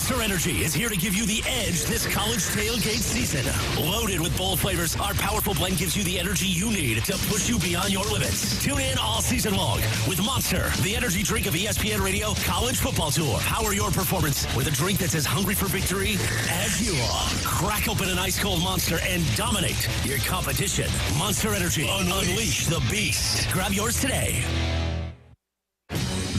Monster Energy is here to give you the edge this college tailgate season. Loaded with bold flavors, our powerful blend gives you the energy you need to push you beyond your limits. Tune in all season long with Monster, the energy drink of ESPN Radio College Football Tour. Power your performance with a drink that's as hungry for victory as you are. Crack open an ice-cold Monster and dominate your competition. Monster Energy. Unleash the beast. Grab yours today.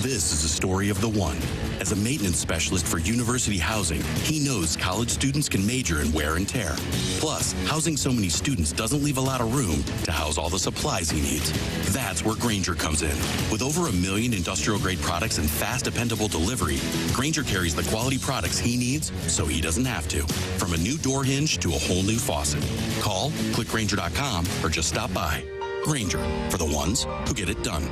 This is a story of the one. As a maintenance specialist for university housing, he knows college students can major in wear and tear. Plus, housing so many students doesn't leave a lot of room to house all the supplies he needs. That's where Grainger comes in. With over 1 million industrial-grade products and fast, dependable delivery, Grainger carries the quality products he needs so he doesn't have to. From a new door hinge to a whole new faucet. Call, click Grainger.com, or just stop by. Grainger, for the ones who get it done.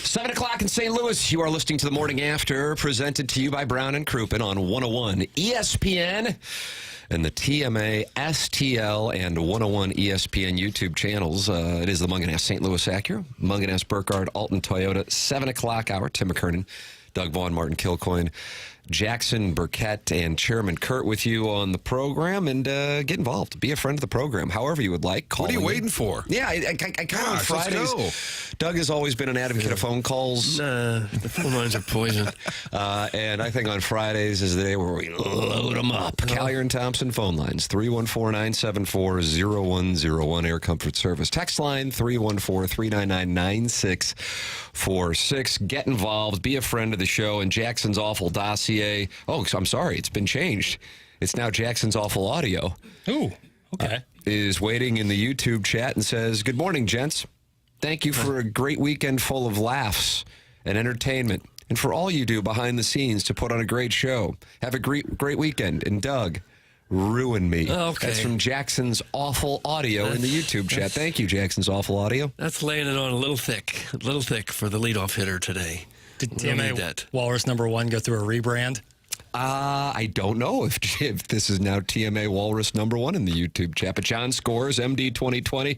Seven o'clock in St. Louis. You are listening to the Morning After, presented to you by Brown and Crouppen on 101 ESPN and the TMA, STL, and 101 ESPN YouTube channels. It is the Munganess St. Louis Acura, Munganess Burkhardt, Alton Toyota, 7 o'clock hour. Tim McKernan, Doug Vaughn, Martin Kilcoyne, Jackson Burkett and Chairman Kurt with you on the program, and get involved. Be a friend of the program, however you would like. What are you waiting for? Yeah, I kind of on Fridays. Let's Doug has always been an advocate of phone calls. The phone lines are poison. And I think on Fridays is the day where we load them up. Collier and Thompson phone lines, 314-974-0101, Air Comfort Service. Text line, 314-399-9646. Get involved. Be a friend of the show. And Jackson's Awful Dossier. Oh, I'm sorry. It's been changed. It's now Jackson's Awful Audio. Ooh, okay. Is waiting in the YouTube chat and says, good morning, gents. Thank you for a great weekend full of laughs and entertainment, and for all you do behind the scenes to put on a great show. Have a great weekend. And Doug, ruin me. Okay. That's from Jackson's Awful Audio in the YouTube chat. Thank you, Jackson's Awful Audio. That's laying it on a little thick for the leadoff hitter today. Did We'll need TMA that. Walrus #1 go through a rebrand? I don't know if this is now TMA Walrus #1 in the YouTube chat. But John Scores, MD 2020,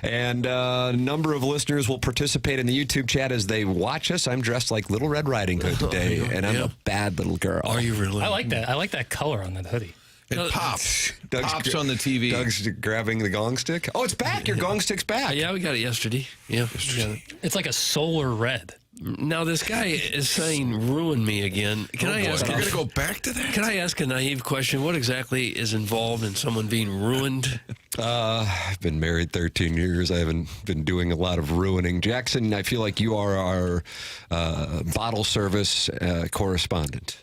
and a number of listeners will participate in the YouTube chat as they watch us. I'm dressed like Little Red Riding Hood today, and I'm a bad little girl. Are you really? I like that. I like that color on that hoodie. It pops. Doug's Pops on the TV. Doug's grabbing the gong stick. Oh, it's back. Your gong stick's back. Yeah, we got it yesterday. Yeah. We got it. It's like a solar red. Now, this guy is saying ruin me again. Can I ask? You're going to go back to that? Can I ask a naive question? What exactly is involved in someone being ruined? I've been married 13 years. I haven't been doing a lot of ruining. Jackson, I feel like you are our bottle service correspondent.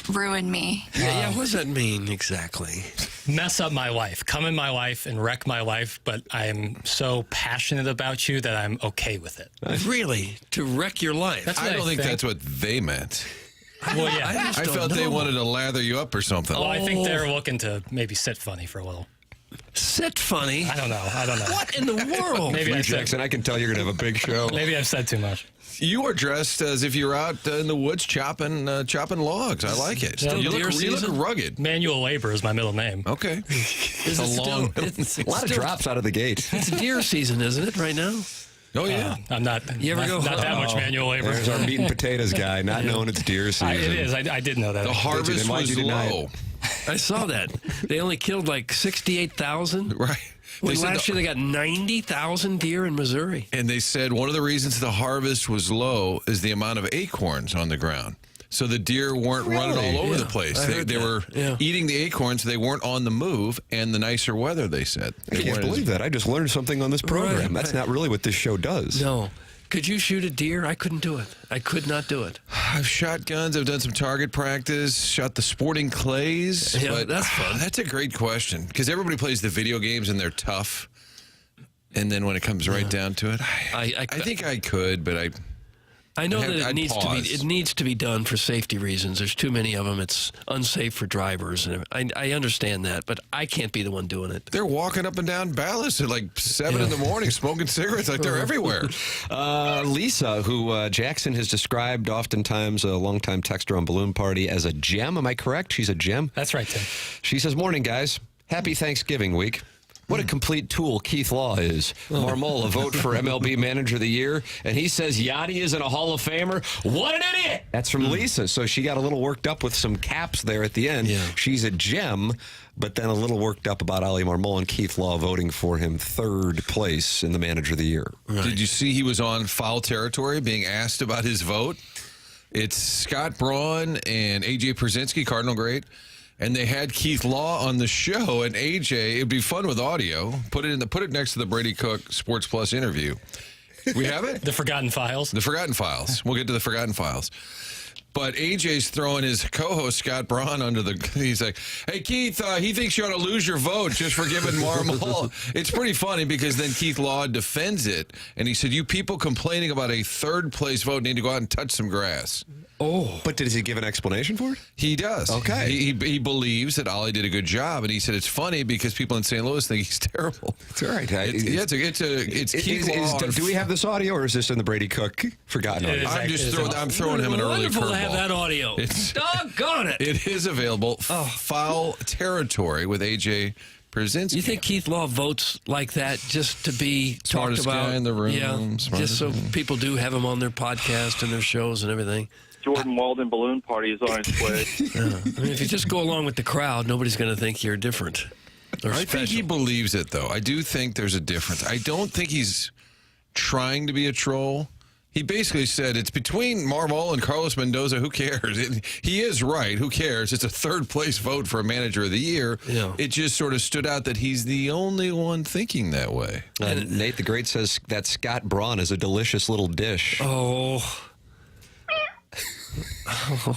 Ruin me. Yeah, what does that mean exactly? Mess up my life. Come in my life and wreck my life, but I'm so passionate about you that I'm okay with it. Really? To wreck your life? That's I what don't think that's what they meant. Well, yeah. just I don't felt they know. wanted to lather you up or something. Oh, I think they're looking to maybe sit funny for a little. Sit funny? I don't know. What in the world? Maybe I've said, Jackson, I can tell you're going to have a big show. maybe I've said too much. You are dressed as if you're out in the woods chopping logs. I like it. Still You deer look season? rugged. Manual labor is my middle name. Okay. Is it still, it's A lot of still- drops out of the gate. It's deer season, isn't it, right now? Oh, yeah. I'm not. You ever not, go- not that much manual labor. There's our meat and potatoes guy, not knowing it's deer season. It is. I did know that. The harvest Why'd was you deny it? low. I saw that. They only killed like 68,000. Right. When said last year they got 90,000 deer in Missouri. And they said one of the reasons the harvest was low is the amount of acorns on the ground. So the deer weren't running all over Yeah, the place. I They heard were that. Yeah. eating the acorns. They weren't on the move, and the nicer weather, they said. I can't believe that. I just learned something on this program. Right, That's right. not really what this show does. No. Could you shoot a deer? I couldn't do it. I could not do it. I've shot guns. I've done some target practice. Shot the sporting clays. Yeah, but that's fun. That's a great question because everybody plays the video games and they're tough. And then when it comes right down to it, I think I could, but I know that I'd pause. it needs to be done for safety reasons. There's too many of them. It's unsafe for drivers, and I understand that, but I can't be the one doing it. they're walking up and down Ballas at like 7 in the morning, smoking cigarettes like they're everywhere. Lisa, who Jackson has described oftentimes, a longtime texter on Balloon Party, as a gem. Am I correct? She's a gem? That's right, Tim. She says, morning, guys. Happy Thanksgiving week. What a complete tool Keith Law is. Marmol, a vote for MLB Manager of the Year, and he says Yachty isn't a Hall of Famer. What an idiot! That's from Lisa, so she got a little worked up with some caps there at the end. Yeah. She's a gem, but then a little worked up about Ali Marmol and Keith Law voting for him third place in the Manager of the Year. Did you see he was on foul territory being asked about his vote? It's Scott Braun and A.J. Przinsky, Cardinal great. And they had Keith Law on the show, and AJ. It'd be fun with audio. Put it next to the Brady Cook Sports Plus interview. We have it. The Forgotten Files. The Forgotten Files. We'll get to the Forgotten Files. But AJ's throwing his co-host Scott Braun under the. He's like, "Hey Keith, he thinks you ought to lose your vote just for giving Marmol." It's pretty funny because then Keith Law defends it, and he said, "You people complaining about a third place vote need to go out and touch some grass." Oh. But does he give an explanation for it? He does. Okay. He believes that Ollie did a good job, and he said it's funny because people in St. Louis think he's terrible. It's all right. It's Keith Law. Do we have this audio, or is this in the Brady Cook Forgotten audio? I'm throwing him an early Wonderful to have curveball. that audio. Doggone it. It is available. Foul territory with AJ Przinsky. You think Keith Law votes like that just to be Smartest talked about? guy in the room, Yeah, smartest just so guy. people do have him on their podcast and their shows and everything. Jordan Walden balloon party is on its way. I mean, if you just go along with the crowd, nobody's going to think you're different. I think he believes it, though. I do think there's a difference. I don't think he's trying to be a troll. He basically said it's between Marmol and Carlos Mendoza. Who cares? He is right. Who cares? It's a third-place vote for a manager of the year. Yeah. It just sort of stood out that he's the only one thinking that way. Nate the Great says that Scott Braun is a delicious little dish. Oh.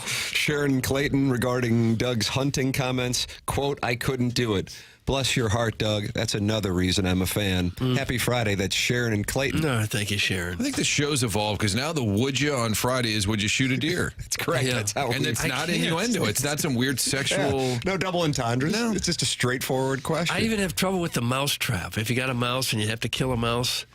Sharon Clayton regarding Doug's hunting comments, quote, I couldn't do it. Bless your heart, Doug. That's another reason I'm a fan. Happy Friday. That's Sharon and Clayton. No, thank you, Sharon. I think the show's evolved because now the would you on Friday is would you shoot a deer? That's correct. Yeah. That's how And it's not innuendo. It's not some weird sexual... Yeah. No double entendres. No. It's just a straightforward question. I even have trouble with the mouse trap. If you got a mouse and you have to kill a mouse,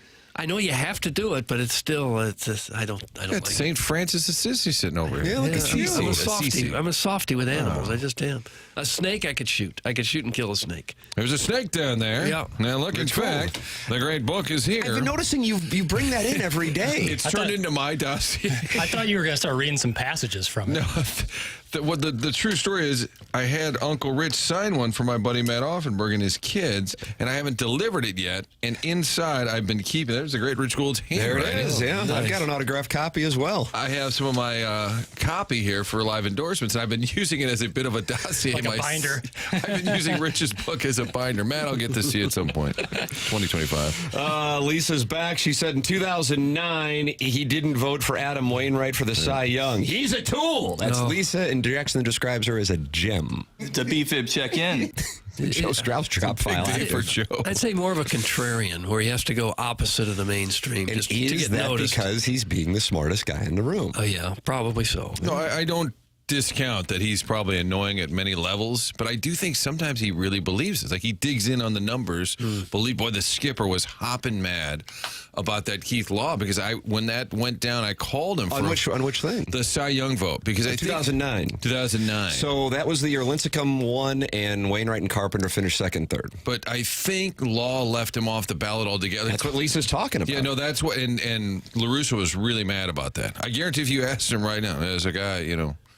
I know you have to do it, but it's still, I don't like St. Francis Assisi sitting over here. Yeah, look it. at you. I'm a Assisi. softie. I'm a softie with animals. I just am. A snake I could shoot. I could shoot and kill a snake. There's a snake down there. Yeah. Now look, in fact, the great book is here. I've been noticing you bring that in every day. It's turned into my dossier. I thought you were going to start reading some passages from it. No, the true story is I had Uncle Rich sign one for my buddy Matt Offenberg and his kids, and I haven't delivered it yet. And inside, I've been keeping. There's the great Rich Gould's There handwriting. it is, yeah. Nice. I've got an autographed copy as well. I have some of my copy here for live endorsements, and I've been using it as a bit of a dossier. Like a binder. I've been using Rich's book as a binder. Matt, I'll get to see you at some point. 2025. Lisa's back. She said in 2009, he didn't vote for Adam Wainwright for the Cy Young. He's a tool. That's Lisa, and Jackson describes her as a gem. It's a BFib check-in. Joe Strauss drop file. Big day for Joe. I'd say more of a contrarian, where he has to go opposite of the mainstream And just to is get that noticed. because he's being the smartest guy in the room? Oh, yeah, probably so. No, I don't discount that he's probably annoying at many levels, but I do think sometimes he really believes it. Like he digs in on the numbers. Boy, the skipper was hopping mad about that Keith Law because when that went down, I called him On which thing? the Cy Young vote because I think 2009. 2009. So that was the year Lincecum won and Wainwright and Carpenter finished second and third. But I think Law left him off the ballot altogether. That's what Lisa's talking about. Yeah, no, that's what, and LaRusso was really mad about that. I guarantee if you asked him right now, as a guy,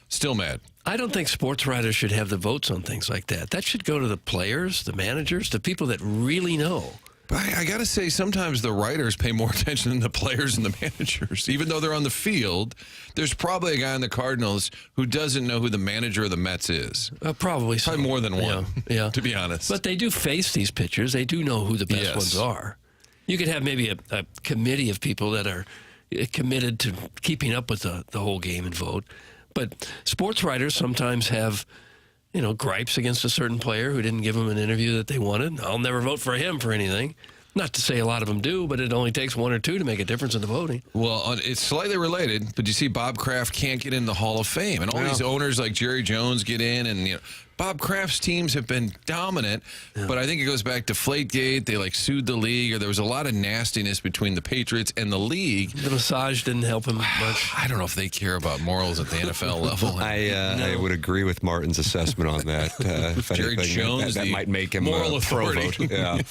still mad. I don't think sports writers should have the votes on things like that. That should go to the players, the managers, the people that really know. But I got to say, sometimes the writers pay more attention than the players and the managers. Even though they're on the field, there's probably a guy in the Cardinals who doesn't know who the manager of the Mets is. Probably so. Probably more than one, yeah. to be honest. But they do face these pitchers. They do know who the best Yes. ones are. You could have maybe a committee of people that are committed to keeping up with the whole game and vote. But sports writers sometimes have, gripes against a certain player who didn't give them an interview that they wanted. I'll never vote for him for anything. Not to say a lot of them do, but it only takes one or two to make a difference in the voting. Well, it's slightly related, but you see Bob Kraft can't get in the Hall of Fame. And all these owners like Jerry Jones get in, and Bob Kraft's teams have been dominant, but I think it goes back to Deflategate. They sued the league, or there was a lot of nastiness between the Patriots and the league. The massage didn't help him much. I don't know if they care about morals at the NFL level. I would agree with Martin's assessment on that. If Jerry anything, Jones, that the might make him moral a pro authority. vote.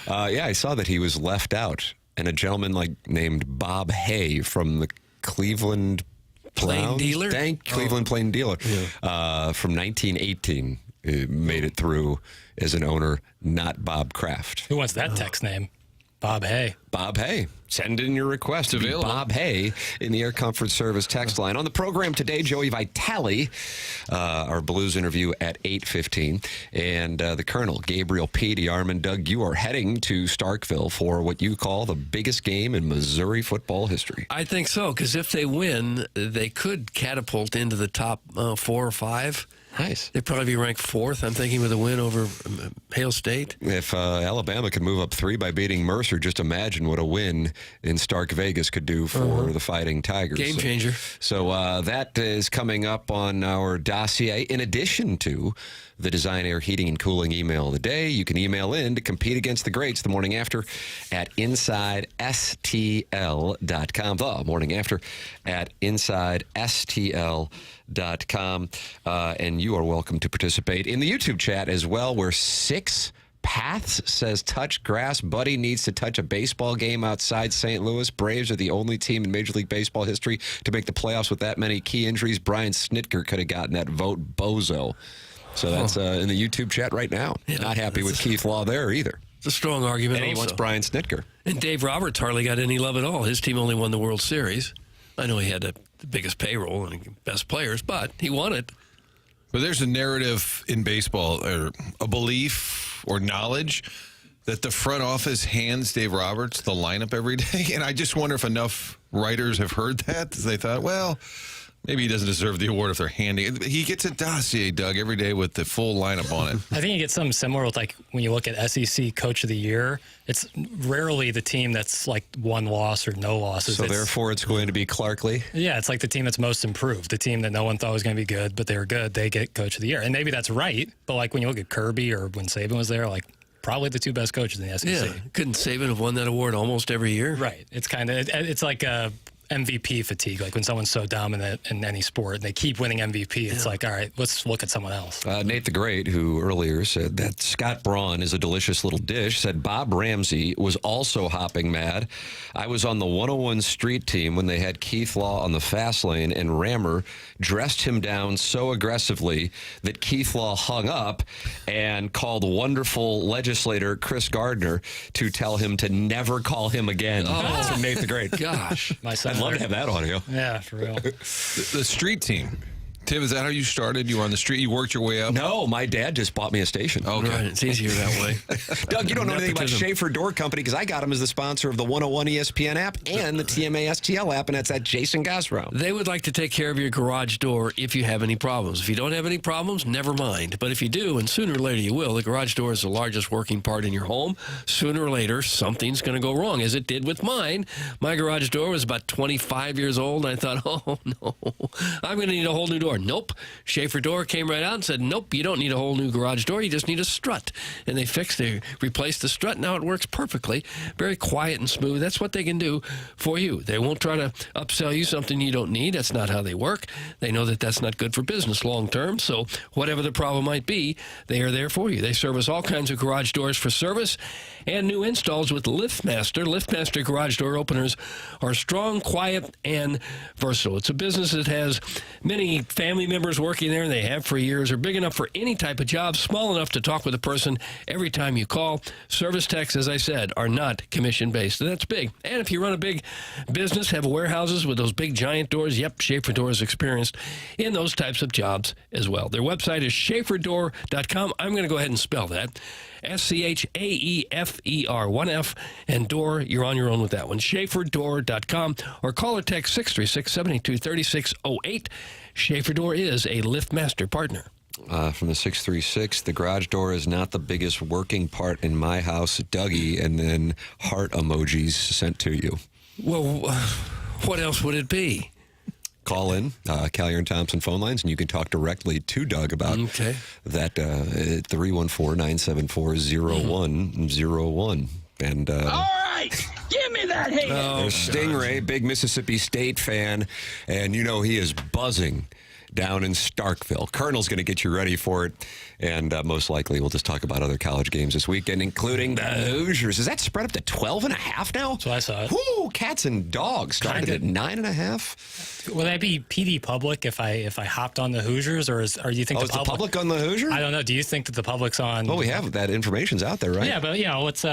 Yeah, I saw that he was left out, and a gentleman named Bob Hay from the Cleveland Plain Dealer? Cleveland Plain Dealer from 1918 made it through as an owner, not Bob Kraft. Who wants that text name? Bob Hay. Bob Hay. Send in your request. It's available. Bob Hay in the Air Comfort Service text line. On the program today, Joey Vitale, our Blues interview at 8:15, and the Colonel, Gabriel Petey, Armin, Doug, you are heading to Starkville for what you call the biggest game in Missouri football history. I think so, because if they win, they could catapult into the top 4 or 5. Nice. They'd probably be ranked 4th, I'm thinking, with a win over Hale State. If Alabama can move up 3 by beating Mercer, just imagine what a win in Stark Vegas could do for the Fighting Tigers. Game changer. So that is coming up on our dossier. In addition to the Design Air Heating and Cooling email of the day, you can email in to compete against the greats the morning after at InsideSTL.com. The morning after at InsideSTL.com. And you are welcome to participate in the YouTube chat as well, where 6 Paths says, touch grass. Buddy needs to touch a baseball game outside St. Louis. Braves are the only team in Major League Baseball history to make the playoffs with that many key injuries. Brian Snitker could have gotten that vote, bozo. So that's in the YouTube chat right now. Yeah, Not happy with Keith Law there either. It's a strong argument. And he also wants Brian Snitker. And Dave Roberts hardly got any love at all. His team only won the World Series. I know he had the biggest payroll and best players, but he won it. But there's a narrative in baseball, or a belief or knowledge that the front office hands Dave Roberts the lineup every day. And I just wonder if enough writers have heard that. They thought, well, maybe he doesn't deserve the award if they're handing it. He gets a dossier, Doug, every day with the full lineup on it. I think you get something similar with, like, when you look at SEC Coach of the Year, it's rarely the team that's like one loss or no losses. So therefore, it's going to be Clarkley. Yeah, it's like the team that's most improved, the team that no one thought was going to be good, but they were good. They get Coach of the Year. And maybe that's right, but like when you look at Kirby or when Saban was there, like probably the two best coaches in the SEC. Yeah, couldn't Saban have won that award almost every year? Right. It's kind of, it's like a MVP fatigue, like when someone's so dominant in any sport and they keep winning MVP, it's like, all right, let's look at someone else. Nate the Great, who earlier said that Scott Braun is a delicious little dish, said Bob Ramsey was also hopping mad. I was on the 101 street team when they had Keith Law on the fast lane, and Rammer dressed him down so aggressively that Keith Law hung up and called wonderful legislator Chris Gardner to tell him to never call him again. Oh, that's from Nate the Great. Gosh. I'd love to have that audio. Yeah, for real. The street team. Tim, is that how you started? You were on the street? You worked your way up? No, my dad just bought me a station. Okay. Right, it's easier that way. Doug, you don't know anything about Nepotism. Schaefer Door Company because I got him as the sponsor of the 101 ESPN app and the TMA STL app, and that's at Jason Gosrow. They would like to take care of your garage door if you have any problems. If you don't have any problems, never mind. But if you do, and sooner or later you will, the garage door is the largest working part in your home. Sooner or later, something's going to go wrong, as it did with mine. My garage door was about 25 years old, and I thought, oh, no, I'm going to need a whole new door. Nope. Schaefer Door came right out and said, nope, you don't need a whole new garage door. You just need a strut. And they replaced the strut. Now it works perfectly. Very quiet and smooth. That's what they can do for you. They won't try to upsell you something you don't need. That's not how they work. They know that that's not good for business long term. So whatever the problem might be, they are there for you. They service all kinds of garage doors for service and new installs with LiftMaster. LiftMaster garage door openers are strong, quiet, and versatile. It's a business that has many family members working there, and they have for years, are big enough for any type of job, small enough to talk with a person every time you call. Service techs, as I said, are not commission-based, and that's big. And if you run a big business, have warehouses with those big giant doors, yep, Schaefer Door is experienced in those types of jobs as well. Their website is schaeferdoor.com. I'm going to go ahead and spell that. SCHAEFER, one F, and door, you're on your own with that one. schaeferdoor.com, or call or text 636-782-3608. Schaefer Door is a LiftMaster partner. From the 636, the garage door is not the biggest working part in my house, Dougie, and then heart emojis sent to you. Well, what else would it be? Call in, Callier and Thompson phone lines, and you can talk directly to Doug about that 314-974-0101. And all right, give me that hand. There's Stingray, big Mississippi State fan, and you know he is buzzing down in Starkville. Colonel's going to get you ready for it, and most likely we'll just talk about other college games this weekend, including the Hoosiers. Is that spread up to 12.5 now? So I saw it. Woo, cats and dogs started at 9.5. Would that be PD Public if I hopped on the Hoosiers, or do you think is the public on the Hoosiers? I don't know. Do you think that the public's on? Well, we have that information's out there, right? Yeah, but it's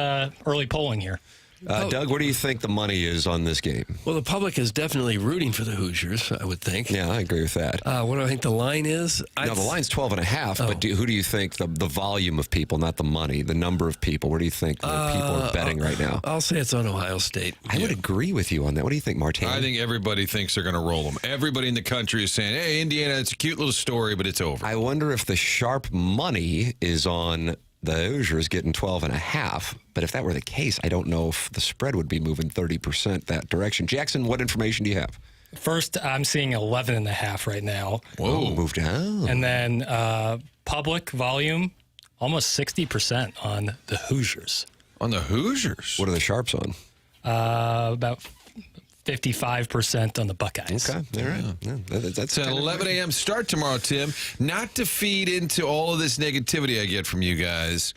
early polling here. Doug, what do you think the money is on this game? Well, the public is definitely rooting for the Hoosiers, I would think. Yeah, I agree with that. What do I think the line is? No, the line's 12.5, but who do you think the volume of people, not the money, the number of people, where do you think the people are betting right now? I'll say it's on Ohio State. I would agree with you on that. What do you think, Martin? I think everybody thinks they're going to roll them. Everybody in the country is saying, hey, Indiana, it's a cute little story, but it's over. I wonder if the sharp money is on the Hoosiers getting 12.5. But if that were the case, I don't know if the spread would be moving 30% that direction. Jackson, what information do you have? First, I'm seeing 11.5 right now. Whoa, moved down. And then public volume, almost 60% on the Hoosiers. On the Hoosiers? What are the sharps on? About 55% on the Buckeyes. Okay, all right. Yeah, that's an 11 a.m. start tomorrow, Tim. Not to feed into all of this negativity I get from you guys,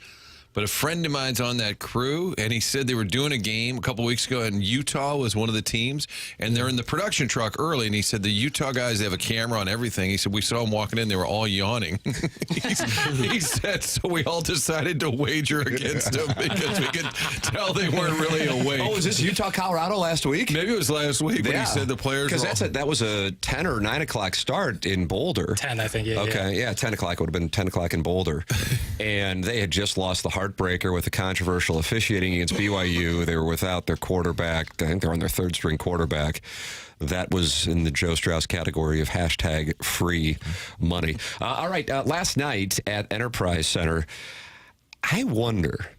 but a friend of mine's on that crew, and he said they were doing a game a couple weeks ago, and Utah was one of the teams, and they're in the production truck early, and he said the Utah guys, they have a camera on everything. He said, we saw them walking in, they were all yawning. He said, so we all decided to wager against them because we could tell they weren't really awake. Oh, was this Utah, Colorado last week? Maybe it was last week, but he said the players were because that was a 10 or 9 o'clock start in Boulder. 10, I think. Yeah. Okay, yeah, 10 o'clock. It would have been 10 o'clock in Boulder. And they had just lost the heartbreaker with the controversial officiating against BYU. They were without their quarterback. I think they're on their third string quarterback. That was in the Joe Strauss category of hashtag free money. All right, last night at Enterprise Center, I wonder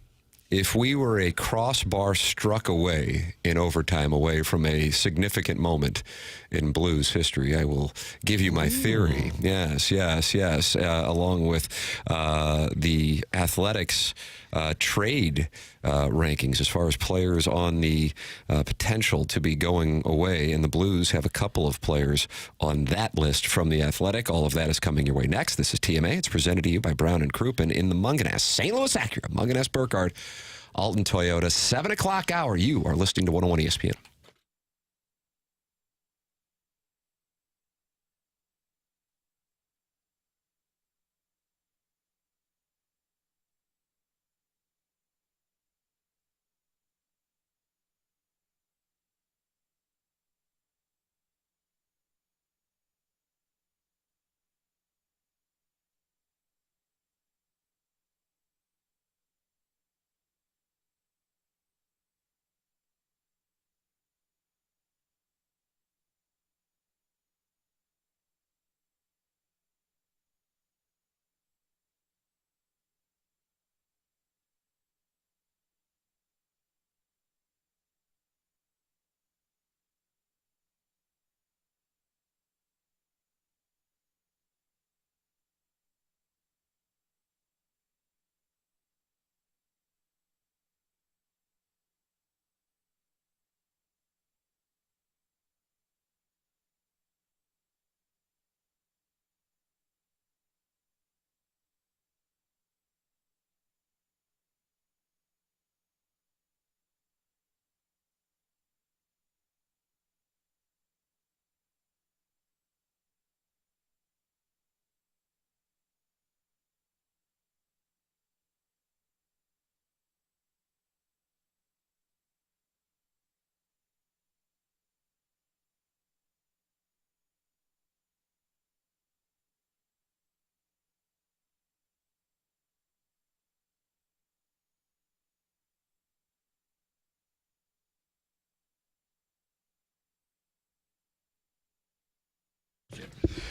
if we were a crossbar struck away in overtime away from a significant moment in Blues history. I will give you my theory. Yes. Along with the Athletics trade rankings as far as players on the potential to be going away. And the Blues have a couple of players on that list from the Athletic. All of that is coming your way next. This is TMA. It's presented to you by Brown and Crouppen in the Munganess. St. Louis Acura, Munganess Burkhardt, Alton Toyota, 7 o'clock hour. You are listening to 101 ESPN.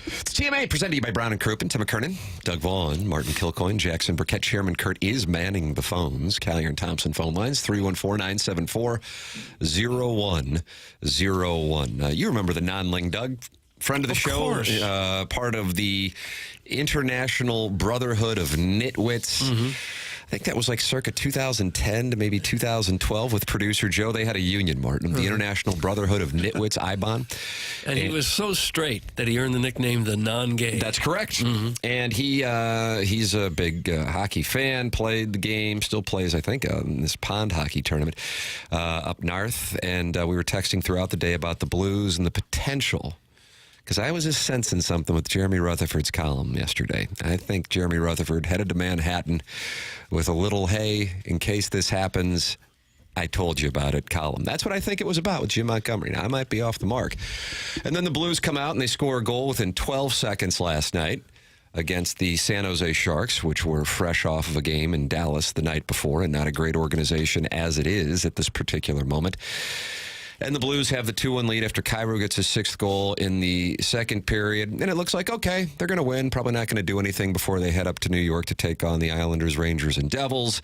It's TMA presented to you by Brown and Crouppen, Tim McKernan, Doug Vaughn, Martin Kilcoyne, Jackson Burkett. Chairman Kurt is manning the phones. Callier and Thompson phone lines, 314-974-0101. You remember the non-ling Doug, friend of the show, part of the International Brotherhood of Nitwits. Mm-hmm. I think that was like circa 2010 to maybe 2012 with producer Joe. They had a union, Martin, the International Brotherhood of Nitwits, IBON. And he was so straight that he earned the nickname the non-gay. That's correct. Mm-hmm. And he's a big hockey fan, played the game, still plays, I think, in this pond hockey tournament up north. And we were texting throughout the day about the Blues and the potential. Because I was just sensing something with Jeremy Rutherford's column yesterday. I think Jeremy Rutherford headed to Manhattan with a little, hey, in case this happens, I told you about it column. That's what I think it was about with Jim Montgomery. Now, I might be off the mark. And then the Blues come out and they score a goal within 12 seconds last night against the San Jose Sharks, which were fresh off of a game in Dallas the night before and not a great organization as it is at this particular moment. And the Blues have the 2-1 lead after Cairo gets his 6th goal in the second period. And it looks like, okay, they're going to win. Probably not going to do anything before they head up to New York to take on the Islanders, Rangers, and Devils.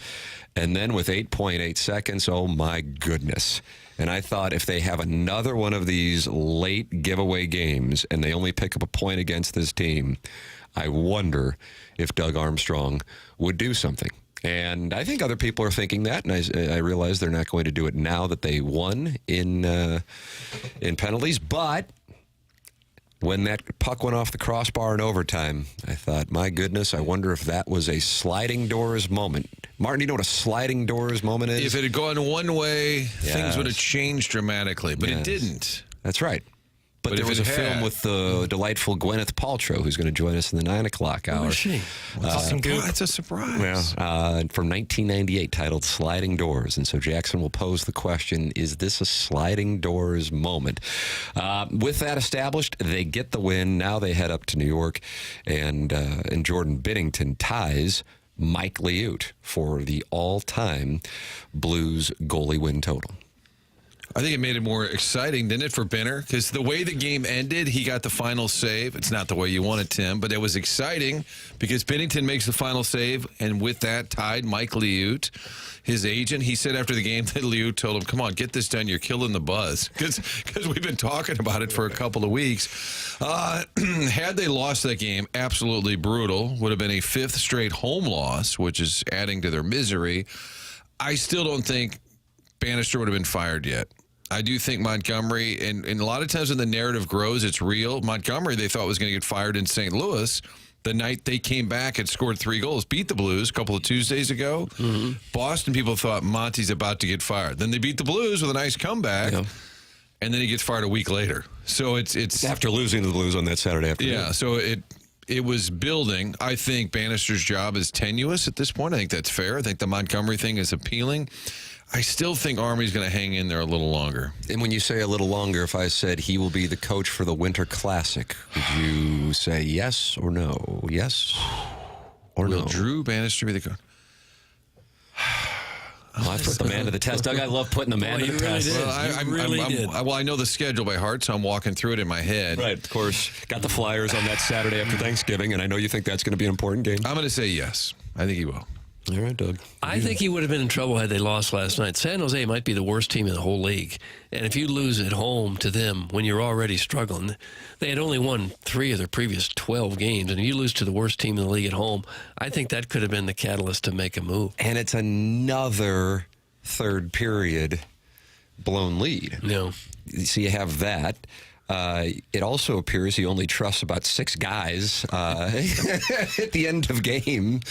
And then with 8.8 seconds, oh my goodness. And I thought if they have another one of these late giveaway games and they only pick up a point against this team, I wonder if Doug Armstrong would do something. And I think other people are thinking that, and I realize they're not going to do it now that they won in penalties. But When that puck went off the crossbar in overtime, I thought, my goodness, I wonder if that was a sliding doors moment. Martin, do you know what a sliding doors moment is? If it had gone one way, things would have changed dramatically, but it didn't. That's right. But there was a film with the delightful Gwyneth Paltrow, who's going to join us in the 9 o'clock hour. Who is she? That's a surprise. From 1998, titled Sliding Doors. And so Jackson will pose the question, is this a sliding doors moment? With that established, they get the win. Now they head up to New York, and Jordan Binnington ties Mike Liut for the all-time Blues goalie win total. I think it made it more exciting, didn't it, for Benner? Because the way the game ended, he got the final save. It's not the way you want it, Tim, but it was exciting because Binnington makes the final save, and with that tied Mike Liut, his agent. He said after the game that Liut told him, come on, get this done. You're killing the buzz. Because we've been talking about it for a couple of weeks. Had they lost that game, absolutely brutal. Would have been a 5th straight home loss, which is adding to their misery. I still don't think Bannister would have been fired yet. I do think Montgomery, and a lot of times when the narrative grows, it's real. Montgomery, they thought was going to get fired in St. Louis the night they came back and scored 3 goals, beat the Blues a couple of Tuesdays ago. Mm-hmm. Boston people thought Monty's about to get fired. Then they beat the Blues with a nice comeback, and then he gets fired a week later. So it's after losing to the Blues on that Saturday afternoon. Yeah, so it was building. I think Bannister's job is tenuous at this point. I think that's fair. I think the Montgomery thing is appealing. I still think Army's going to hang in there a little longer. And when you say a little longer, if I said he will be the coach for the Winter Classic, would you say yes or no? Yes or no? Will Drew Bannister be the coach? Well, I put the man to the test. Doug, I love putting the man to the test. Well, I know the schedule by heart, so I'm walking through it in my head. Right, of course. Got the Flyers on that Saturday after Thanksgiving, and I know you think that's going to be an important game. I'm going to say yes. I think he will. All right, Doug. I think he would have been in trouble had they lost last night. San Jose might be the worst team in the whole league. And if you lose at home to them when you're already struggling, they had only won 3 of their previous 12 games. And if you lose to the worst team in the league at home, I think that could have been the catalyst to make a move. And it's another third period blown lead. No. So you have that. It also appears he only trusts about 6 guys at the end of game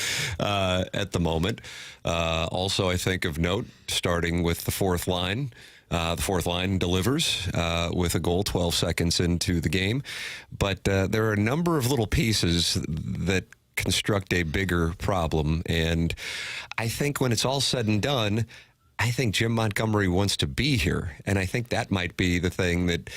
at the moment. Also, I think of note, starting with the fourth line. The fourth line delivers with a goal 12 seconds into the game. But there are a number of little pieces that construct a bigger problem. And I think when it's all said and done, I think Jim Montgomery wants to be here, and I think that might be the thing that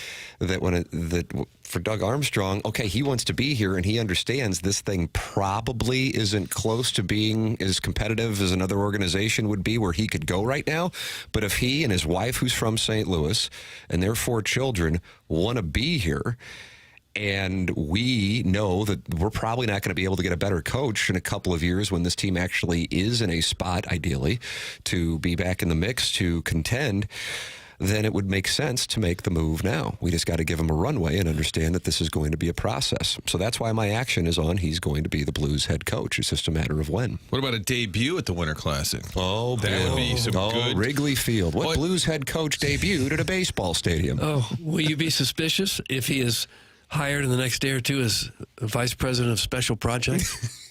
for Doug Armstrong, okay, he wants to be here, and he understands this thing probably isn't close to being as competitive as another organization would be where he could go right now. But if he and his wife, who's from St. Louis, and their 4 children want to be here, and we know that we're probably not going to be able to get a better coach in a couple of years when this team actually is in a spot, ideally, to be back in the mix to contend, then it would make sense to make the move now. We just got to give him a runway and understand that this is going to be a process. So that's why my action is on he's going to be the Blues head coach. It's just a matter of when. What about a debut at the Winter Classic? Oh, that would be some good. Wrigley Field. What Blues head coach debuted at a baseball stadium? Oh, will you be suspicious if he is hired in the next day or two as vice president of special projects?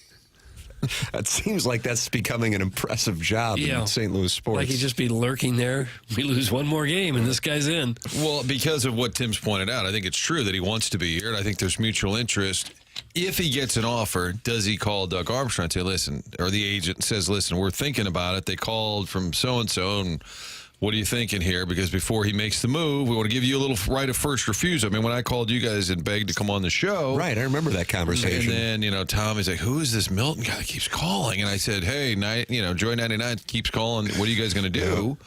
It seems like that's becoming an impressive job in St. Louis sports. Like he'd just be lurking there. We lose one more game and this guy's in. Well, because of what Tim's pointed out, I think it's true that he wants to be here, and I think there's mutual interest. If he gets an offer, does he call Doug Armstrong and say, listen, or the agent says, listen, we're thinking about it. They called from so-and-so, and what are you thinking here? Because before he makes the move, we want to give you a little right of first refusal. I mean, when I called you guys and begged to come on the show. Right, I remember that conversation. And then, Tommy's like, who is this Milton guy that keeps calling? And I said, hey, Joy 99 keeps calling. What are you guys going to do?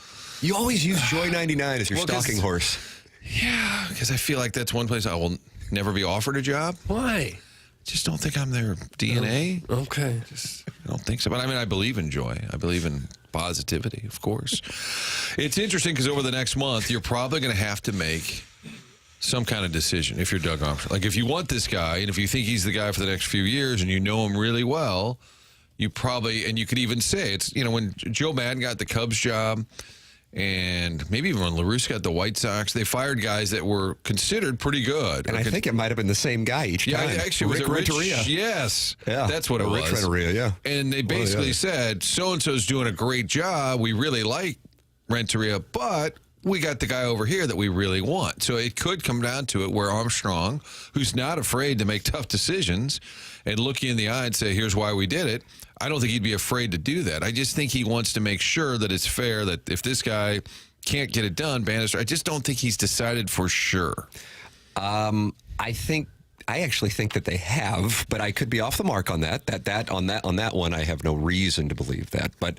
You always use Joy 99 as your stalking horse. Yeah, because I feel like that's one place I will never be offered a job. Why? Just don't think I'm their DNA. Oh, okay. I don't think so. But I mean, I believe in joy. I believe in positivity, of course. It's interesting because over the next month, you're probably going to have to make some kind of decision if you're Doug Armstrong. Like, if you want this guy and if you think he's the guy for the next few years and you know him really well, you probably, and you could even say it's, when Joe Madden got the Cubs job And maybe even when LaRusse got the White Sox, they fired guys that were considered pretty good. And I think it might have been the same guy each time. Yeah, actually, it was Rick Rich. Renteria. Yes. Yeah. That's what it was. Rick Renteria, yeah. And they basically said, so-and-so's doing a great job. We really like Renteria, but we got the guy over here that we really want. So it could come down to it where Armstrong, who's not afraid to make tough decisions and look you in the eye and say, here's why we did it, I don't think he'd be afraid to do that. I just think he wants to make sure that it's fair, that if this guy can't get it done, Bannister, I just don't think he's decided for sure. I actually think that they have, but I could be off the mark on that. On that one, I have no reason to believe that. But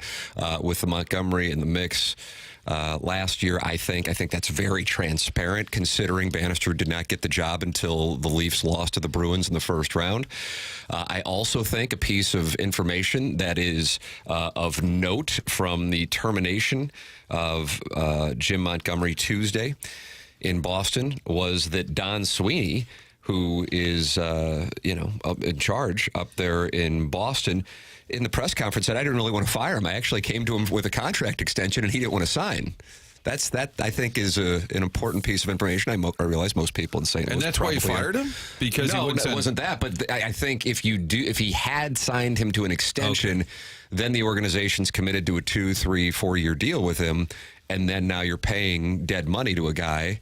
with the Montgomery in the mix last year, I think that's very transparent, considering Bannister did not get the job until the Leafs lost to the Bruins in the first round. I also think a piece of information that is of note from the termination of Jim Montgomery Tuesday in Boston was that Don Sweeney, who is, up in charge up there in Boston, in the press conference said, I didn't really want to fire him. I actually came to him with a contract extension, and he didn't want to sign. That I think, is an important piece of information. I realize most people in St. Louis. And that's why you fired him? Because no, it wasn't that. But I think if he had signed him to an extension, then the organization's committed to a 2, 3, 4-year deal with him. And then now you're paying dead money to a guy.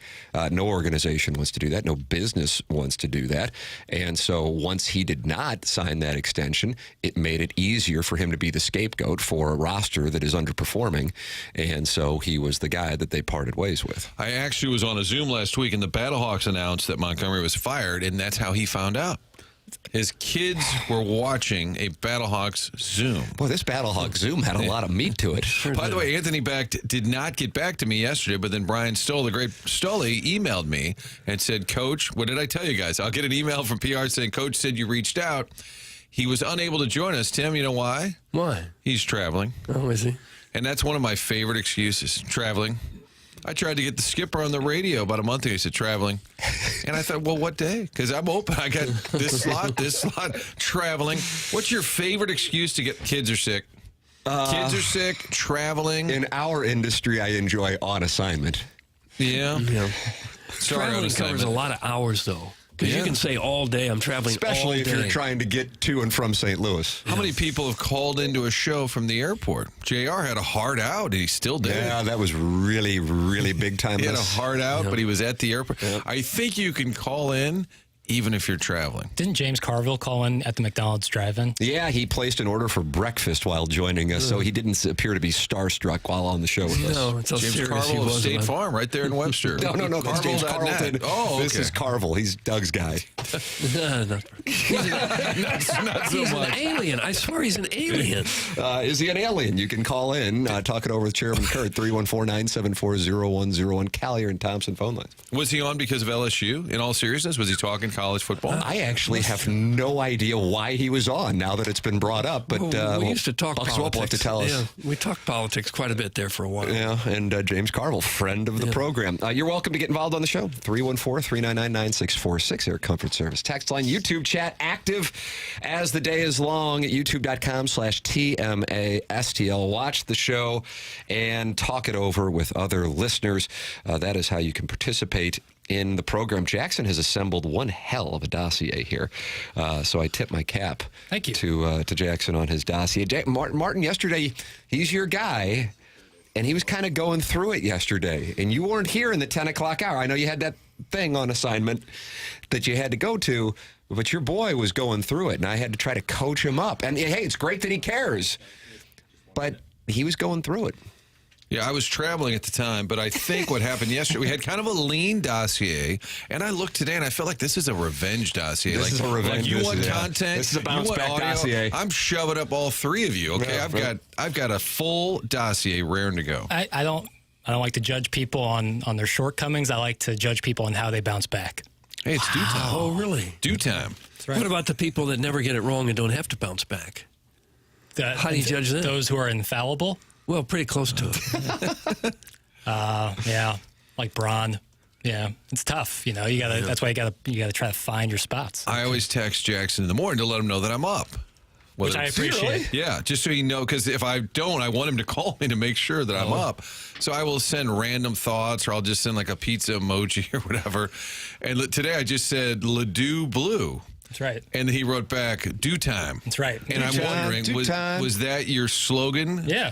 No organization wants to do that. No business wants to do that. And so once he did not sign that extension, it made it easier for him to be the scapegoat for a roster that is underperforming. And so he was the guy that they parted ways with. I actually was on a Zoom last week, and the Battlehawks announced that Montgomery was fired, and that's how he found out. His kids were watching a Battlehawks Zoom. Boy, this Battlehawks Zoom had a lot of meat to it. By the way, Anthony Beck did not get back to me yesterday, but then Brian Stoll, the great Stoley, emailed me and said, Coach, what did I tell you guys? I'll get an email from PR saying, Coach said you reached out. He was unable to join us. Tim, you know why? Why? He's traveling. Oh, is he? And that's one of my favorite excuses, traveling. I tried to get the skipper on the radio about a month ago. He said, traveling. And I thought, well, what day? Because I'm open. I got this slot, traveling. What's your favorite excuse to get kids are sick? Kids are sick, traveling. In our industry, I enjoy on assignment. Yeah. Sorry, Traveling covers a lot of hours, though. Because you can say all day, I'm traveling especially all if day. you're trying to get to and from St. Louis. How many people have called into a show from the airport? JR had a hard out, and he still did. Yeah, that was really, really big time. He had a hard out, but he was at the airport. Yep. I think you can call in even if you're traveling. Didn't James Carville call in at the McDonald's drive-in? Yeah, he placed an order for breakfast while joining us, so he didn't appear to be starstruck while on the show with us. No, it's how James serious he Carville of was State about it. Farm, right there in Webster. No, that's James Carlton. Oh, okay. This is Carville. He's Doug's guy. Not Not so He's much. an alien. I swear he's an alien. Is he an alien? You can call in, talk it over with Chairman Kurt, 314-974-0101, Collier and Thompson phone lines. Was he on because of LSU? In all seriousness, was he talking college football? I actually have no idea why he was on now that it's been brought up. But we used to talk Buck politics. Swope will have to tell us. Yeah, we talked politics quite a bit there for a while. Yeah, and James Carville, friend of the program. You're welcome to get involved on the show. 314-399-9646, Air Comfort Service. Text line, YouTube chat active as the day is long at youtube.com/TMASTL. Watch the show and talk it over with other listeners. That is how you can participate in the program. Jackson has assembled one hell of a dossier here, so I tip my cap. Thank you. To Jackson on his dossier. Martin, yesterday, he's your guy, and he was kind of going through it yesterday, and you weren't here in the 10 o'clock hour. I know you had that thing on assignment that you had to go to, but your boy was going through it, and I had to try to coach him up. And, hey, it's great that he cares, but he was going through it. Yeah, I was traveling at the time, but I think what happened yesterday, we had kind of a lean dossier, and I looked today, and I felt like this is a revenge dossier. This is a revenge. Like you want content, This is a bounce you want back audio, dossier. I'm shoving up all three of you. Okay, Yeah, I've got a full dossier raring to go. I don't like to judge people on their shortcomings. I like to judge people on how they bounce back. Hey, it's due time. Oh, really? Due time. Right. What about the people that never get it wrong and don't have to bounce back? How do you judge them? Those who are infallible? Well, pretty close to it. Yeah, like Braun. Yeah, it's tough. You know, that's why you gotta try to find your spots. I always text Jackson in the morning to let him know that I'm up. Whether Which I it's- appreciate. Yeah, just so you know, because if I don't, I want him to call me to make sure that I'm up. So I will send random thoughts, or I'll just send like a pizza emoji or whatever. And today I just said Ledoux Blue. That's right. And he wrote back, "Due time." That's right. And I'm wondering, was that your slogan? Yeah.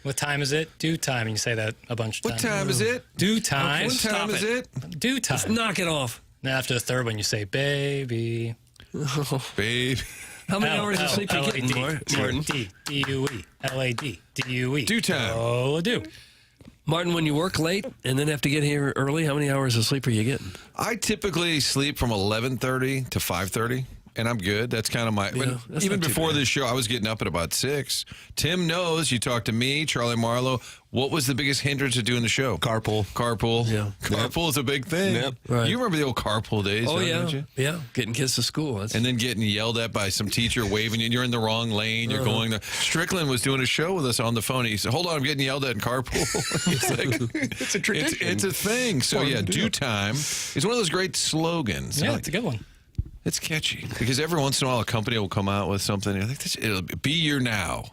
What time is it? Due time. And you say that a bunch of What times. time is it? Due time. What time is it? Due time. Just knock it off. And after the third one, you say, baby. Babe. How many hours of sleep are you getting, Martin? D-U-E. L-A-D. D-U-E. Due time. Oh, do. Martin, when you work late and then have to get here early, how many hours of sleep are you getting? I typically sleep from 11:30 to 5:30. And I'm good. That's kind of my. Yeah, that's even not too before bad. this show, I was getting up at about 6. Tim knows. You talked to me, Charlie Marlowe. What was the biggest hindrance to doing the show? Carpool. Yeah. Carpool is a big thing. Yep. Right. You remember the old carpool days? Oh, don't you? Yeah. Getting kids to school. That's, And then getting yelled at by some teacher waving you. You're in the wrong lane. You're going there. Strickland was doing a show with us on the phone. He said, "Hold on, I'm getting yelled at in carpool." It's like, It's a tradition. It's a thing. So, yeah, due time is one of those great slogans. Yeah, Like, it's a good one. it's catchy because every once in a while a company will come out with something. I think it'll be your now.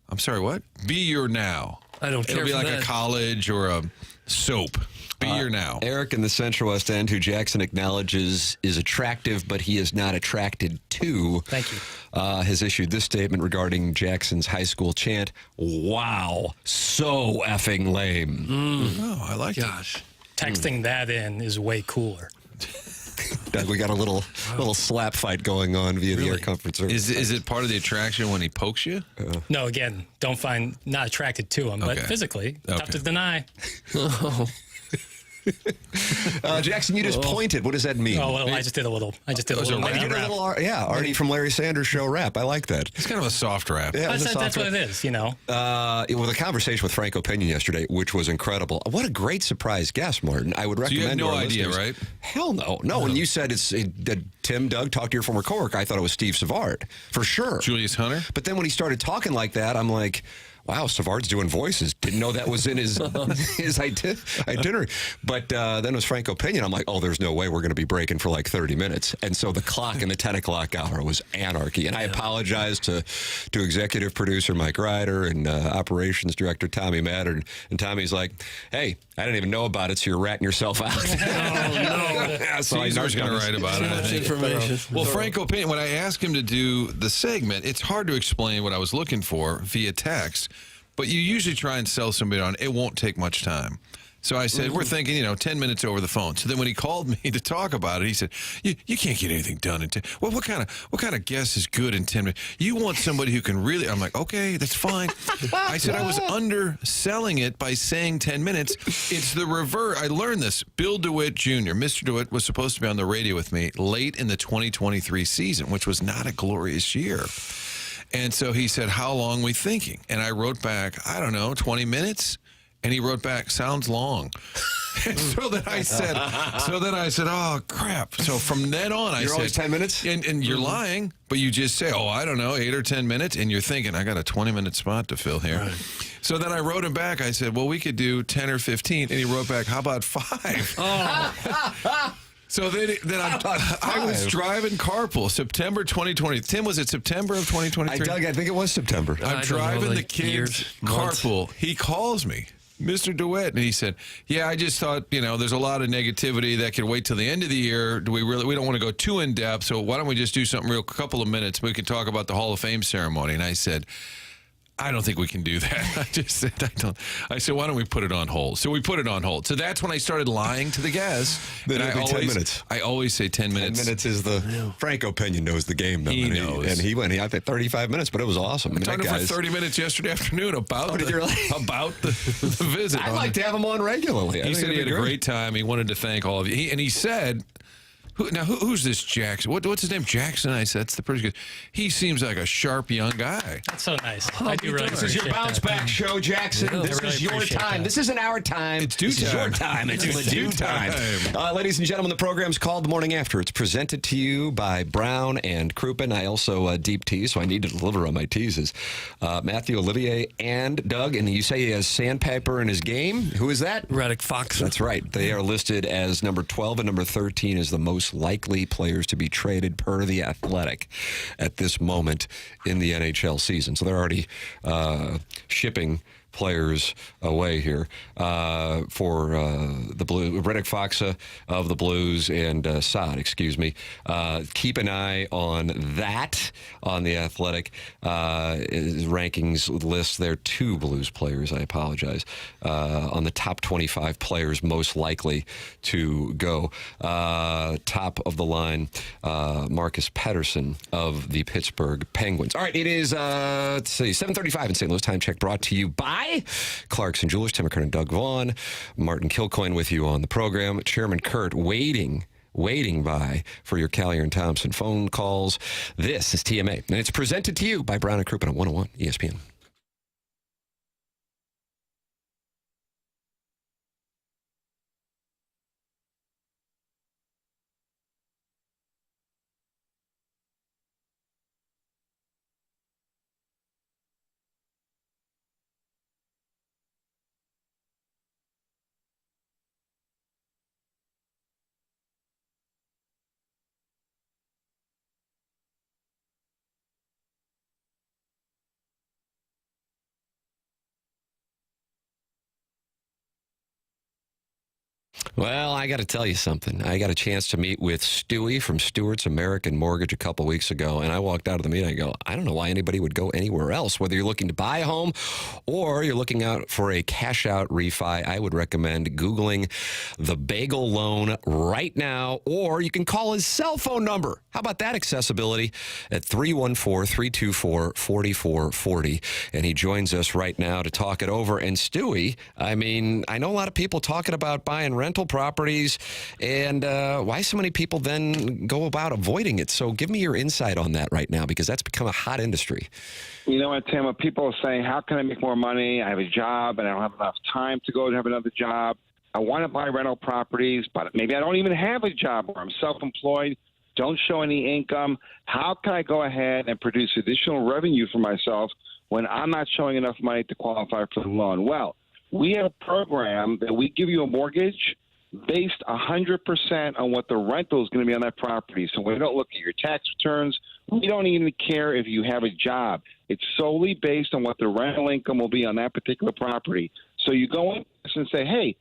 I'm sorry, what? Be your now. I don't care It'll be for like that. a college or a soap. Be your now. Eric in the Central West End, who Jackson acknowledges is attractive, but he is not attracted to. Thank you. Has issued this statement regarding Jackson's high school chant. Wow, so effing lame. Oh, I like it. Gosh. Texting that in is way cooler. Doug, we got a little slap fight going on via the air comfort service. Is it part of the attraction when he pokes you? No, again, not attracted to him, but Okay. physically, tough Okay. to deny. Jackson, you just pointed. What does that mean? Oh, well, I just did a little. was a Oh, rap. you did a little, Artie from Larry Sanders Show rap. I like that. It's kind of a soft rap. Yeah, it was a That's soft what rap. it is, you know. With a conversation with Franco Pena yesterday, which was incredible. What a great surprise guest, Martin. I would So you recommend. had no to our idea, listeners- right? Hell no. No, when you said did Tim, Doug, talk to your former coworker, I thought it was Steve Savard for sure. Julius Hunter? But then when he started talking like that, I'm like, wow, Savard's doing voices. Didn't know that was in his itinerary. But then it was Franco Pena. I'm like, oh, there's no way we're going to be breaking for like 30 minutes. And so the clock in the 10 o'clock hour was anarchy. And I apologize to executive producer Mike Ryder and operations director Tommy Matter. And Tommy's like, hey, I didn't even know about it, so you're ratting yourself out. Oh, no. So I Caesar's going to write about it, I Much think. information. Well, Franco Pena, when I asked him to do the segment, it's hard to explain what I was looking for via text, but you usually try and sell somebody on it won't take much time. So I said, we're thinking, 10 minutes over the phone. So then when he called me to talk about it, he said, you can't get anything done in 10. Well, what kind of guest is good in 10 minutes? You want somebody who can really, I'm like, okay, that's fine. I said I was underselling it by saying 10 minutes. It's the reverse. I learned this. Bill DeWitt Jr., Mr. DeWitt was supposed to be on the radio with me late in the 2023 season, which was not a glorious year. And so he said, how long are we thinking? And I wrote back, I don't know, 20 minutes? And he wrote back, sounds long. And so then I said, oh, crap. So from then on, You're said, always 10 minutes? And you're lying, but you just say, oh, I don't know, 8 or 10 minutes. And you're thinking, I got a 20-minute spot to fill here. Right. So then I wrote him back. I said, well, we could do 10 or 15. And he wrote back, how about 5? Oh. So then I was driving carpool, September 2020. Tim, was it September of 2023? Doug, I think it was September. I'm driving the kids carpool. He calls me, Mr. DeWitt, and he said, yeah, I just thought, there's a lot of negativity that could wait till the end of the year. We don't want to go too in depth, so why don't we just do something couple of minutes? We could talk about the Hall of Fame ceremony. And I said, I don't think we can do that. I just said, I said, why don't we put it on hold? So we put it on hold. So that's when I started lying to the guests. Then it'll be 10 minutes. I always say 10 minutes. 10 minutes is Franco Pena knows the game. Though, He knows. And he went, I think 35 minutes, but it was awesome. I talked to him for 30 minutes yesterday afternoon about the visit. I'd like to have him on regularly. He said he had a great time. He wanted to thank all of you. He said, who's this Jackson? What's his name? Jackson? I said, that's the pretty good. He seems like a sharp young guy. That's so nice. I do really This is your appreciate bounce that. back show, Jackson. Yeah, This I really is your appreciate time. that. This isn't our time. It's due This is time. your time. It's It's due due time. time. Ladies and gentlemen, the program's called The Morning After. It's presented to you by Brown and Crouppen. I also deep tease, so I need to deliver on my teases. Matthew, Olivier, and Doug. And you say he has Sandpiper in his game. Who is that? Reddick Fox. That's right. They are listed as number 12 and number 13 as the most most likely players to be traded per The Athletic at this moment in the NHL season. So they're already shipping players away here for the Blue. Riddick Foxa of the Blues and Saad, excuse me. Keep an eye on that on The Athletic. Rankings list there 2 Blues players, I apologize, on the top 25 players most likely to go. Top of the line, Marcus Pettersson of the Pittsburgh Penguins. All right, it is, let's see, 7:35 in St. Louis. Time check brought to you by Clarkson Jewelers, Tim McKernan, Doug Vaughn, Martin Kilcoyne with you on the program. Chairman Kurt waiting by for your Callier and Thompson phone calls. This is TMA, and it's presented to you by Brown and Crouppen on 101 ESPN. Well, I got to tell you something. I got a chance to meet with Stewie from Stewart's American Mortgage a couple weeks ago, and I walked out of the meeting. I go, I don't know why anybody would go anywhere else. Whether you're looking to buy a home or you're looking out for a cash-out refi, I would recommend Googling the Bagel Loan right now, or you can call his cell phone number. How about that accessibility at 314-324-4440? And he joins us right now to talk it over. And Stewie, I mean, I know a lot of people talking about buying rental properties, and why so many people then go about avoiding it. So give me your insight on that right now, because that's become a hot industry. You know what, Tim? When people are saying, how can I make more money? I have a job, and I don't have enough time to go and have another job. I want to buy rental properties, but maybe I don't even have a job, or I'm self-employed, don't show any income. How can I go ahead and produce additional revenue for myself when I'm not showing enough money to qualify for the loan? Well, we have a program that we give you a mortgage based 100% on what the rental is going to be on that property. So we don't look at your tax returns. We don't even care if you have a job. It's solely based on what the rental income will be on that particular property. So you go in and say, hey,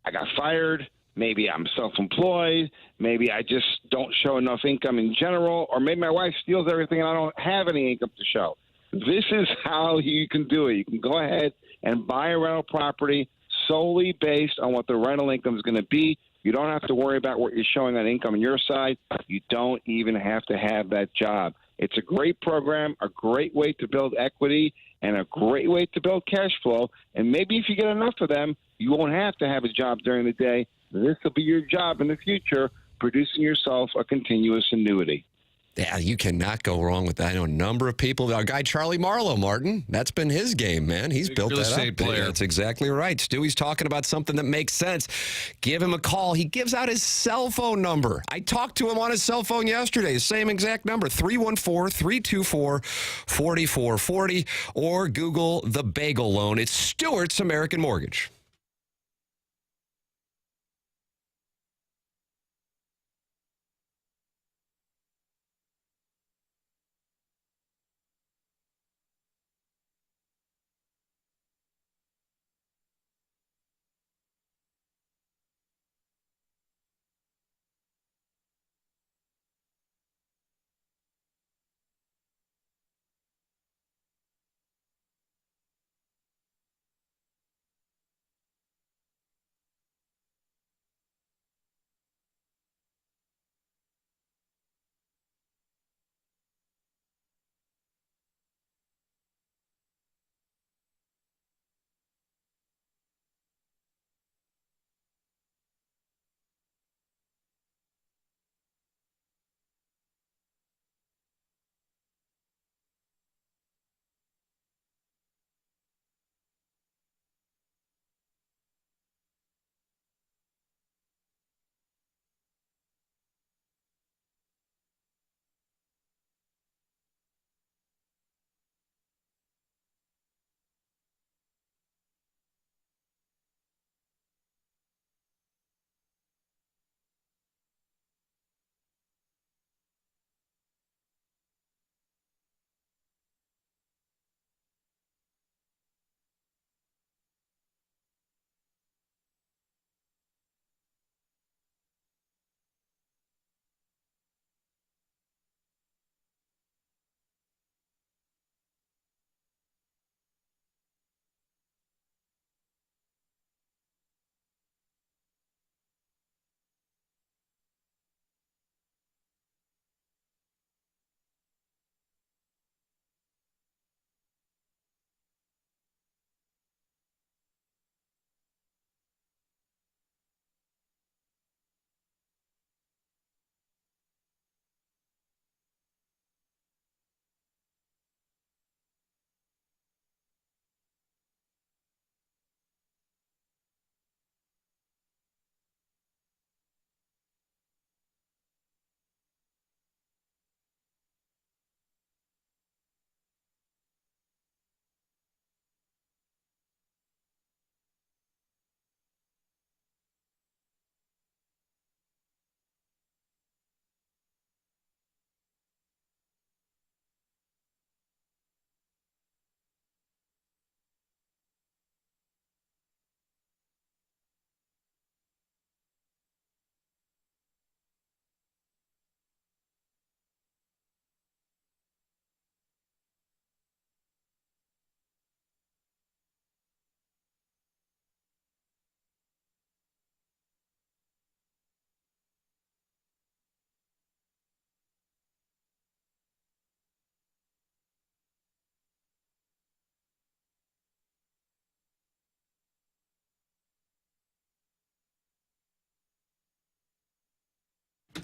I got fired. Maybe I'm self-employed. Maybe I just don't show enough income in general. Or maybe my wife steals everything and I don't have any income to show. This is how you can do it. You can go ahead and buy a rental property solely based on what the rental income is going to be. You don't have to worry about what you're showing on income on your side. You don't even have to have that job. It's a great program, a great way to build equity, and a great way to build cash flow. And maybe if you get enough of them, you won't have to have a job during the day. This will be your job in the future, producing yourself a continuous annuity. Yeah, you cannot go wrong with that. I know a number of people. Our guy Charlie Marlowe, Martin, that's been his game, man. He's built that up. Player. That's exactly right. Stewie's talking about something that makes sense. Give him a call. He gives out his cell phone number. I talked to him on his cell phone yesterday. The same exact number, 314-324-4440, or Google the Bagel Loan. It's Stewart's American Mortgage.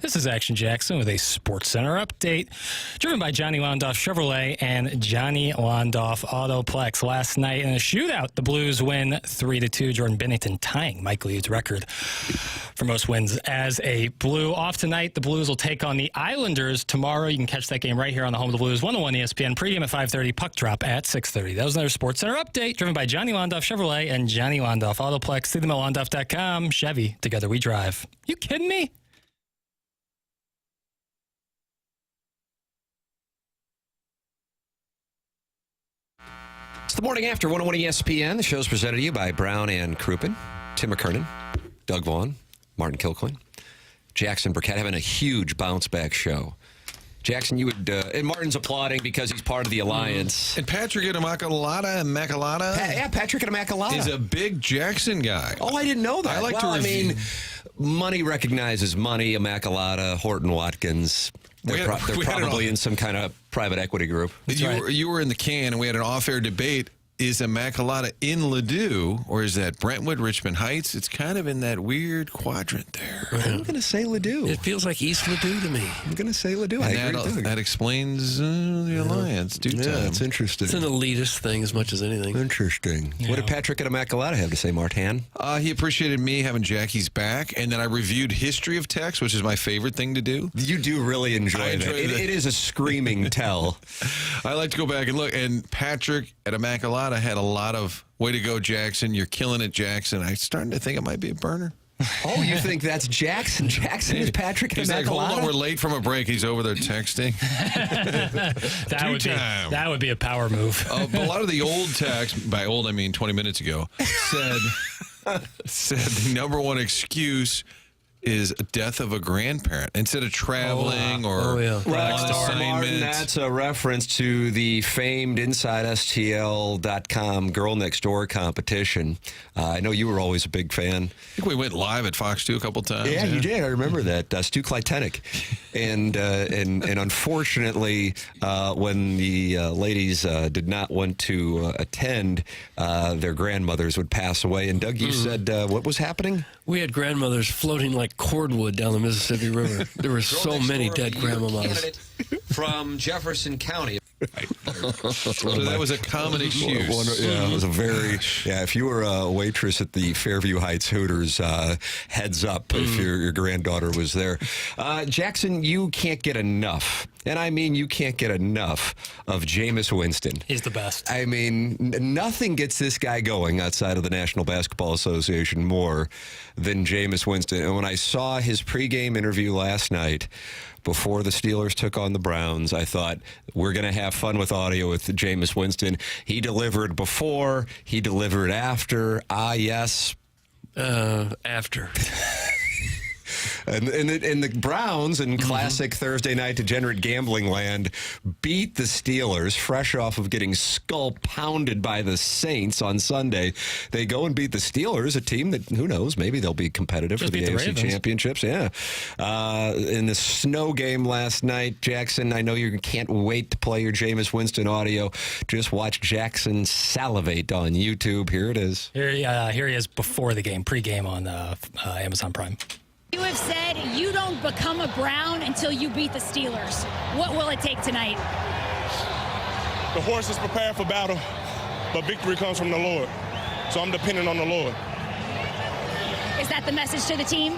This is Action Jackson with a Sports Center update, driven by Johnny Londoff Chevrolet and Johnny Londoff Autoplex. Last night in a shootout, the Blues win 3-2. Jordan Binnington tying Mike Liud's record for most wins as a Blue. Off tonight, the Blues will take on the Islanders tomorrow. You can catch that game right here on the home of the Blues, 101 ESPN. Pregame at 5:30, puck drop at 6:30. That was another Sports Center update, driven by Johnny Londoff Chevrolet and Johnny Londoff Autoplex. See them at Londoff.com. Chevy, together we drive. You kidding me? It's the Morning After 101 ESPN. The show's presented to you by Brown and Crouppen, Tim McKernan, Doug Vaughn, Martin Kilcoyne, Jackson Burkett having a huge bounce-back show. Jackson, you would, and Martin's applauding because he's part of the alliance. And Patrick Macalata. Yeah, Patrick Macalata is a big Jackson guy. Oh, I didn't know that. I like to I review. mean, money recognizes money. Macalata, Horton Watkins. They're probably in some kind of private equity group. You were in the can, and we had an off-air debate. Is a Macalata in Ladue, or is that Brentwood, Richmond Heights? It's kind of in that weird quadrant there. I'm going to say Ladue. It feels like East Ladue to me. I'm going to say Ladue. That explains the alliance. Yeah, it's interesting. It's an elitist thing as much as anything. Interesting. Yeah. What did Patrick Macalata have to say, Martin? He appreciated me having Jackie's back, and then I reviewed history of text, which is my favorite thing to do. You do really enjoy that. It is a screaming tell. I like to go back and look, and Patrick at a Macalata had a lot of way to go, Jackson. You're killing it, Jackson. I'm starting to think it might be a burner. Oh, you think that's Jackson? Jackson is Patrick He's like, hold on, we're late from a break. He's over there texting. That would be a power move. But a lot of the old text, by old I mean 20 minutes ago, said the number one excuse is death of a grandparent instead of traveling or on assignment. That's a reference to the famed InsideSTL.com Girl Next Door competition. I know you were always a big fan. I think we went live at Fox 2 a couple times. Yeah, you did. I remember that. Stu Kleitenic. And unfortunately, when the ladies did not want to attend, their grandmothers would pass away. And Doug, you said what was happening? We had grandmothers floating like cordwood down the Mississippi River. There were so many dead grandmamas. From Jefferson County. So that was a common excuse. It was a very, if you were a waitress at the Fairview Heights Hooters, heads up if your granddaughter was there. Jackson, you can't get enough. And I mean, you can't get enough of Jameis Winston. He's the best. I mean, nothing gets this guy going outside of the National Basketball Association more than Jameis Winston. And when I saw his pregame interview last night, before the Steelers took on the Browns, I thought, we're going to have fun with audio with Jameis Winston. He delivered before, he delivered after. Yes. After. And the Browns, in classic Thursday night degenerate gambling land, beat the Steelers, fresh off of getting skull-pounded by the Saints on Sunday. They go and beat the Steelers, a team that, who knows, maybe they'll be competitive for the AFC Championships. Yeah. In the snow game last night, Jackson, I know you can't wait to play your Jameis Winston audio. Just watch Jackson salivate on YouTube. Here it is. Here he is before the game, pregame on Amazon Prime. You have said you don't become a Brown until you beat the Steelers. What will it take tonight? The horse is prepared for battle, but victory comes from the Lord. So I'm dependent on the Lord. Is that the message to the team?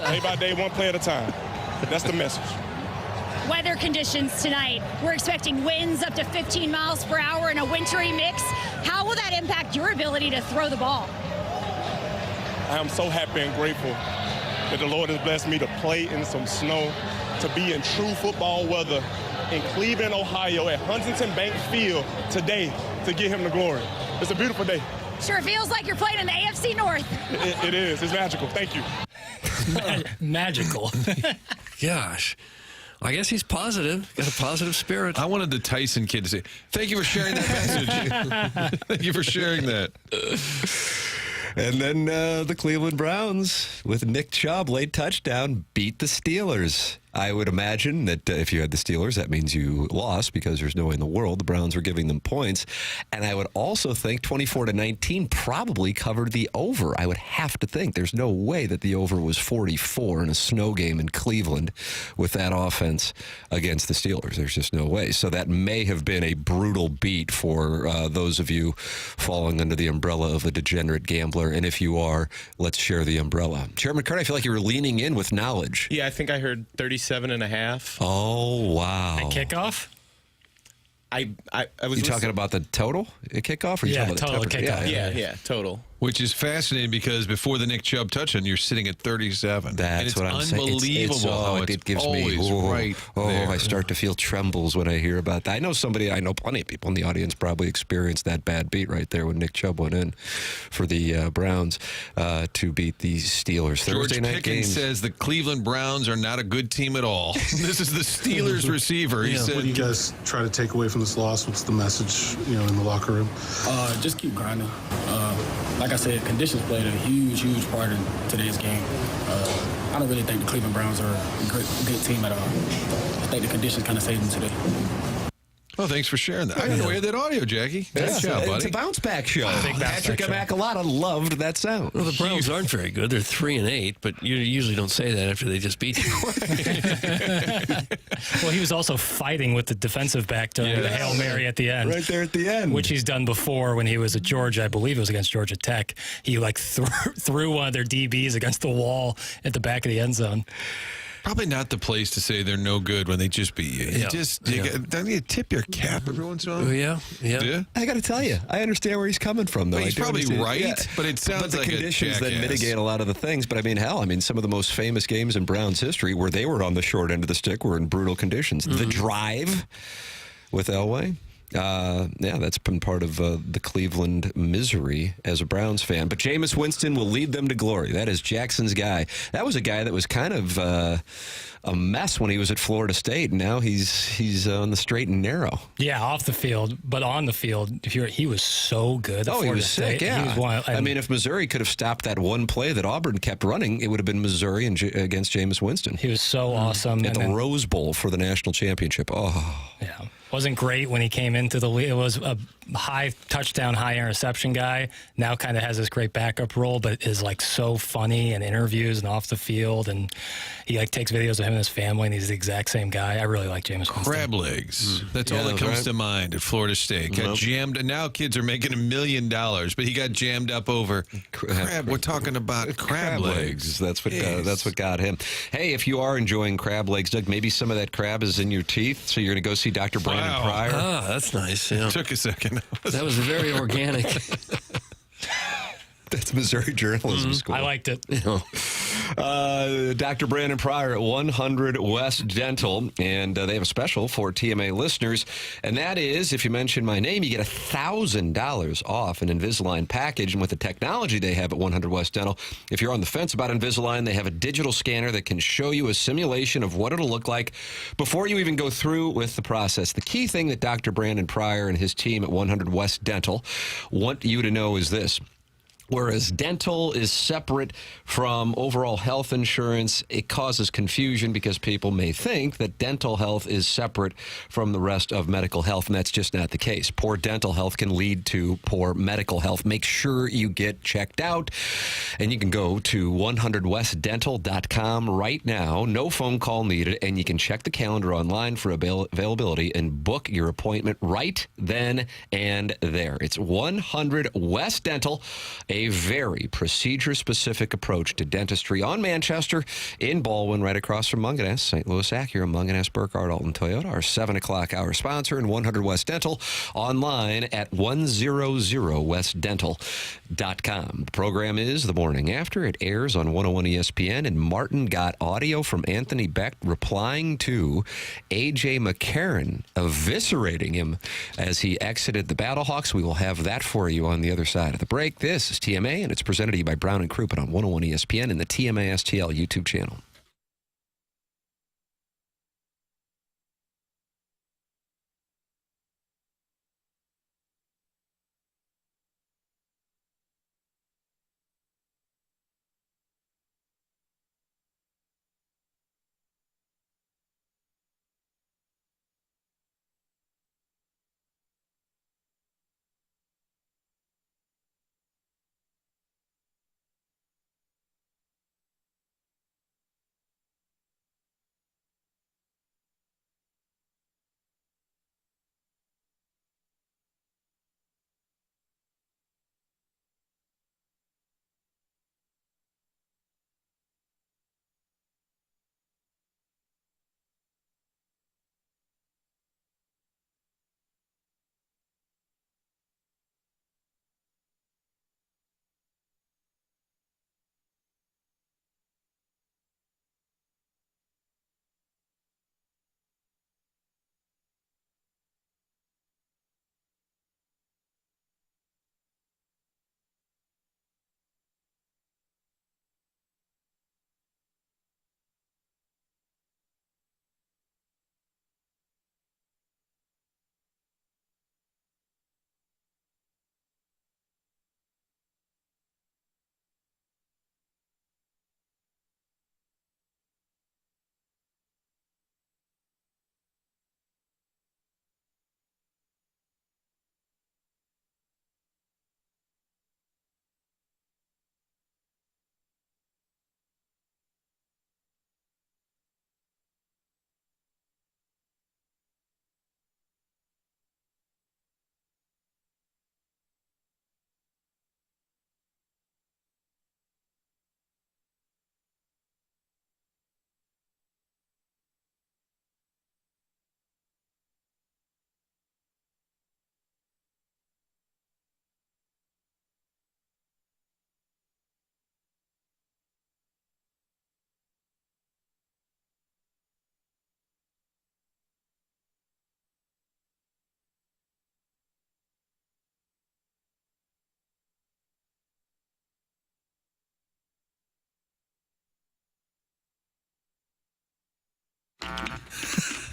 Day by day, one play at a time. That's the message. Weather conditions tonight. We're expecting winds up to 15 miles per hour in a wintry mix. How will that impact your ability to throw the ball? I am so happy and grateful that the Lord has blessed me to play in some snow, to be in true football weather in Cleveland, Ohio at Huntington Bank Field today to give him the glory. It's a beautiful day. Sure feels like you're playing in the AFC North. It is. It's magical. Thank you. Magical. Gosh. I guess he's positive. Got a positive spirit. I wanted the Tyson kid to say, thank you for sharing that message. Thank you for sharing that. And then the Cleveland Browns, with Nick Chubb, late touchdown, beat the Steelers. I would imagine that if you had the Steelers, that means you lost because there's no way in the world the Browns were giving them points. And I would also think 24-19 probably covered the over. I would have to think there's no way that the over was 44 in a snow game in Cleveland with that offense against the Steelers. There's just no way. So that may have been a brutal beat for those of you falling under the umbrella of a degenerate gambler. And if you are, let's share the umbrella. Chairman McKernan, I feel like you were leaning in with knowledge. Yeah, I think I heard 37.5. Oh, wow. At kickoff? I was You talking about the total at kickoff? Or you talking about total the kickoff. Yeah, total. Which is fascinating because before the Nick Chubb touchdown, you're sitting at 37. That's what I'm saying. Unbelievable how it gives me right there. I start to feel trembles when I hear about that. I know plenty of people in the audience probably experienced that bad beat right there when Nick Chubb went in for the Browns to beat the Steelers. George Thursday night Pickens games. says the Cleveland Browns are not a good team at all. This is the Steelers receiver. He said, What do you guys try to take away from this loss? What's the message, in the locker room? Just keep grinding. Like I said, conditions played a huge part in today's game. I don't really think the Cleveland Browns are a good team at all. I think the conditions kind of saved them today. Oh, thanks for sharing that. I didn't know we had that audio, Jackie. Nice job, buddy. It's a bounce back show. Patrick show. Immaculata loved that sound. Well, the Browns aren't very good. They're 3-8, but you usually don't say that after they just beat you. Well, he was also fighting with the defensive back during the Hail Mary at the end. Right there at the end. Which he's done before when he was at Georgia. I believe it was against Georgia Tech. He threw one of their DBs against the wall at the back of the end zone. Probably not the place to say they're no good when they just beat you. Don't you tip your cap every once in a while? Oh, yeah. I got to tell you, I understand where he's coming from, though. Well, he's probably right, but it sounds like the conditions a that jackass. mitigate a lot of the things. But some of the most famous games in Browns history where they were on the short end of the stick were in brutal conditions. The drive with Elway. That's been part of the Cleveland misery as a Browns fan. But Jameis Winston will lead them to glory. That is Jackson's guy. That was a guy that was kind of a mess when he was at Florida State. And now he's on the straight and narrow. Yeah, off the field, but on the field, he was so good. At he was State. sick. Yeah, he was if Missouri could have stopped that one play that Auburn kept running, it would have been Missouri against Jameis Winston. He was so awesome at the Rose Bowl for the national championship. Oh, yeah. Wasn't great when he came into the league. It was a high touchdown, high interception guy. Now kind of has this great backup role, but is so funny in interviews and off the field. And he takes videos of him and his family, and he's the exact same guy. I really like Jameis Winston. Crab legs. That's all that comes to mind at Florida State. Got jammed, and now kids are making $1 million, but he got jammed up over crab. We're talking about crab legs. That's what got him. Hey, if you are enjoying crab legs, Doug, maybe some of that crab is in your teeth, so you're going to go see Dr. Brandon Pryor. Ah, that's nice. Yeah. Took a second. That was very organic. That's Missouri Journalism School. I liked it. Dr. Brandon Pryor at 100 West Dental, and they have a special for TMA listeners, and that is, if you mention my name, you get $1,000 off an Invisalign package. And with the technology they have at 100 West Dental, if you're on the fence about Invisalign, they have a digital scanner that can show you a simulation of what it'll look like before you even go through with the process. The key thing that Dr. Brandon Pryor and his team at 100 West Dental want you to know is this. Whereas dental is separate from overall health insurance, it causes confusion because people may think that dental health is separate from the rest of medical health, and that's just not the case. Poor dental health can lead to poor medical health. Make sure you get checked out, and you can go to 100westdental.com right now. No phone call needed, and you can check the calendar online for availability and book your appointment right then and there. It's 100 West Dental, a very procedure-specific approach to dentistry on Manchester, in Baldwin, right across from Munganess, St. Louis Acura, Munganess, Burkhardt, Alton Toyota, our 7 o'clock hour sponsor, and 100 West Dental, online at 100westdental.com. The program is The Morning After. It airs on 101 ESPN, and Martin got audio from Anthony Beck replying to A.J. McKernan, eviscerating him as he exited the Battlehawks. We will have that for you on the other side of the break. This is TMA, and it's presented to you by Brown and Crouppen on 101 ESPN and the TMA STL YouTube channel.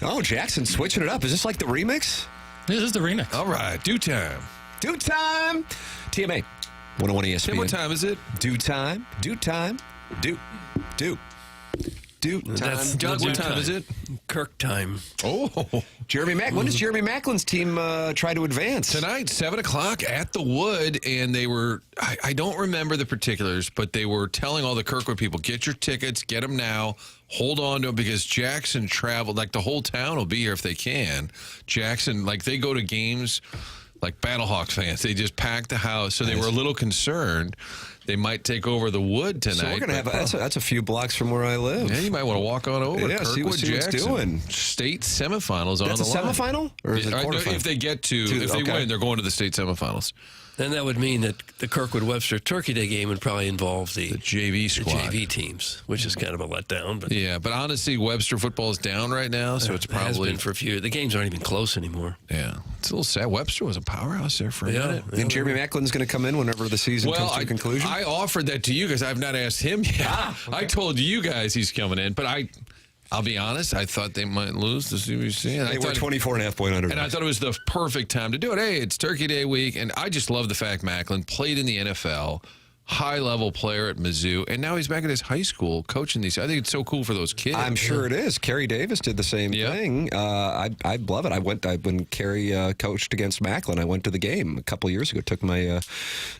Oh, Jackson switching it up. Is this like the remix? This is the remix. All right, due time. Due time. TMA. 101 ESPN. Tim, what time is it? Due time. Due time. Due time. Doug, what time is it? Kirk time. Oh. Jeremy Mack. When does Jeremy Macklin's team try to advance? Tonight, 7 o'clock at the Wood, and they were, I don't remember the particulars, but they were telling all the Kirkwood people, get your tickets, get them now, hold on to them, because Jackson traveled, like the whole town will be here if they can. Jackson, like they go to games like Battlehawks fans. They just pack the house, so they were a little concerned they might take over the Wood tonight. So we're going to have that's a few blocks from where I live. Yeah, you might want to walk on over. Yeah, see what it's doing. State semifinals on the line. That's a semifinal? Or is it a quarterfinal? If they get if they win, they're going to the state semifinals. Then that would mean that the Kirkwood-Webster Turkey Day game would probably involve the JV squad. The JV teams, which is kind of a letdown. But yeah, but honestly, Webster football is down right now, so it's probably... has been for a few. The games aren't even close anymore. Yeah. It's a little sad. Webster was a powerhouse there for a minute. And Jeremy Macklin's going to come in whenever the season comes to a conclusion? I offered that to you because I've not asked him yet. I told you guys he's coming in, but I'll be honest, I thought they might lose the CBC. They were 24.5 point under. And I thought it was the perfect time to do it. Hey, it's Turkey Day week, and I just love the fact Macklin played in the NFL, high-level player at Mizzou, and now he's back at his high school coaching these. I think it's so cool for those kids. I'm sure it is. Kerry Davis did the same thing. I love it. When Kerry coached against Macklin, I went to the game a couple years ago. Took my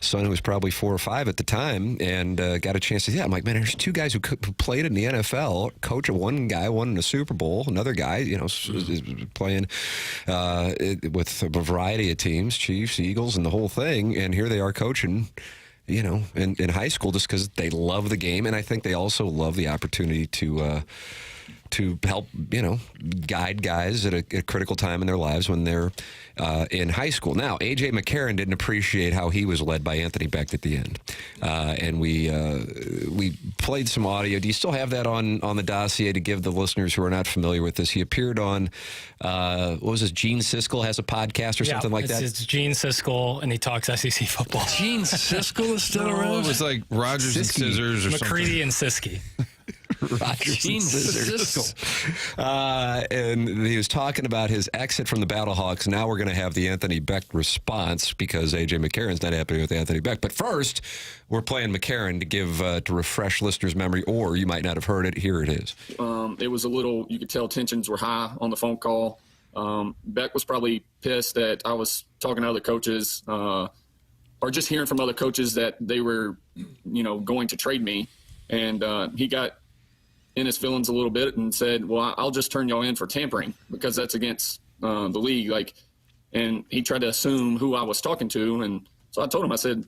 son, who was probably 4 or 5 at the time, and got a chance to see that. I'm like, man, there's 2 guys who played in the NFL. Coach of one guy won in a Super Bowl. Another guy, is playing with a variety of teams, Chiefs, Eagles, and the whole thing. And here they are coaching, in high school, just because they love the game, and I think they also love the opportunity to help, guide guys at a critical time in their lives when they're in high school. Now, A.J. McKernan didn't appreciate how he was led by Anthony Becht at the end, and we played some audio. Do you still have that on the dossier to give the listeners who are not familiar with this? He appeared on, what was this, Gene Siskel has a podcast or something like that? It's Gene Siskel, and he talks SEC football. Gene Siskel is still around? It was like Rogers and Scissors or McCready and Siskey. Rogers and Scissors. And he was talking about his exit from the Battlehawks. Now we're going to have the Anthony Becht response because A.J. McKerran's not happy with Anthony Becht. But first, we're playing McKernan to refresh listeners' memory, or you might not have heard it. Here it is. It was a little, you could tell tensions were high on the phone call. Becht was probably pissed that I was talking to other coaches or just hearing from other coaches that they were, going to trade me. And he got in his feelings a little bit and said, well, I'll just turn y'all in for tampering because that's against the league. And he tried to assume who I was talking to. And so I told him, I said,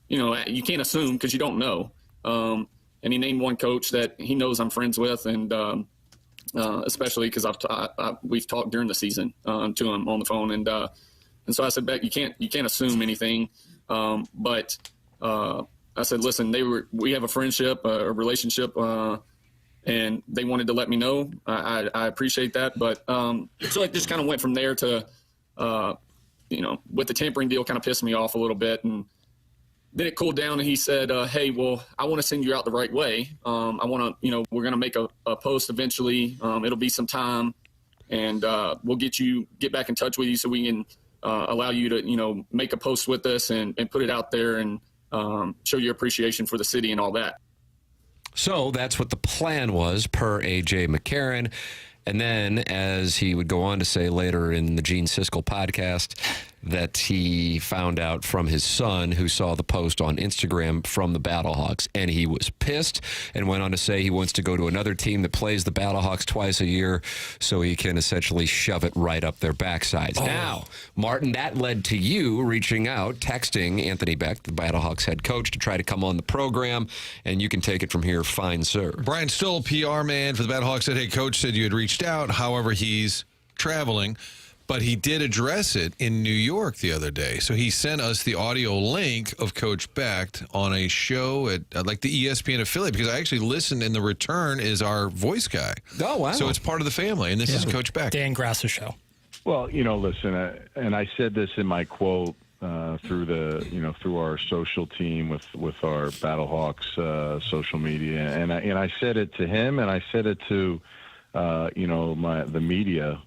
you can't assume because you don't know. And he named one coach that he knows I'm friends with. And especially because we've talked during the season to him on the phone. And so I said, Beck, you can't assume anything. But I said, listen, we have a friendship, a relationship, and they wanted to let me know. I appreciate that. But so it just kind of went from there to, with the tampering deal kind of pissed me off a little bit. And then it cooled down and he said, hey, well, I want to send you out the right way. I want to, we're going to make a post eventually. It'll be some time and we'll get back in touch with you so we can allow you to, make a post with us and put it out there and show your appreciation for the city and all that. So that's what the plan was, per A.J. McKernan. And then, as he would go on to say later in the Gene Siskel podcast, that he found out from his son, who saw the post on Instagram from the Battlehawks, and he was pissed and went on to say he wants to go to another team that plays the Battlehawks twice a year so he can essentially shove it right up their backsides. Oh. Now, Martin, that led to you reaching out, texting Anthony Becht, the Battlehawks head coach, to try to come on the program, and you can take it from here, fine, sir. Brian Stoll, PR man for the Battlehawks, said, hey, coach said you had reached out. However, he's traveling. But he did address it in New York the other day. So he sent us the audio link of Coach Becht on a show at the ESPN affiliate, because I actually listened, and the return is our voice guy. Oh, wow. So it's part of the family, and this is Coach Becht. Dan Grasser's show. Well, listen, and I said this in my quote through our social team with our Battlehawks social media, and I said it to him, and I said it to the media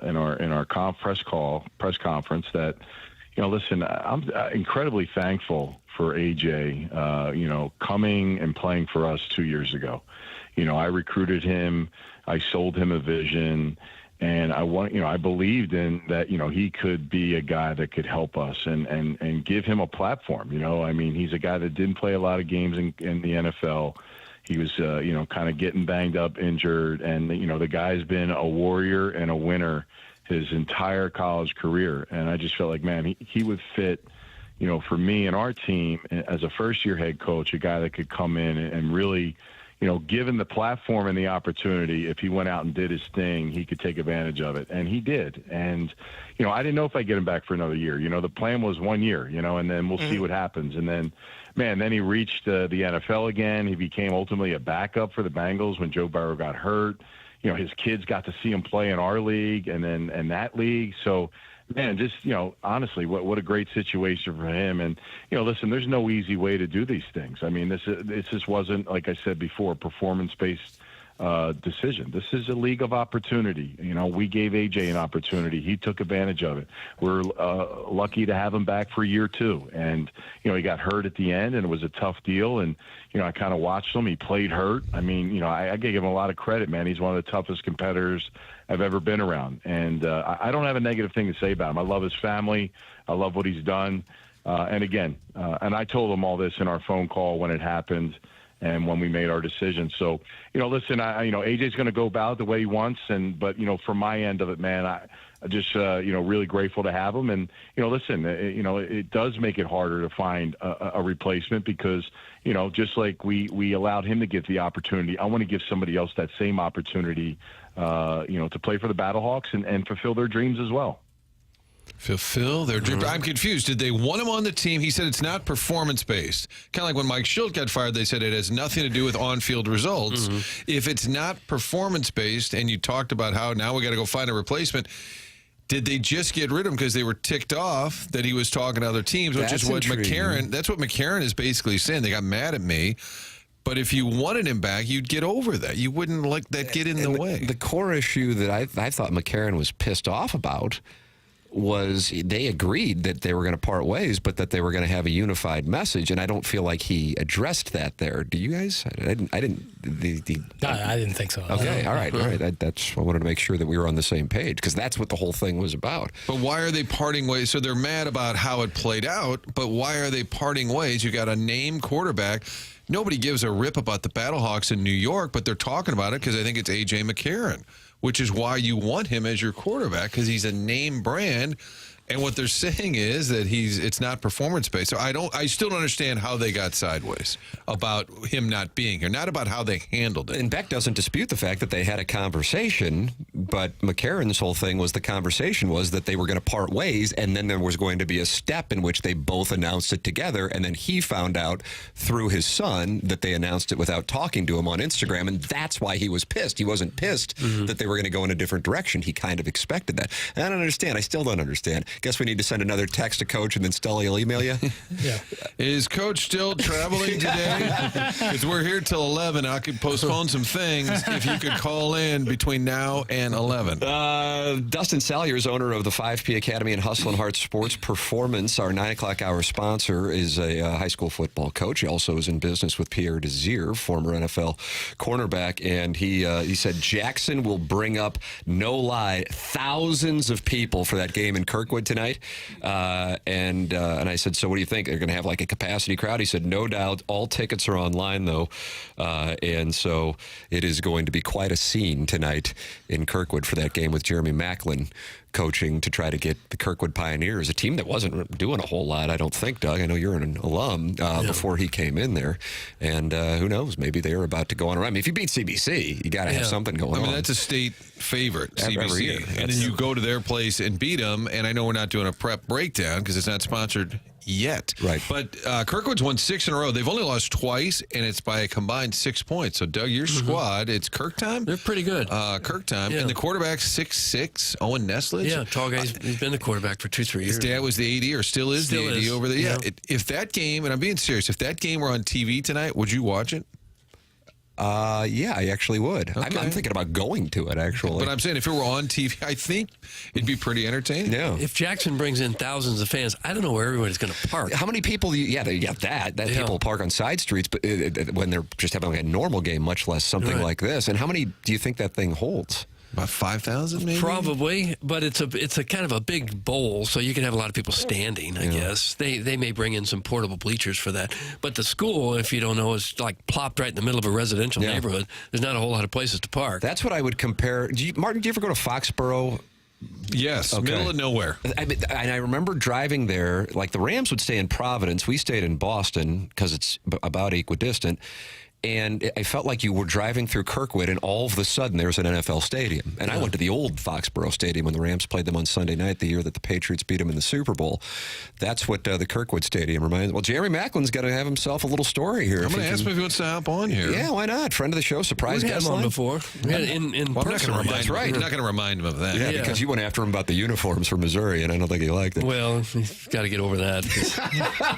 in our press conference that, listen, I'm incredibly thankful for AJ, coming and playing for us 2 years ago. I recruited him, I sold him a vision, and I believed in that, he could be a guy that could help us and give him a platform. He's a guy that didn't play a lot of games in the NFL. He was, kind of getting banged up, injured, and, the guy's been a warrior and a winner his entire college career. And I just felt like, man, he would fit, for me and our team as a first-year head coach, a guy that could come in and really, given the platform and the opportunity, if he went out and did his thing, he could take advantage of it. And he did. And, I didn't know if I'd get him back for another year. The plan was 1 year, and then we'll see what happens. And then, then he reached the NFL again. He became ultimately a backup for the Bengals when Joe Burrow got hurt. His kids got to see him play in our league and that league. So, man, just, honestly, what a great situation for him. And, listen, there's no easy way to do these things. I mean, this just wasn't, like I said before, a performance-based decision. This is a league of opportunity. We gave AJ an opportunity. He took advantage of it. We're lucky to have him back for year 2. And, he got hurt at the end, and it was a tough deal. And, I kind of watched him. He played hurt. I mean, I gave him a lot of credit, man. He's one of the toughest competitors I've ever been around. And I don't have a negative thing to say about him. I love his family. I love what he's done. And again, and I told him all this in our phone call when it happened and when we made our decision. So, listen, AJ's going to go about it the way he wants. But, from my end of it, man, I just, really grateful to have him. And, listen, it does make it harder to find a replacement because, just like we allowed him to get the opportunity, I want to give somebody else that same opportunity, to play for the Battlehawks and fulfill their dreams as well. Fulfill their dream. I'm confused. Did they want him on the team? He said it's not performance-based. Kind of like when Mike Schilt got fired, they said it has nothing to do with on-field results. If it's not performance-based, and you talked about how now we got to go find a replacement, did they just get rid of him because they were ticked off that he was talking to other teams, which is what McKernan, that's what McKernan is basically saying. They got mad at me. But if you wanted him back, you'd get over that. You wouldn't let that get in the way. The core issue that I thought McKernan was pissed off about was they agreed that they were going to part ways, but that they were going to have a unified message, and I don't feel like he addressed that there. Do you guys? I didn't. No, I didn't think so. Okay, all right. I wanted to make sure that we were on the same page because that's what the whole thing was about. But why are they parting ways? So they're mad about how it played out, but why are they parting ways? You got a named quarterback. Nobody gives a rip about the Battlehawks in New York, but they're talking about it because I think it's A.J. McKernan, which is why you want him as your quarterback because he's a name brand. And what they're saying is that it's not performance-based. So I still don't understand how they got sideways about him not being here, not about how they handled it. And Beck doesn't dispute the fact that they had a conversation, but McKerran's whole thing was the conversation was that they were going to part ways, and then there was going to be a step in which they both announced it together, and then he found out through his son that they announced it without talking to him on Instagram, and that's why he was pissed. He wasn't pissed that they were going to go in a different direction. He kind of expected that. And I don't understand. I still don't understand. Guess we need to send another text to Coach and then Stelly will email you? Yeah. Is Coach still traveling today? Because we're here till 11. I could postpone some things if you could call in between now and 11. Dustin Salyers, owner of the 5P Academy and Hustle and Heart Sports Performance, our 9 o'clock hour sponsor, is a high school football coach. He also is in business with Pierre Desir, former NFL cornerback, and he said Jackson will bring up, no lie, thousands of people for that game in Kirkwood tonight. And I said, so what do you think? They're going to have like a capacity crowd? He said, no doubt. All tickets are online, though. And so it is going to be quite a scene tonight in Kirkwood for that game with Jeremy Macklin coaching to try to get the Kirkwood Pioneers, a team that wasn't doing a whole lot, I don't think, Doug. I know you're an alum before he came in there. And who knows? Maybe they were about to go on a run. I mean, if you beat CBC, you got to have something going on. I mean, that's a state favorite, CBC. And then you go to their place and beat them. And I know we're not doing a prep breakdown because it's not sponsored yet. Right. But Kirkwood's won 6 in a row. They've only lost twice, and it's by a combined 6 points. So, Doug, your squad, it's Kirk time? They're pretty good. Kirk time. And the quarterback's 6'6", Owen Neslitz. Yeah, tall guy. He's been the quarterback for 2-3 years. His dad was the AD, or still is the AD over there. Yeah. Yeah. If that game, and I'm being serious, if that game were on TV tonight, would you watch it? Yeah, I actually would. Okay. I'm thinking about going to it, actually. But I'm saying if it were on TV, I think it'd be pretty entertaining. Yeah. If Jackson brings in thousands of fans, I don't know where everybody's going to park. How many people do you, people park on side streets, but when they're just having a normal game, much less something like this. And how many do you think that thing holds? About 5,000, maybe? Probably, but it's a kind of a big bowl, so you can have a lot of people standing, I guess. They may bring in some portable bleachers for that. But the school, if you don't know, is like plopped right in the middle of a residential neighborhood. There's not a whole lot of places to park. That's what I would compare. Martin, do you ever go to Foxborough? Yes, middle of nowhere. And I remember driving there, like the Rams would stay in Providence. We stayed in Boston because it's about equidistant. And I felt like you were driving through Kirkwood, and all of a sudden there was an NFL stadium. And I went to the old Foxborough Stadium when the Rams played them on Sunday night, the year that the Patriots beat them in the Super Bowl. That's what the Kirkwood Stadium reminds me. Well, Jerry Macklin's got to have himself a little story here. I'm going to ask him if he wants to hop on here. Yeah, why not? Friend of the show, surprise We've had guest him on line. before. In person. That's right. I'm not going to remind him of that. Yeah, because you went after him about the uniforms for Missouri, and I don't think he liked it. Well, he's got to get over that. We've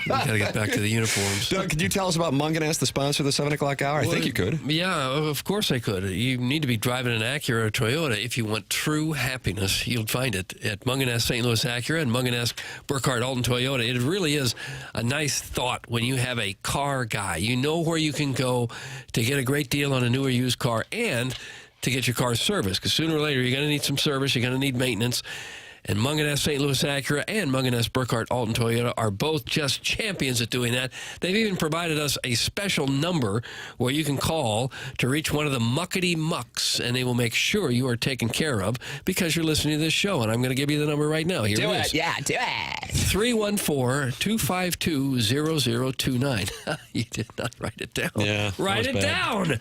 got to get back to the uniforms. Doug, could you tell us about Munganess, the sponsor of the 7 o'clock hour? I think you could. Yeah, of course I could. You need to be driving an Acura or Toyota. If you want true happiness, you'll find it at Munganess St. Louis Acura and Munganess Burkhardt Alton Toyota. It really is a nice thought when you have a car guy. You know where you can go to get a great deal on a new or used car and to get your car serviced. Because sooner or later, you're going to need some service. You're going to need maintenance. And Munganess St. Louis Acura and Munganess Burkhardt Alton Toyota are both just champions at doing that. They've even provided us a special number where you can call to reach one of the muckety mucks, and they will make sure you are taken care of because you're listening to this show. And I'm going to give you the number right now. Here Do it it. is. Yeah, do it. 314-252-0029. You did not write it down. Yeah, write it down.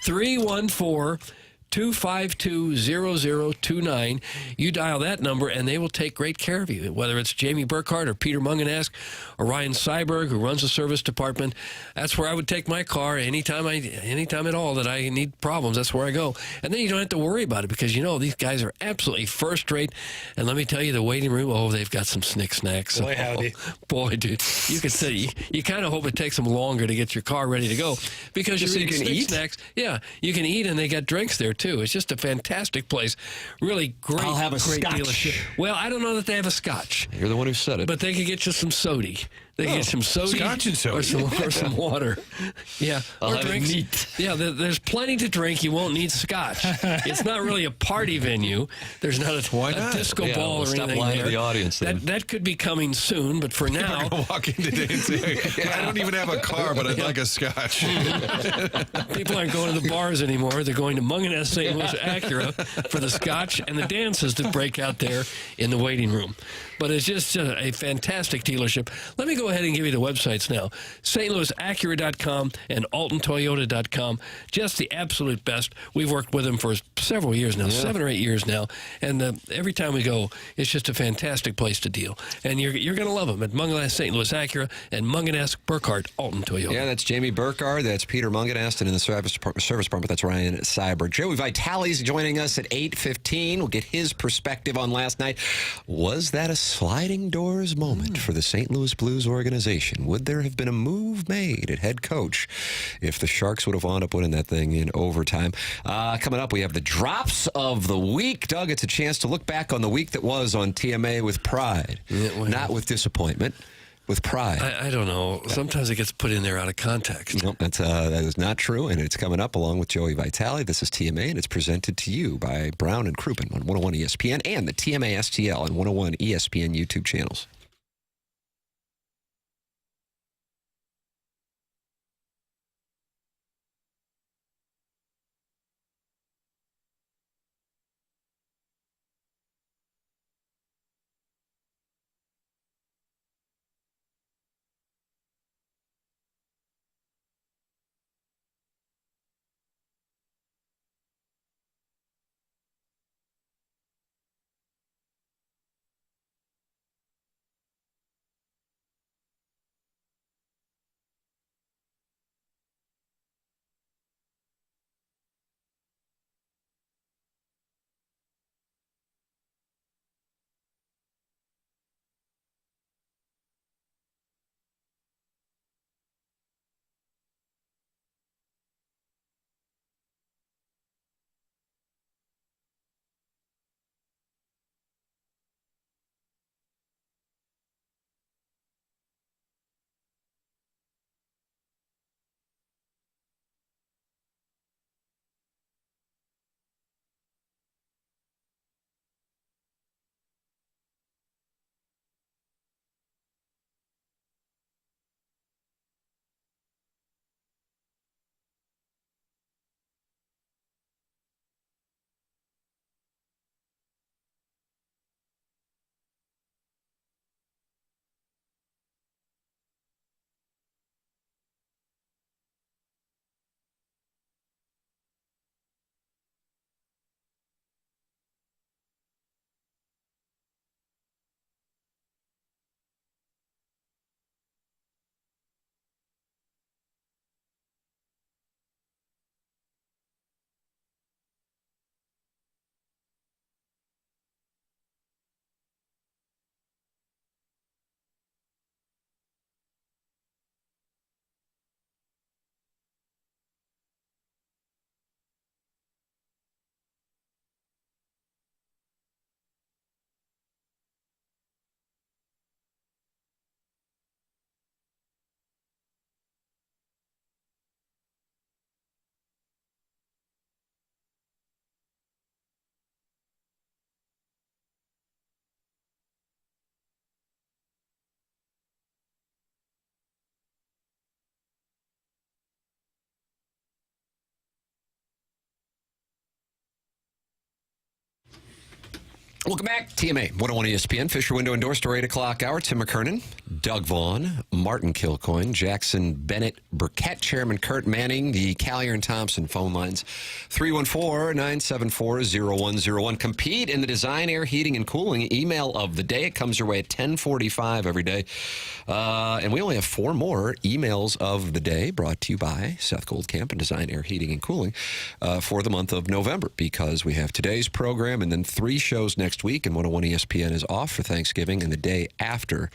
314-252-0029. You dial that number, and they will take great care of you, whether it's Jamie Burkhardt or Peter Munganesk or Ryan Seiberg, who runs the service department. That's where I would take my car anytime at all that I need problems. That's where I go. And then you don't have to worry about it because, you know, these guys are absolutely first rate. And let me tell you, the waiting room, they've got some snacks. Boy, howdy. Boy, dude. You can say, you kind of hope it takes them longer to get your car ready to go because Just so you're you can eat? snacks. Yeah, you can eat, and they got drinks there, too. It's just a fantastic place. Really great. I'll have a great scotch. dealership. Well, I don't know that they have a scotch, You're the one who said it. but they could get you some sody. They can get some sody, Scotch and soda. or some water. Yeah, I'll or have it drinks. neat. Yeah, there's plenty to drink. You won't need scotch. It's not really a party venue. There's not a disco ball or stop anything lying there. to the audience. Then. That could be coming soon, but for now, I'm gonna walk in today and say, I don't even have a car, but I'd like a scotch. people aren't going to the bars anymore. They're going to Munganess St. Louis Acura for the scotch and the dances that break out there in the waiting room. But it's just a fantastic dealership. Let me go ahead and give you the websites now. stlouisacura.com and altontoyota.com. Just the absolute best. We've worked with them for several years now, 7 or 8 years now. And every time we go, it's just a fantastic place to deal. And you're going to love them at Munganess St. Louis Acura and Munganess Burkhardt Alton Toyota. Yeah, that's Jamie Burkhardt. That's Peter Munganast. And in the service department, that's Ryan Seiberg. Joey Vitale's joining us at 8:15. We'll get his perspective on last night. Was that a sliding doors moment for the St. Louis Blues organization? Would there have been a move made at head coach if the Sharks would have wound up winning that thing in overtime? Coming up, we have the drops of the week. Doug, it's a chance to look back on the week that was on TMA with pride, not with disappointment. With pride. I don't know. Sometimes it gets put in there out of context. Nope, that is not true, and it's coming up along with Joey Vitale. This is TMA, and it's presented to you by Brown and Crouppen on 101 ESPN and the TMA STL and 101 ESPN YouTube channels. Welcome back. TMA 101 ESPN. Fisher Window and Door Store 8 o'clock hour. Tim McKernan, Doug Vaughn, Martin Kilcoyne, Jackson Burkett, Chairman Kurt Manning, the Callier and Thompson phone lines 314-974-0101. Compete in the Design, Air, Heating, and Cooling email of the day. It comes your way at 10:45 every day. And we only have 4 more emails of the day brought to you by Seth Goldcamp and Design, Air, Heating, and Cooling for the month of November, because we have today's program and then 3 shows next week, and 101 ESPN is off for Thanksgiving and the day after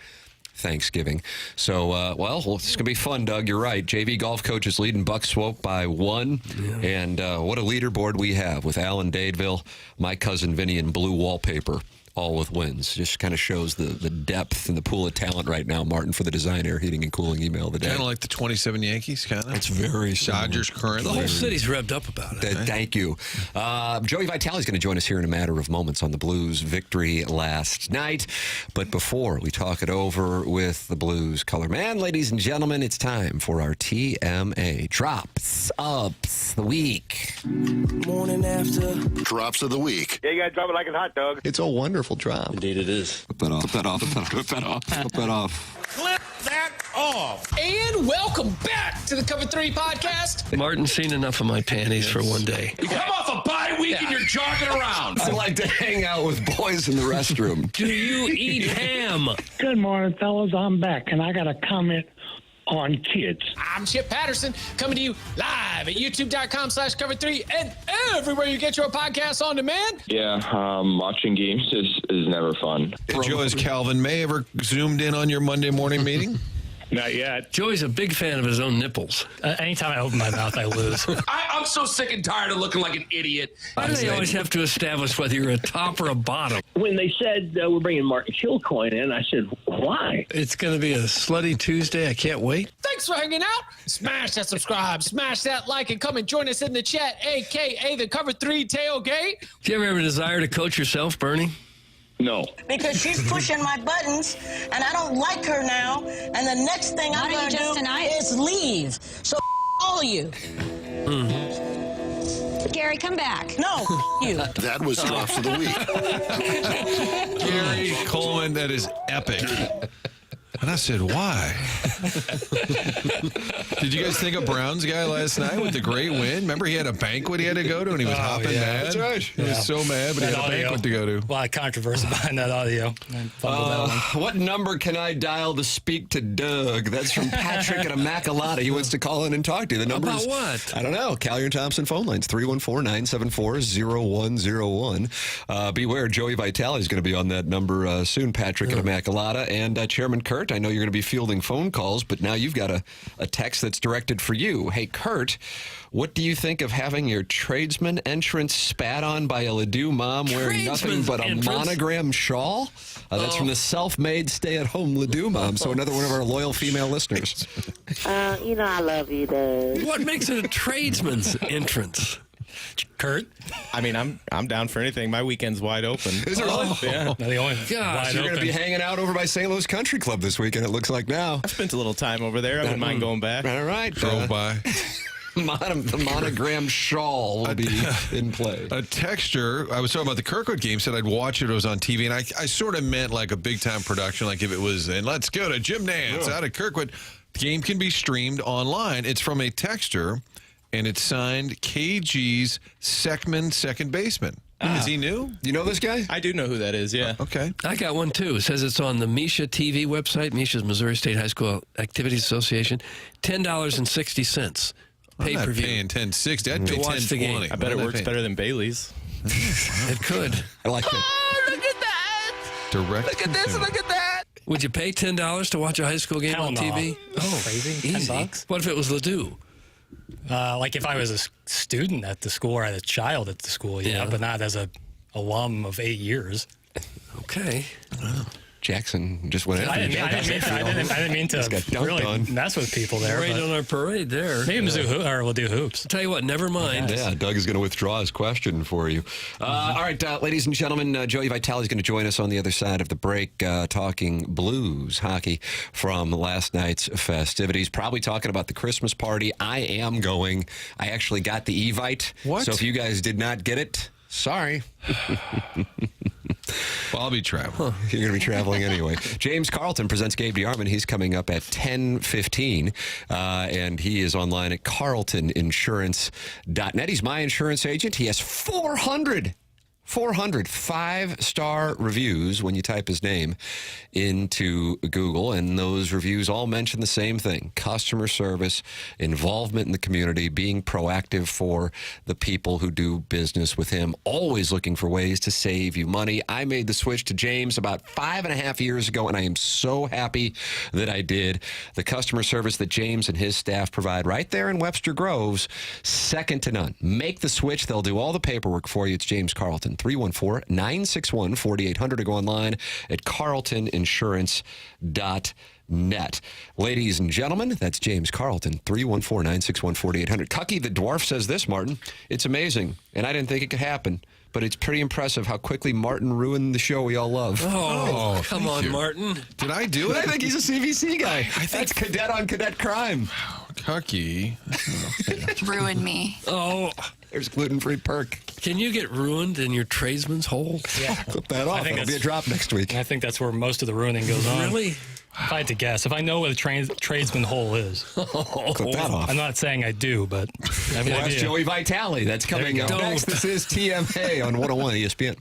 Thanksgiving. So, it's going to be fun, Doug. You're right. JV golf coach is leading Buck Swope by 1. Yeah. And what a leaderboard we have with Alan Dadeville, my cousin Vinny, and blue wallpaper, all with wins. Just kind of shows the depth and the pool of talent right now, Martin, for the Design, Air, Heating, and Cooling email of the day. Kind of like the 27 Yankees, kind of. It's very similar. Dodgers currently. The whole city's revved up about it. Thank you. Joey Vitale's going to join us here in a matter of moments on the Blues' victory last night. But before we talk it over with the Blues color man, ladies and gentlemen, it's time for our TMA Drops Ups the Week. Morning After. Drops of the Week. Yeah, you got to drop it like a hot dog. It's a wonderful drop. Indeed it is. Clip that off. Clip that off. Clip that off. Clip that off. Clip that off. And welcome back to the Cover 3 podcast. Martin's seen enough of my panties for one day. You come off a bye week and you're jogging around. I like to hang out with boys in the restroom. Do you eat ham? Good morning, fellas. I'm back, and I got a comment on kids. I'm Chip Patterson, coming to you live at youtube.com/cover3 and everywhere you get your podcasts on demand. Yeah, watching games is never fun. Hey, Joe, has Calvin May ever zoomed in on your Monday morning meeting? Not yet. Joey's a big fan of his own nipples. Anytime I open my mouth, I lose. I'm so sick and tired of looking like an idiot. Why do they always have to establish whether you're a top or a bottom? When they said we're bringing Martin Kilcoyne in, I said, why? It's going to be a slutty Tuesday. I can't wait. Thanks for hanging out. Smash that subscribe, smash that like, and come and join us in the chat, a.k.a. the Cover 3 Tailgate. Do you ever have a desire to coach yourself, Bernie? No. Because she's pushing my buttons, and I don't like her now. And the next thing I'm going to do is leave. So all you. Gary, come back. No, you. That was Drops of the Week. Gary Coleman, that is epic. And I said, why? Did you guys think of Brown's guy last night with the great win? Remember he had a banquet he had to go to and he was hopping mad? That's right. He was so mad, but he had a banquet to go to. A lot of controversy behind that audio. What number can I dial to speak to Doug? That's from Patrick at Immaculata. He wants to call in and talk to you. The number About is, what? I don't know. Callier and Thompson phone lines, 314-974-0101. Beware, Joey Vitale is going to be on that number soon, Patrick at Immaculata. And Chairman Kurt, I know you're going to be fielding phone calls, but now you've got a text that's directed for you. Hey, Kurt, what do you think of having your tradesman entrance spat on by a Ledoux mom wearing nothing but a monogram shawl? That's from the self-made stay-at-home Ledoux mom, so another one of our loyal female listeners. I love you, Doug. What makes it a tradesman's entrance? Kurt? I mean, I'm down for anything. My weekend's wide open. Is it really? Yeah. The only Gosh, you're going to be hanging out over by St. Louis Country Club this weekend, it looks like now. I've spent a little time over there. I wouldn't mind going back. All right. Drove by. The monogram shawl will be in play. A texture, I was talking about the Kirkwood game, said I'd watch it. It was on TV, and I sort of meant like a big-time production, like if it was, and let's go to Jim Nance out of Kirkwood. The game can be streamed online. It's from a texture, and it's signed KG's Sekman, second baseman. Is he new? You know this guy? I do know who that is, yeah. Okay. I got one, too. It says it's on the Misha TV website, Misha's Missouri State High School Activities Association, $10.60. I'm not Pay-per-view. paying $10.60. I'd pay $10.20. I bet it works better than Bailey's. It could. I like it. Oh, look at that. Direct. Look at this, look at that. Would you pay $10 to watch a high school game on TV? Oh, crazy. Easy. $10? What if it was Ledoux? Like if I was a student at the school or I had a child at the school, yeah, but not as a alum of 8 years. Okay. Jackson just went after you. I didn't mean to really mess with people there. Right on our parade there. Maybe we'll do hoops. Tell you what, never mind. Yeah, Doug is going to withdraw his question for you. All right, ladies and gentlemen, Joey Vitale is going to join us on the other side of the break, talking Blues hockey from last night's festivities. Probably talking about the Christmas party. I am going. I actually got the Evite. What? So if you guys did not get it, sorry. Well, I'll be traveling. You're going to be traveling anyway. James Carlton presents Gabe DeArmond. He's coming up at 10:15, and he is online at carltoninsurance.net. He's my insurance agent. He has 400 5-star reviews when you type his name into Google, and those reviews all mention the same thing: customer service, involvement in the community, being proactive for the people who do business with him, always looking for ways to save you money. I made the switch to James about 5.5 years ago, and I am so happy that I did. The customer service that James and his staff provide right there in Webster Groves, second to none. Make the switch. They'll do all the paperwork for you. It's James Carlton. 314-961-4800 to go online at carltoninsurance.net. Ladies and gentlemen, that's James Carlton, 314-961-4800. Cucky the Dwarf says this, Martin. It's amazing, and I didn't think it could happen, but it's pretty impressive how quickly Martin ruined the show we all love. Oh, come on, Martin. Did I do it? I think he's a CVC guy. I think that's cadet on cadet crime. Cucky. Ruined me. Oh. There's gluten-free perk. Can you get ruined in your tradesman's hole? Yeah. Clip that off. It'll be a drop next week. I think that's where most of the ruining goes on. Really? If I had to guess, if I know where the tradesman hole is. Clip that off. I'm not saying I do, but I have an Well, that's idea. Joey Vitale. That's coming up next. This is TMA on 101 ESPN.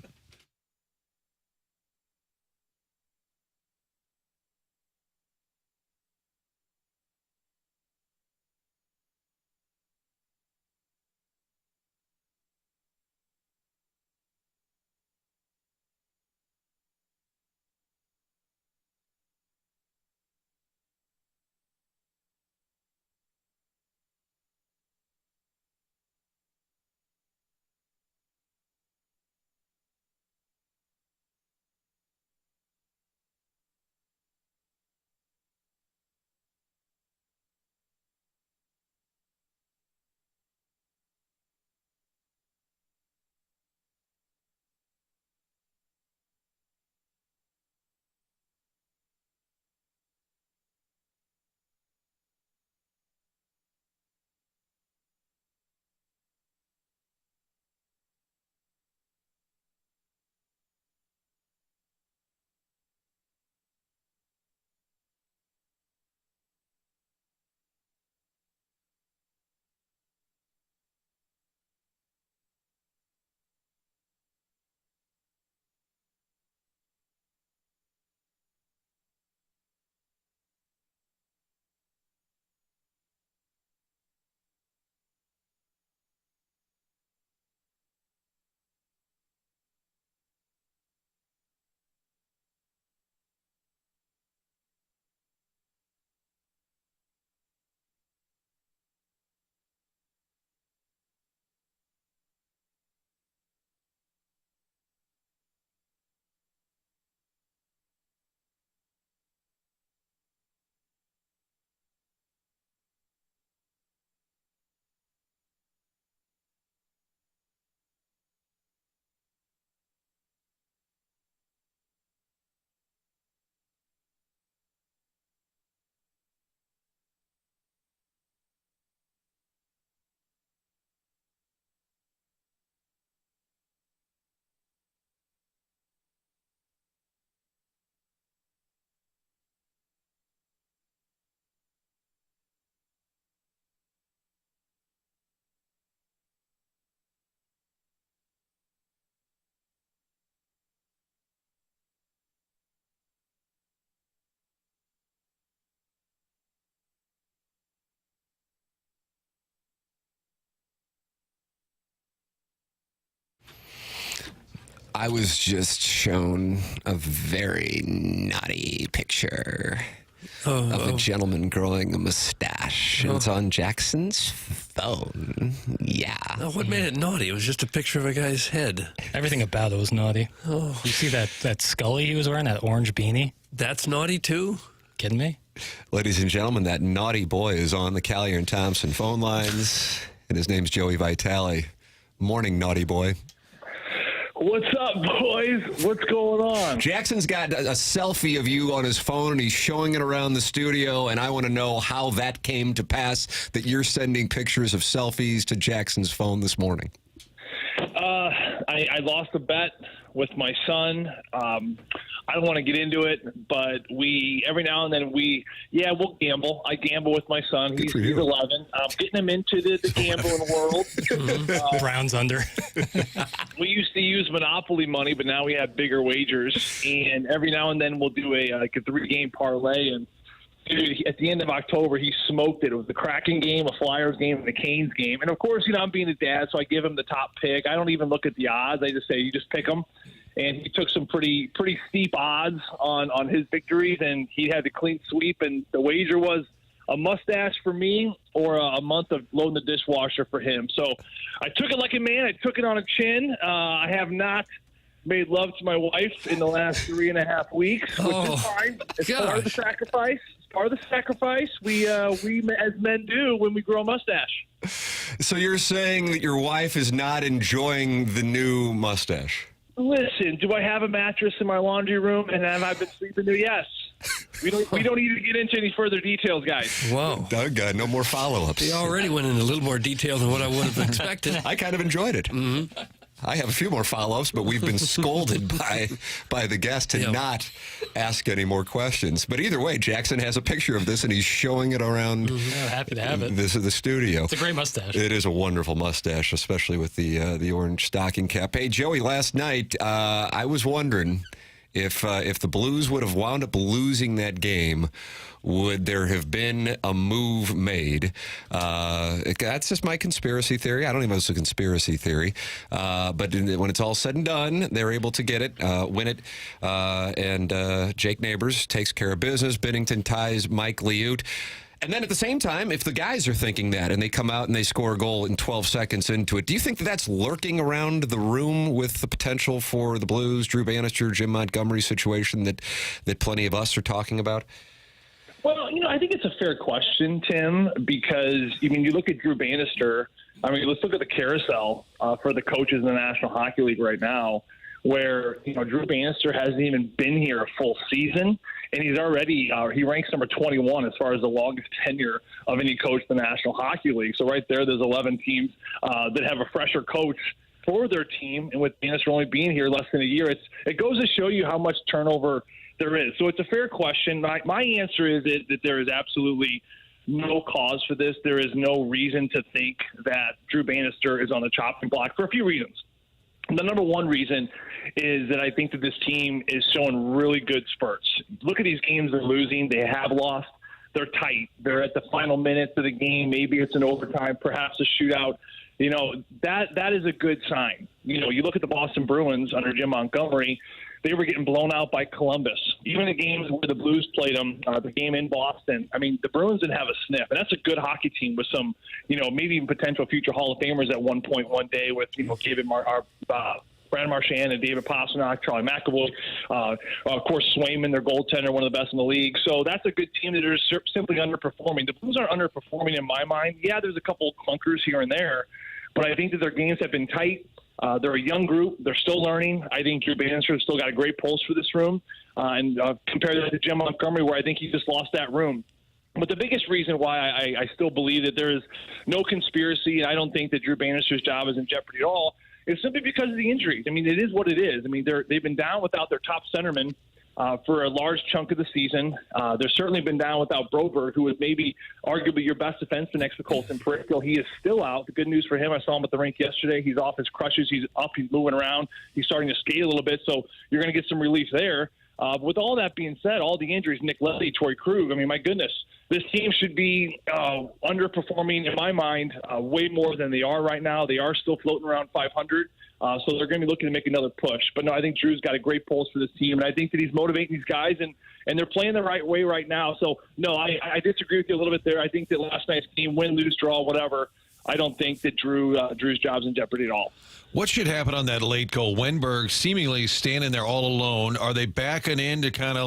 I was just shown a very naughty picture of a gentleman growing a mustache. And it's on Jackson's phone. Yeah. Oh, what made it naughty? It was just a picture of a guy's head. Everything about it was naughty. Oh. You see that Scully he was wearing, that orange beanie? That's naughty, too? Kidding me? Ladies and gentlemen, that naughty boy is on the Callier and Thompson phone lines, and his name's Joey Vitale. Morning, naughty boy. What's up, boys? What's going on? Jackson's got a selfie of you on his phone, and he's showing it around the studio, and I want to know how that came to pass, that you're sending pictures of selfies to Jackson's phone this morning. I lost a bet with my son. I don't want to get into it, but every now and then we'll gamble. I gamble with my son. He's 11. I'm getting him into the gambling world. Browns under. We used to use Monopoly money, but now we have bigger wagers. And every now and then we'll do a 3-game parlay. And dude, at the end of October, he smoked it. It was the Kraken game, a Flyers game, and the Canes game. And of course, I'm being a dad, so I give him the top pick. I don't even look at the odds. I just say, you just pick them. And he took some pretty steep odds on his victories, and he had the clean sweep. And the wager was a mustache for me or a month of loading the dishwasher for him. So I took it like a man. I took it on a chin. I have not made love to my wife in the last 3.5 weeks, which is fine. It's part of the sacrifice. It's part of the sacrifice we as men do when we grow a mustache. So you're saying that your wife is not enjoying the new mustache? Listen, do I have a mattress in my laundry room, and have I been sleeping there? Yes. We don't need to get into any further details, guys. Whoa. Doug, no more follow-ups. He already went into a little more detail than what I would have expected. I kind of enjoyed it. Mm-hmm. I have a few more follow-ups, but we've been scolded by the guest to not ask any more questions. But either way, Jackson has a picture of this, and he's showing it around happy to have it. This is the studio. It's a great mustache. It is a wonderful mustache, especially with the orange stocking cap. Hey, Joey, last night I was wondering if the Blues would have wound up losing that game, would there have been a move made? That's just my conspiracy theory. I don't even know if it's a conspiracy theory. But when it's all said and done, they're able to get it, win it. And Jake Neighbors takes care of business. Binnington ties Mike Liut. And then at the same time, if the guys are thinking that and they come out and they score a goal in 12 seconds into it, do you think that that's lurking around the room with the potential for the Blues, Drew Bannister, Jim Montgomery situation that plenty of us are talking about? Well, I think it's a fair question, Tim, because, you look at Drew Bannister. Let's look at the carousel for the coaches in the National Hockey League right now, where, Drew Bannister hasn't even been here a full season, and he's already he ranks number 21 as far as the longest tenure of any coach in the National Hockey League. So right there's 11 teams that have a fresher coach for their team, and with Bannister only being here less than a year, it goes to show you how much turnover there is. So it's a fair question. My answer is that there is absolutely no cause for this. There is no reason to think that Drew Bannister is on the chopping block for a few reasons. The number one reason is that I think that this team is showing really good spurts. Look at these games they're losing. They have lost. They're tight. They're at the final minutes of the game. Maybe it's an overtime, perhaps a shootout. That is a good sign. You look at the Boston Bruins under Jim Montgomery. They were getting blown out by Columbus. Even the games where the Blues played them, the game in Boston, the Bruins didn't have a sniff. And that's a good hockey team with some, maybe even potential future Hall of Famers at one point one day with, Brad Marchand and David Pastrnak, Charlie McAvoy, of course, Swayman, their goaltender, one of the best in the league. So that's a good team that are simply underperforming. The Blues aren't underperforming in my mind. Yeah, there's a couple clunkers here and there, but I think that their games have been tight. They're a young group. They're still learning. I think Drew Bannister has still got a great pulse for this room. And compare that to Jim Montgomery, where I think he just lost that room. But the biggest reason why I still believe that there is no conspiracy, and I don't think that Drew Bannister's job is in jeopardy at all, is simply because of the injuries. It is what it is. They've been down without their top centerman for a large chunk of the season. They've certainly been down without Broberg, who is maybe arguably your best defenseman next to Colton Parayko. He is still out. The good news for him, I saw him at the rink yesterday. He's off his crutches. He's up. He's moving around. He's starting to skate a little bit, so you're going to get some relief there. With all that being said, all the injuries, Nick Leddy, Torrey Krug, my goodness, this team should be underperforming, in my mind, way more than they are right now. They are still floating around 500. So they're going to be looking to make another push. But no, I think Drew's got a great pulse for this team, and I think that he's motivating these guys, and they're playing the right way right now. So, no, I disagree with you a little bit there. I think that last night's game, win, lose, draw, whatever, I don't think that Drew's job's in jeopardy at all. What should happen on that late goal? Wenberg seemingly standing there all alone. Are they backing in to kind of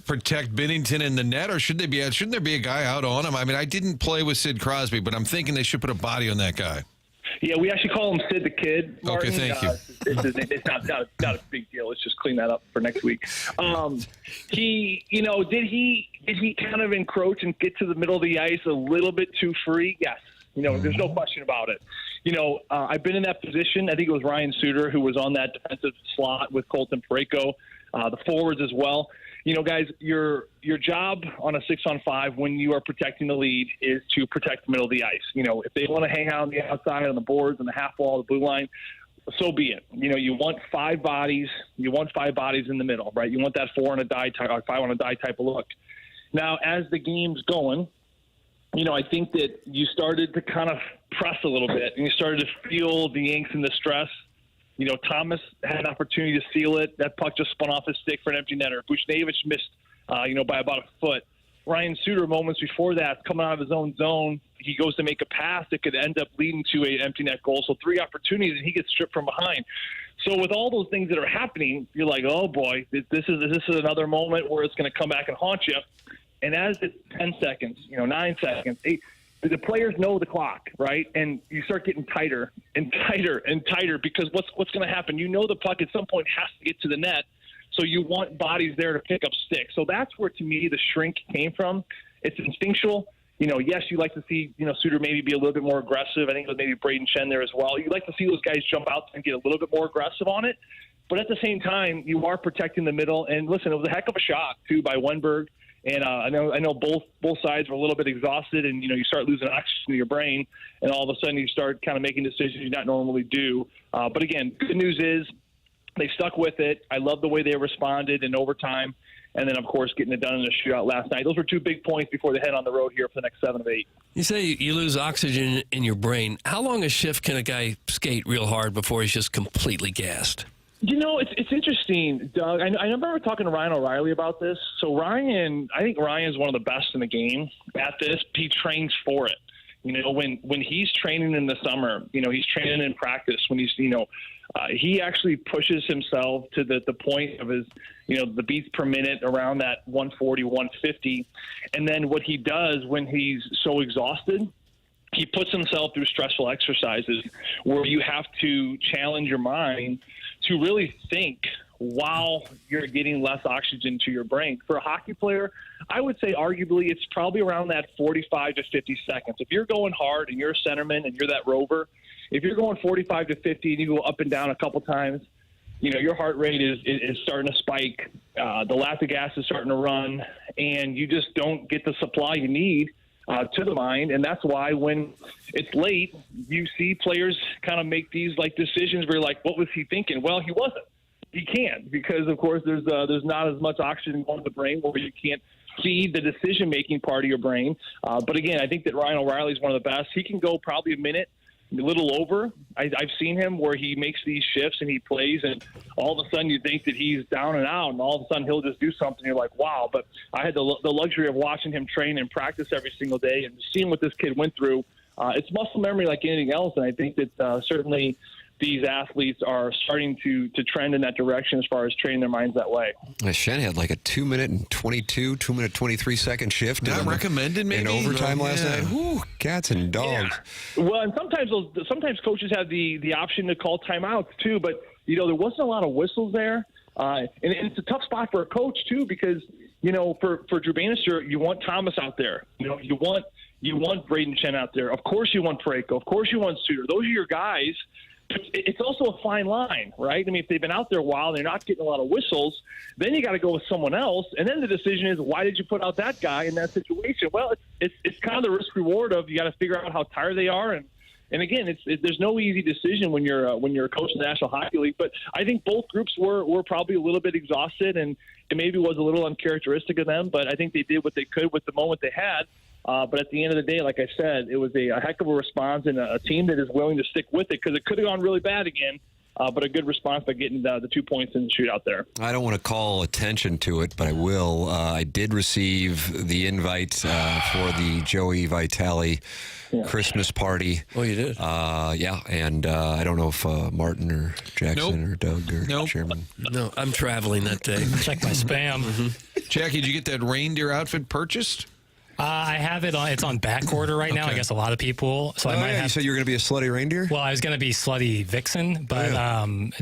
protect Binnington in the net, or shouldn't there be a guy out on him? I didn't play with Sid Crosby, but I'm thinking they should put a body on that guy. Yeah, we actually call him Sid the Kid, Martin. Okay, thank you. It's not a big deal. Let's just clean that up for next week. Did he kind of encroach and get to the middle of the ice a little bit too free? Yes. There's no question about it. I've been in that position. I think it was Ryan Suter who was on that defensive slot with Colton Parayko, the forwards as well. Guys, your job on a 6-on-5 when you are protecting the lead is to protect the middle of the ice. If they want to hang out on the outside, on the boards, on the half wall, the blue line, so be it. You want 5 bodies. You want 5 bodies in the middle, right? You want that 4 on a die type, or 5 on a die type of look. Now, as the game's going, I think that you started to kind of press a little bit, and you started to feel the angst and the stress. Thomas had an opportunity to seal it. That puck just spun off his stick for an empty netter. Buchnevich missed, by about a foot. Ryan Suter, moments before that, coming out of his own zone, he goes to make a pass that could end up leading to an empty net goal. So 3 opportunities, and he gets stripped from behind. So with all those things that are happening, you're like, oh boy, this is another moment where it's going to come back and haunt you. And as it's 10 seconds, 9 seconds, 8, the players know the clock, right? And you start getting tighter and tighter and tighter because what's going to happen? The puck at some point has to get to the net, so you want bodies there to pick up sticks. So that's where, to me, the shrink came from. It's instinctual. Yes, you like to see, Suter maybe be a little bit more aggressive. I think it was maybe Braden Chen there as well. You like to see those guys jump out and get a little bit more aggressive on it. But at the same time, you are protecting the middle. And listen, it was a heck of a shot, too, by Wenberg. And I know both sides were a little bit exhausted, and you start losing oxygen to your brain, and all of a sudden you start kind of making decisions you not normally do. But again, good news is they stuck with it. I love the way they responded in overtime, and then of course getting it done in a shootout last night. Those were 2 big points before they head on the road here for the next 7 of 8. You say you lose oxygen in your brain. How long a shift can a guy skate real hard before he's just completely gassed? It's interesting, Doug. I remember talking to Ryan O'Reilly about this. So I think Ryan's one of the best in the game at this. He trains for it. When he's training in the summer, he's training in practice. When he's, he actually pushes himself to the point of his, the beats per minute around that 140, 150. And then what he does when he's so exhausted, he puts himself through stressful exercises where you have to challenge your mind to really think while you're getting less oxygen to your brain. For a hockey player, I would say arguably it's probably around that 45 to 50 seconds. If you're going hard and you're a centerman and you're that rover, if you're going 45 to 50 and you go up and down a couple times, your heart rate is starting to spike. The lactic acid is starting to run, and you just don't get the supply you need to the mind. And that's why when it's late, you see players kind of make these decisions where you're like, what was he thinking? Well, he wasn't. He can't, because of course there's not as much oxygen going to the brain where you can't feed the decision-making part of your brain. But again, I think that Ryan O'Reilly is one of the best. He can go probably a minute, a little over. I've seen him where he makes these shifts and he plays, and all of a sudden you think that he's down and out, and all of a sudden he'll just do something. You're like, wow. But I had the luxury of watching him train and practice every single day and seeing what this kid went through. It's muscle memory like anything else, and I think that certainly these athletes are starting to trend in that direction as far as training their minds that way. Shen had like a 2-minute and 22, 2-minute 23-second shift. Not recommended, maybe? In overtime last night. Whew, cats and dogs. Yeah. Well, and sometimes coaches have the option to call timeouts too, but there wasn't a lot of whistles there, and it's a tough spot for a coach too, because for Drew Bannister, you want Thomas out there. You want Braden Chen out there. Of course, you want Parayko. Of course, you want Suter. Those are your guys. It's also a fine line, right? I mean, if they've been out there a while and they're not getting a lot of whistles, then you got to go with someone else. And then the decision is, why did you put out that guy in that situation? Well, it's kind of the risk reward of you got to figure out how tired they are. And again, there's no easy decision when you're a coach in the National Hockey League. But I think both groups were probably a little bit exhausted, and it maybe was a little uncharacteristic of them. But I think they did what they could with the moment they had. But at the end of the day, like I said, it was a heck of a response and a team that is willing to stick with it, because it could have gone really bad again. But a good response by getting the 2 points in the shootout there. I don't want to call attention to it, but I will. I did receive the invite for the Joey Vitale Christmas party. Oh, you did? Yeah, and I don't know if Martin or Jackson or Doug or Chairman. No, I'm traveling that day. Check my spam. Jackie, did you get that reindeer outfit purchased? I have it on. It's on back order right now. I guess a lot of people. So I might have. You said you were going to be a slutty reindeer? Well, I was going to be slutty vixen, but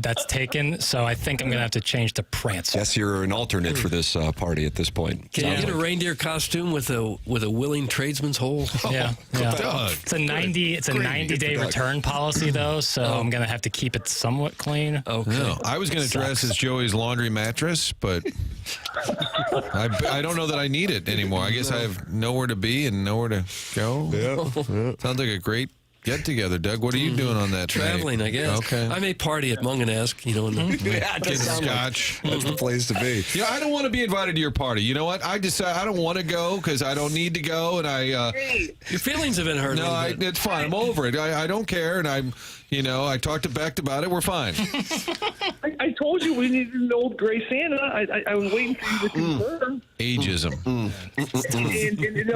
that's taken. So I think I'm going to have to change to Prancer. Yes, you're an alternate for this party at this point. Can you get a reindeer costume with a willing tradesman's hole? Yeah. It's a 90-day return policy though, so I'm going to have to keep it somewhat clean. Okay. No, I was going to dress as Joey's laundry mattress, but I don't know that I need it anymore. I guess I have nowhere to be and nowhere to go. Yeah. Sounds like a great get together, Doug. What are you doing on that? Traveling, I guess. Okay. I may party at Munganesc, Get scotch. That's the place to be. Yeah, I don't want to be invited to your party. You know what? I decide I don't want to go because I don't need to go, and your feelings have been hurt. No, it's fine. I'm over it. I don't care, and I talked to Beck about it. We're fine. I told you we needed an old gray Santa. I was waiting for you to confirm. Ageism. And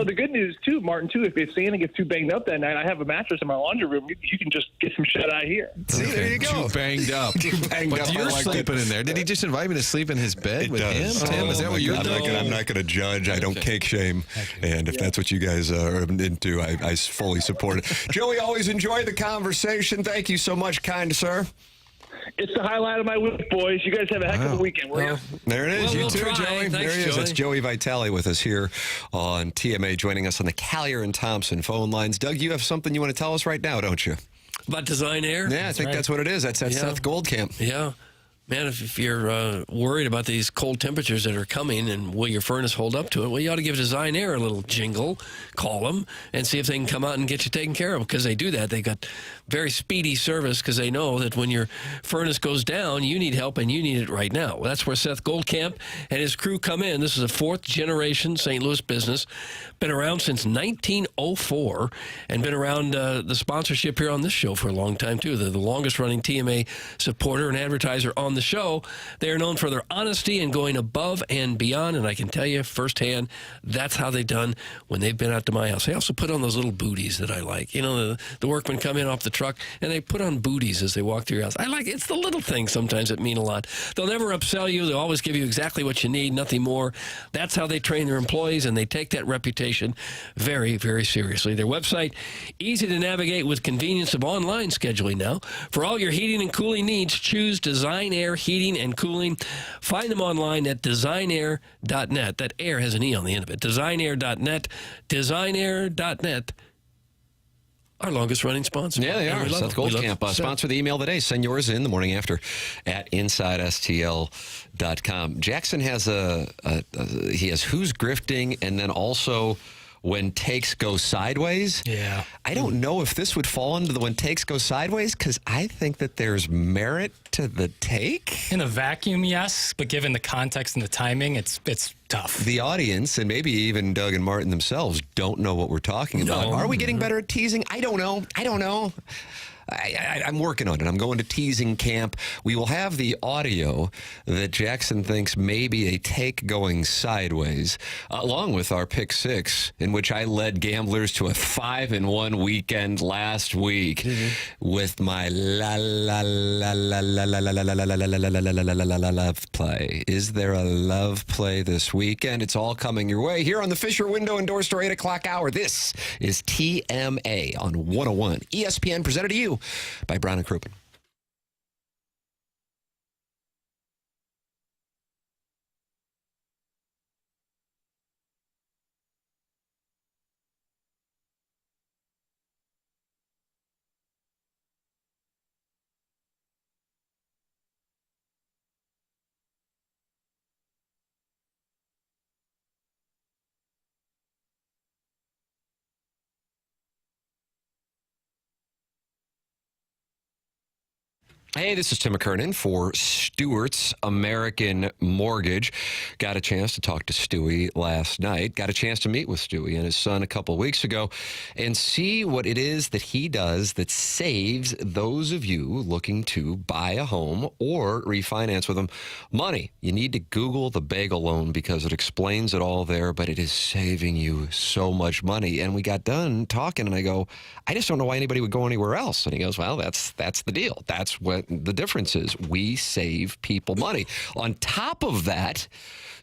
the good news too, Martin, too, if Santa gets too banged up that night, I have a mattress in my laundry room. You can just get some shut eye here. See, there you go. Too banged up. But you're sleeping in there. Did he just invite me to sleep in his bed with him? Tim, is that what you're doing? I'm not going to judge. I don't cake shame. And if that's what you guys are into, I fully support it. Joey, always enjoy the conversation. Thank you so much, kind sir. It's the highlight of my week, boys. You guys have a heck of a weekend. There it is. Well, you we'll too, try. Joey. Thanks, there he is. Joey. That's Joey Vitale with us here on TMA, joining us on the Callier and Thompson phone lines. Doug, you have something you want to tell us right now, don't you? About Design Air? Yeah, I think that's what it is. That's Seth Goldcamp. Yeah. Man, if you're worried about these cold temperatures that are coming and will your furnace hold up to it, well, you ought to give Design Air a little jingle, call them, and see if they can come out and get you taken care of. Because they do that. They got very speedy service because they know that when your furnace goes down, you need help and you need it right now. Well, that's where Seth Goldcamp and his crew come in. This is a fourth-generation St. Louis business. Been around since 1904 and been around the sponsorship here on this show for a long time, too. They're the longest-running TMA supporter and advertiser on the show. They are known for their honesty and going above and beyond, and I can tell you firsthand, that's how they've done when they've been out to my house. They also put on those little booties that I like. You know, the workmen come in off the truck, and they put on booties as they walk through your house. I like it. It's the little things sometimes that mean a lot. They'll never upsell you. They'll always give you exactly what you need, nothing more. That's how they train their employees, and they take that reputation very, very seriously. Their website, easy to navigate with convenience of online scheduling now. For all your heating and cooling needs, choose Design Air Heating and Cooling. Find them online at designair.net. That air has an E on the end of it. Designair.net. Designair.net. Our longest running sponsor. Yeah, they are. Seth Goldcamp, sponsor of the email today. Send yours in the morning after at InsideSTL.com. Jackson has he has Who's Grifting and then also When Takes Go Sideways. Yeah. I don't know if this would fall into the When Takes Go Sideways because I think that there's merit to the take. In a vacuum, yes, but given the context and the timing, it's tough. The audience, and maybe even Doug and Martin themselves, don't know what we're talking about. Are we getting better at teasing? I don't know. I'm working on it. I'm going to teasing camp. We will have the audio that Jackson thinks may be a take going sideways, along with our pick six, in which I led gamblers to a 5-1 weekend last week with my love play. Is there a love play this weekend? It's all coming your way here on the Fisher Window and Door Store 8 o'clock hour. This is TMA on 101 ESPN, presented to you by Brown and Crouppen. Hey, this is Tim McKernan for Stewart's American Mortgage. Got a chance to talk to Stewie last night. Got a chance to meet with Stewie and his son a couple weeks ago and see what it is that he does that saves those of you looking to buy a home or refinance with them money. You need to Google the bagel loan because it explains it all there, but it is saving you so much money. And we got done talking and I go, I just don't know why anybody would go anywhere else. And he goes, well, that's the deal. That's what the difference is we save people money. On top of that,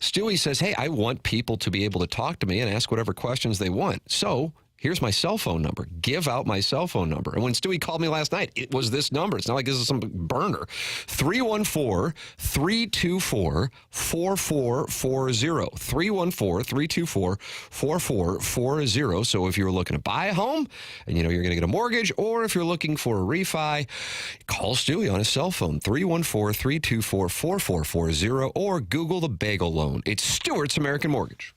Stewie says, hey, I want people to be able to talk to me and ask whatever questions they want. So here's my cell phone number. Give out my cell phone number. And when Stewie called me last night, it was this number. It's not like this is some burner. 314-324-4440. 314-324-4440. So if you're looking to buy a home and you know you're going to get a mortgage, or if you're looking for a refi, call Stewie on his cell phone, 314-324-4440, or Google the Bagel Loan. It's Stewart's American Mortgage.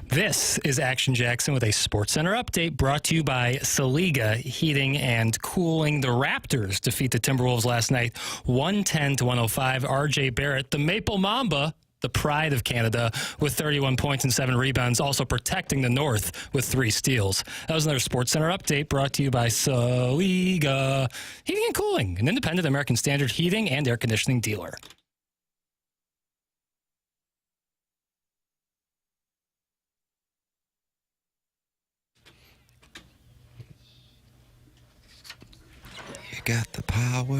This is Action Jackson with a Sports Center update brought to you by Saliga Heating and Cooling. The Raptors defeat the Timberwolves last night, 110-105. RJ Barrett, the Maple Mamba, the pride of Canada, with 31 points and 7 rebounds, also protecting the North with 3 steals. That was another Sports Center update brought to you by Saliga Heating and Cooling, an independent American Standard heating and air conditioning dealer. You got the power.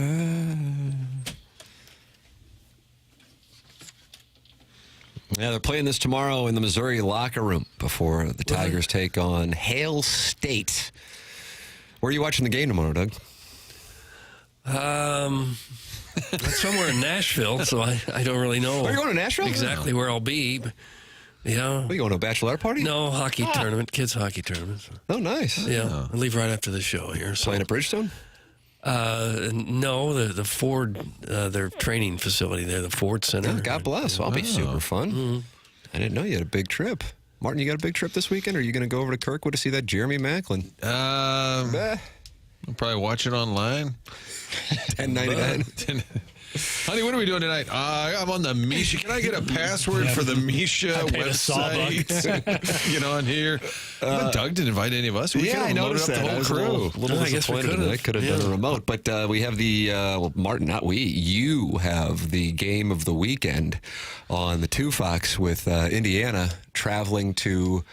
Yeah, they're playing this tomorrow in the Missouri locker room before the Tigers take on Hail State. Where are you watching the game tomorrow, Doug? Somewhere in Nashville, so I don't really know. Are you going to Nashville? Exactly where I'll be. But, yeah. Are you going to a bachelor party? No, hockey tournament, kids hockey tournament. Oh, nice. Yeah, I leave right after the show here. So. Playing at Bridgestone? No, the Ford, their training facility there, the Ford Center. Oh, God bless. I'll be super fun. Mm-hmm. I didn't know you had a big trip. Martin, you got a big trip this weekend? Or are you going to go over to Kirkwood to see that Jeremy Macklin? I'll probably watch it online. $10.99. Honey, what are we doing tonight? I'm on the Misha. Can I get a password for the Misha website? Get on here. But Doug didn't invite any of us. We could have loaded up the whole crew. A little disappointed. I could have done a remote. But we have the, Martin, not we, you have the game of the weekend on the 2 Fox with Indiana traveling to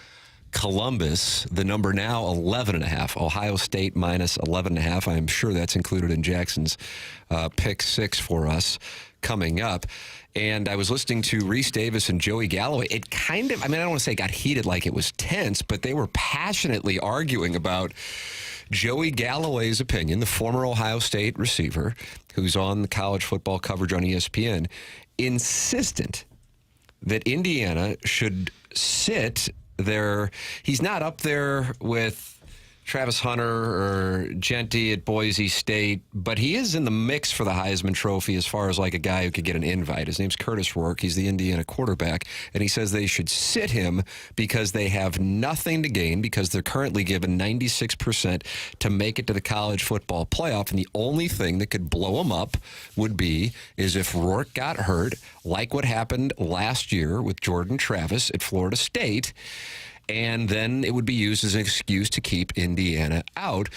Columbus, the number now 11.5. Ohio State minus 11.5. I am sure that's included in Jackson's pick 6 for us coming up. And I was listening to Reese Davis and Joey Galloway. It kind of, I don't want to say it got heated like it was tense, but they were passionately arguing about Joey Galloway's opinion, the former Ohio State receiver who's on the college football coverage on ESPN, insistent that Indiana should sit there. He's not up there with Travis Hunter or Genty at Boise State, but he is in the mix for the Heisman Trophy as far as like a guy who could get an invite. His name's Curtis Rourke. He's the Indiana quarterback, and he says they should sit him because they have nothing to gain because they're currently given 96% to make it to the college football playoff, and the only thing that could blow them up is if Rourke got hurt, like what happened last year with Jordan Travis at Florida State, and then it would be used as an excuse to keep Indiana out.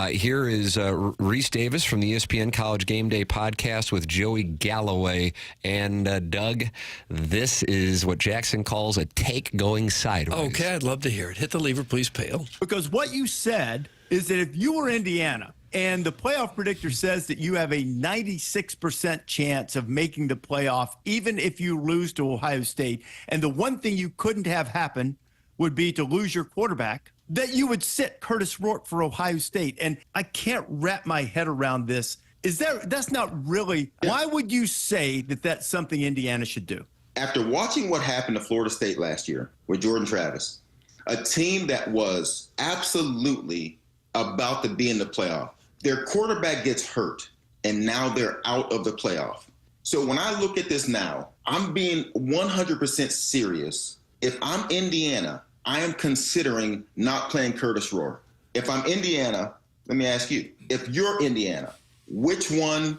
Here is Reese Davis from the ESPN College Game Day podcast with Joey Galloway. And Doug, this is what Jackson calls a take going sideways. Okay, I'd love to hear it. Hit the lever, please, Pale. Because what you said is that if you were Indiana and the playoff predictor says that you have a 96% chance of making the playoff, even if you lose to Ohio State, and the one thing you couldn't have happen would be to lose your quarterback, that you would sit Curtis Rourke for Ohio State. And I can't wrap my head around this. That's not really, why would you say that that's something Indiana should do? After watching what happened to Florida State last year with Jordan Travis, a team that was absolutely about to be in the playoff, their quarterback gets hurt, and now they're out of the playoff. So when I look at this now, I'm being 100% serious. If I'm Indiana, I am considering not playing Curtis Rourke. If I'm Indiana, let me ask you, if you're Indiana, which one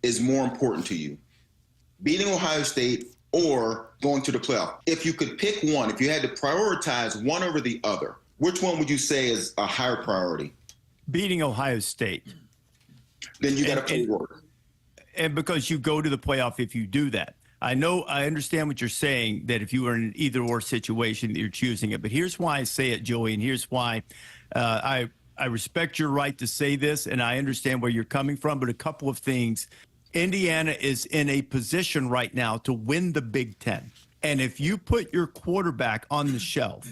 is more important to you? Beating Ohio State or going to the playoff? If you could pick one, if you had to prioritize one over the other, which one would you say is a higher priority? Beating Ohio State. Then you got to play Rourke. And because you go to the playoff if you do that. I understand what you're saying, that if you were in an either-or situation, that you're choosing it. But here's why I say it, Joey, and here's why I respect your right to say this, and I understand where you're coming from. But a couple of things. Indiana is in a position right now to win the Big Ten. And if you put your quarterback on the shelf,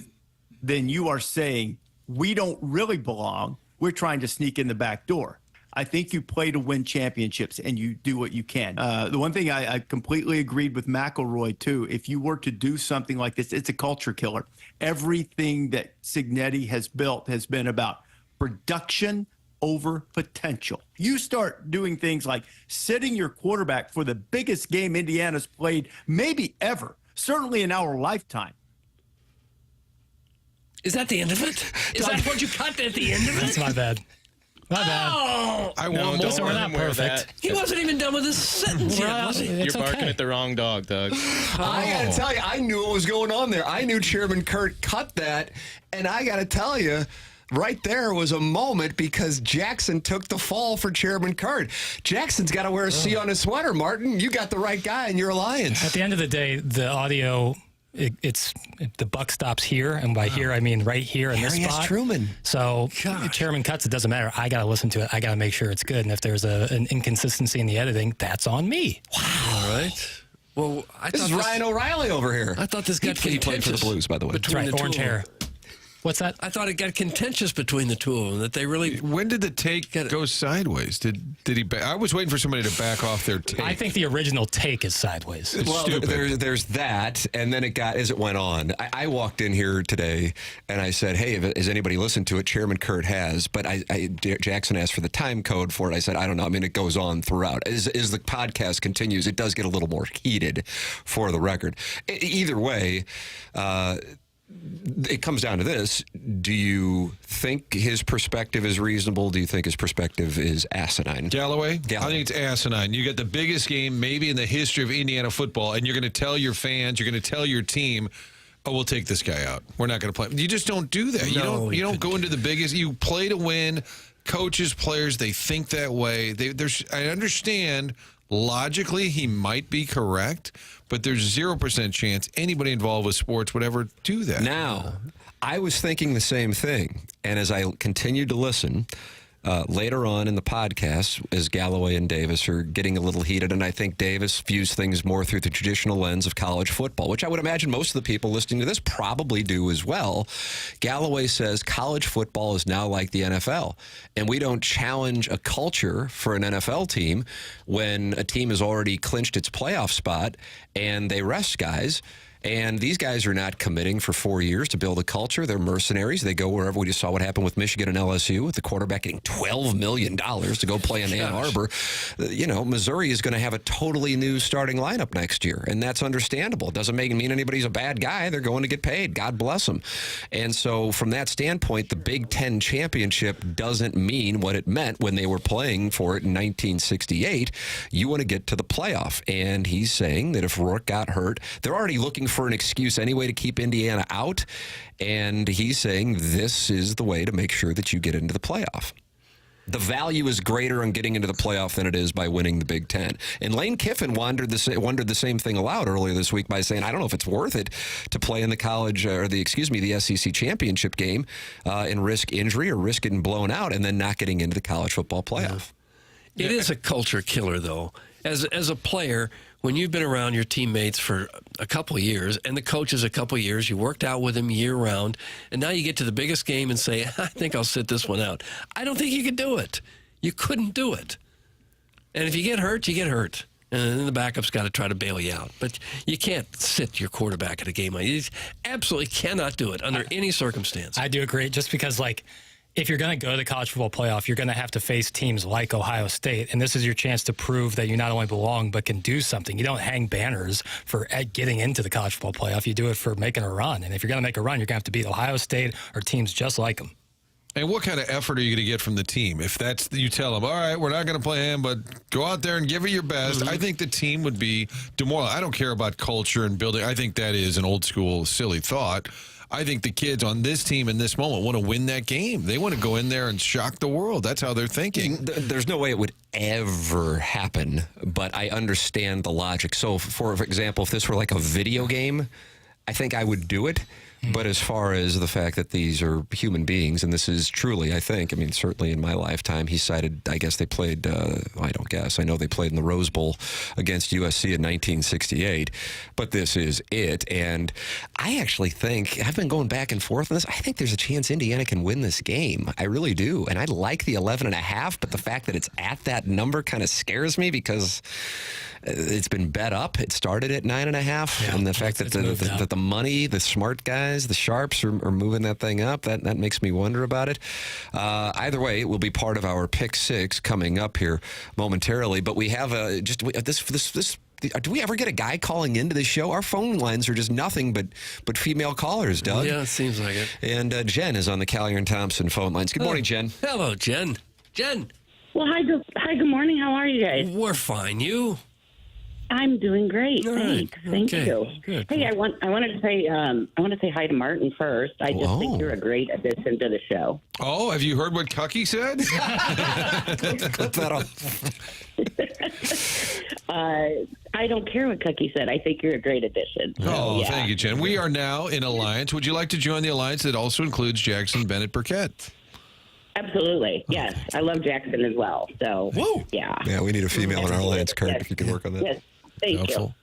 then you are saying, we don't really belong. We're trying to sneak in the back door. I think you play to win championships, and you do what you can. The one thing I completely agreed with McElroy, too. If you were to do something like this, it's a culture killer. Everything that Cignetti has built has been about production over potential. You start doing things like sitting your quarterback for the biggest game Indiana's played maybe ever, certainly in our lifetime. Is that the end of it? Is that what you cut at the end of it? That's my bad. My bad. Oh, I want more. We're not perfect. He wasn't even done with his sentence yet, was he? You're barking at the wrong dog, Doug. I got to tell you, I knew what was going on there. I knew Chairman Kurt cut that, and I got to tell you, right there was a moment because Jackson took the fall for Chairman Kurt. Jackson's got to wear a C on his sweater, Martin. You got the right guy in your alliance. At the end of the day, the audio... the buck stops here, and by here I mean right here in this spot. Truman. So Chairman cuts, it doesn't matter. I got to listen to it. I got to make sure it's good. And if there's an inconsistency in the editing, that's on me. Wow. All right. Well, this is Ryan O'Reilly over here. I thought this got he played for the Blues, by the way. That's right, orange hair. What's that? I thought it got contentious between the two of them. That they really. When did the take go sideways? Did he? I was waiting for somebody to back off their take. I think the original take is sideways. It's well, stupid. There's that, and then it got as it went on. I walked in here today, and I said, "Hey, has anybody listened to it?" Chairman Kurt has, but Jackson asked for the time code for it. I said, "I don't know." I mean, it goes on throughout. As the podcast continues, it does get a little more heated, for the record. Either way. It comes down to this. Do you think his perspective is reasonable? Do you think his perspective is asinine? Galloway? I think it's asinine. You got the biggest game maybe in the history of Indiana football, and you're going to tell your fans, you're going to tell your team, oh, we'll take this guy out. We're not going to play. You just don't do that. You don't go into the biggest. You play to win. Coaches, players, they think that way. I understand logically he might be correct, but there's 0% chance anybody involved with sports would ever do that. Now, I was thinking the same thing, and as I continued to listen, later on in the podcast, as Galloway and Davis are getting a little heated, and I think Davis views things more through the traditional lens of college football, which I would imagine most of the people listening to this probably do as well. Galloway says college football is now like the NFL, and we don't challenge a culture for an NFL team when a team has already clinched its playoff spot and they rest guys. And these guys are not committing for 4 years to build a culture. They're mercenaries. They go wherever. We just saw what happened with Michigan and LSU, with the quarterback getting $12 million to go play in Ann Arbor. Missouri is going to have a totally new starting lineup next year, and that's understandable. It doesn't mean anybody's a bad guy. They're going to get paid. God bless them. And so from that standpoint, the Big Ten championship doesn't mean what it meant when they were playing for it in 1968. You want to get to the playoff. And he's saying that if Rourke got hurt, they're already looking for an excuse anyway to keep Indiana out, and he's saying this is the way to make sure that you get into the playoff. The value is greater on getting into the playoff than it is by winning the Big Ten. And Lane Kiffin wondered the same thing aloud earlier this week by saying, I don't know if it's worth it to play in the the SEC championship game and risk injury or risk getting blown out and then not getting into the college football playoff. Yeah. It is a culture killer, though. As a player, when you've been around your teammates for a couple of years and the coaches a couple of years, you worked out with them year round, and now you get to the biggest game and say, I think I'll sit this one out. I don't think you could do it. You couldn't do it. And if you get hurt, you get hurt. And then the backup's got to try to bail you out. But you can't sit your quarterback at a game. You absolutely cannot do it under any circumstance. I do agree, just because, if you're going to go to the college football playoff, you're going to have to face teams like Ohio State, and this is your chance to prove that you not only belong but can do something. You don't hang banners for getting into the college football playoff. You do it for making a run, and if you're going to make a run, you're going to have to beat Ohio State or teams just like them. And what kind of effort are you going to get from the team? If that's you tell them, all right, we're not going to play him, but go out there and give it your best. I think the team would be demoralized. I don't care about culture and building. I think that is an old school, silly thought. I think the kids on this team in this moment want to win that game. They want to go in there and shock the world. That's how they're thinking. There's no way it would ever happen, but I understand the logic. So, for example, if this were like a video game, I think I would do it. But as far as the fact that these are human beings, and this is truly, I think, certainly in my lifetime, he cited, I guess they played, I know they played in the Rose Bowl against USC in 1968, but this is it. And I actually think, I've been going back and forth on this, I think there's a chance Indiana can win this game. I really do. And I like the 11.5, but the fact that it's at that number kind of scares me because it's been bet up. It started at 9.5, and the fact that the money, the smart guys, the sharps are moving that thing up, that makes me wonder about it. Either way, it will be part of our Pick 6 coming up here momentarily. But we have do we ever get a guy calling into the show? Our phone lines are just nothing but female callers, Doug. Yeah, it seems like it. And Jen is on the Callier and Thompson phone lines. Good morning, Jen. Hello, Jen. Jen. Well, hi. Good morning. How are you guys? We're fine. You? I'm doing great. All Thanks. right. Thank Okay. you. Good. Hey, I wanted to say hi to Martin first. I just think you're a great addition to the show. Oh, have you heard what Cucky said? Clip that up. I don't care what Cookie said. I think you're a great addition. Oh, thank you, Jen. We are now in alliance. Would you like to join the alliance that also includes Jackson Burkett? Absolutely. Yes. I love Jackson as well. So, yeah. Yeah, we need a female in our alliance, Kurt, if you can work on that. Yes. Thank you.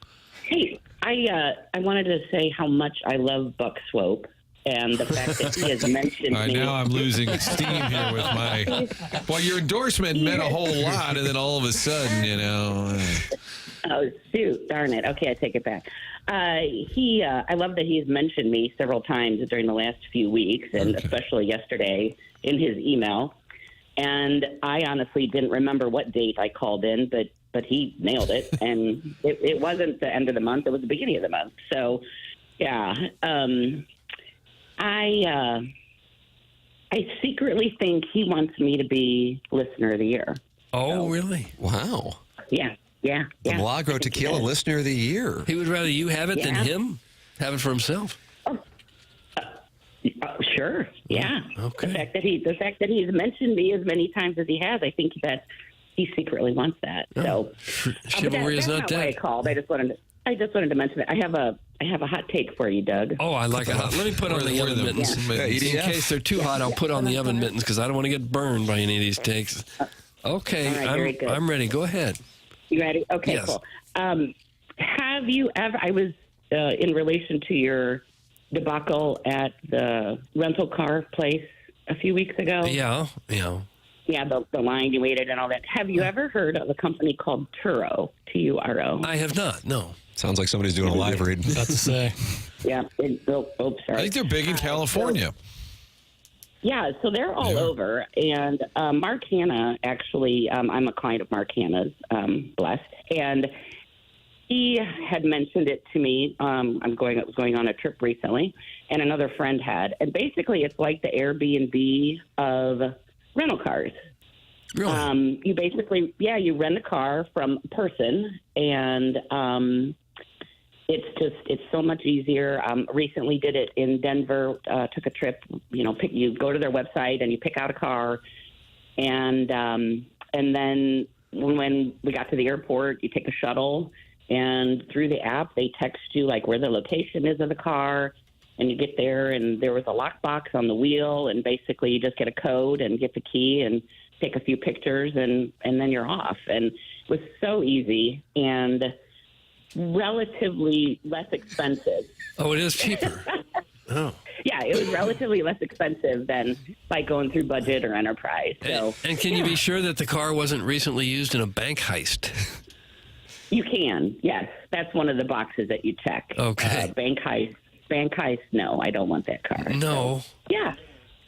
Hey, I wanted to say how much I love Buck Swope. And the fact that he has mentioned me. Now I'm losing steam here with my. Well, your endorsement meant a whole lot, and then all of a sudden, you know. Oh, shoot. Darn it. Okay, I take it back. I love that he's mentioned me several times during the last few weeks, and especially yesterday in his email. And I honestly didn't remember what date I called in, but he nailed it. And it wasn't the end of the month. It was the beginning of the month. So, yeah. I secretly think he wants me to be Listener of the Year. Oh, really? Wow. Yeah. The Milagro Tequila Listener of the Year. He would rather you have it than him have it for himself. Sure. Yeah. Okay. The fact that he's mentioned me as many times as he has, I think that he secretly wants that. So chivalry is not dead. Why I called. I just wanted to mention it. I have a hot take for you, Doug. Oh, I like it hot. Let me put on the oven mittens. In case they're too hot, I'll put on the oven mittens because I don't want to get burned by any of these takes. Okay, All right, very good. I'm ready. Go ahead. You ready? Okay, yes. Cool. Have you ever? I was in relation to your debacle at the rental car place a few weeks ago. Yeah. Yeah, the line you waited and all that. Have you ever heard of a company called Turo? T-U-R-O. I have not. No. Sounds like somebody's doing a live read. About to say. Yeah. Sorry. I think they're big in California. Yeah, so they're all over. And Mark Hanna, actually, I'm a client of Mark Hanna's, blessed. And he had mentioned it to me. I was going on a trip recently, and another friend had. And basically, it's like the Airbnb of rental cars. Really? You basically, you rent a car from a person, and it's so much easier. Recently did it in Denver, took a trip, you go to their website and you pick out a car. And then when we got to the airport, you take a shuttle, and through the app, they text you like where the location is of the car, and you get there, and there was a lockbox on the wheel, and basically you just get a code and get the key and take a few pictures, and then you're off. And it was so easy and relatively less expensive. Oh, it is cheaper. Oh. Yeah, it was relatively less expensive than like going through Budget or Enterprise. So, and can you be sure that the car wasn't recently used in a bank heist? You can, yes. That's one of the boxes that you check. Okay. Bank heist, no, I don't want that car. No. So, yeah.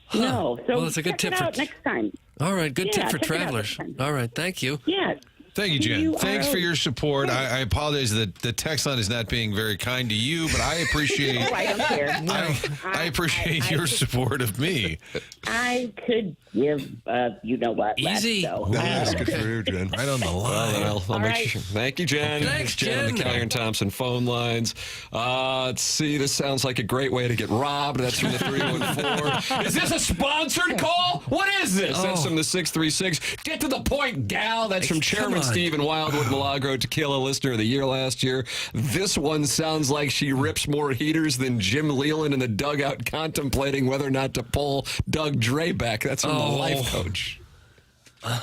Huh. No. So well, that's a good tip it out next time. All right, good tip for travelers. All right, thank you. Yeah. Thank you, Jen. Thanks for your support. I apologize that the text line is not being very kind to you, but I appreciate. I don't care. I appreciate your support of me. I could give, you know what? Easy. That's good for you, Jen. Right on the line. I'll make sure. Thank you, Jen. Thanks, Jen. On the Callier and Thompson phone lines. Let's see. This sounds like a great way to get robbed. That's from the 314. Is this a sponsored call? What is this? That's from the 636. Get to the point, gal. That's from Chairman Stephen Wildwood, Milagro Tequila Listener of the Year last year. This one sounds like she rips more heaters than Jim Leland in the dugout contemplating whether or not to pull Doug Drabeck. That's from the life coach.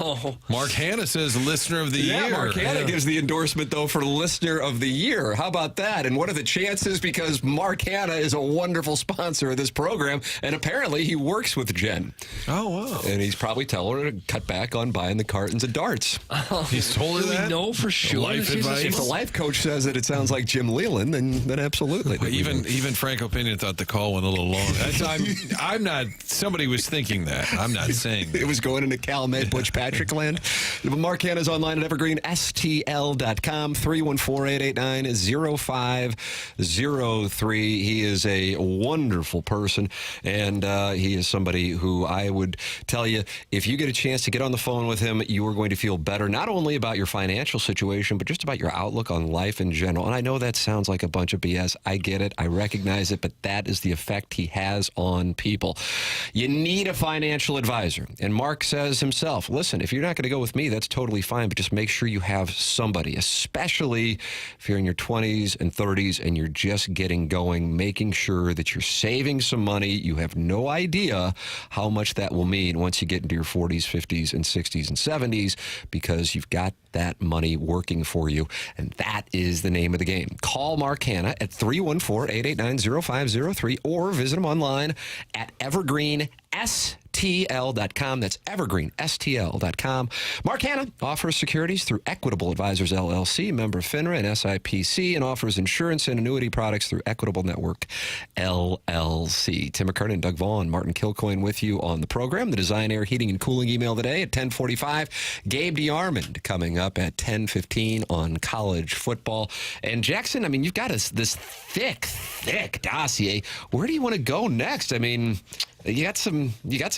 Oh. Mark Hanna says Listener of the Year. Mark Hanna gives the endorsement, though, for Listener of the Year. How about that? And what are the chances? Because Mark Hanna is a wonderful sponsor of this program, and apparently he works with Jen. Oh, wow. And he's probably telling her to cut back on buying the cartons of darts. He's told her that? We know for sure. Life advice? If the life coach says that it sounds like Jim Leland, then absolutely. Even Frank Opinion thought the call went a little long. I'm not, somebody was thinking that. I'm not saying that. It was going into Calumet, Butch Patrick land. Mark Hanna's online at evergreenstl.com, 314-889-0503. He is a wonderful person, and he is somebody who I would tell you, if you get a chance to get on the phone with him, you are going to feel better, not only about your financial situation, but just about your outlook on life in general. And I know that sounds like a bunch of BS. I get it. I recognize it, but that is the effect he has on people. You need a financial advisor. And Mark says himself, listen, if you're not going to go with me, that's totally fine, but just make sure you have somebody, especially if you're in your 20s and 30s and you're just getting going, making sure that you're saving some money. You have no idea how much that will mean once you get into your 40s, 50s, and 60s and 70s, because you've got that money working for you, and that is the name of the game. Call Mark Hanna at 314-889-0503 or visit him online at evergreenstl.com. That's evergreenstl.com. Mark Hanna offers securities through Equitable Advisors LLC, member FINRA and SIPC, and offers insurance and annuity products through Equitable Network LLC. Tim McKernan, Doug Vaughn, Martin Kilcoyne with you on the program. The Design, Air, Heating, and Cooling email today at 10:45. Gabe DeArmond coming up at 10:15 on college football. And Jackson, I mean, you've got this thick dossier. Where do you want to go next? I mean, you got some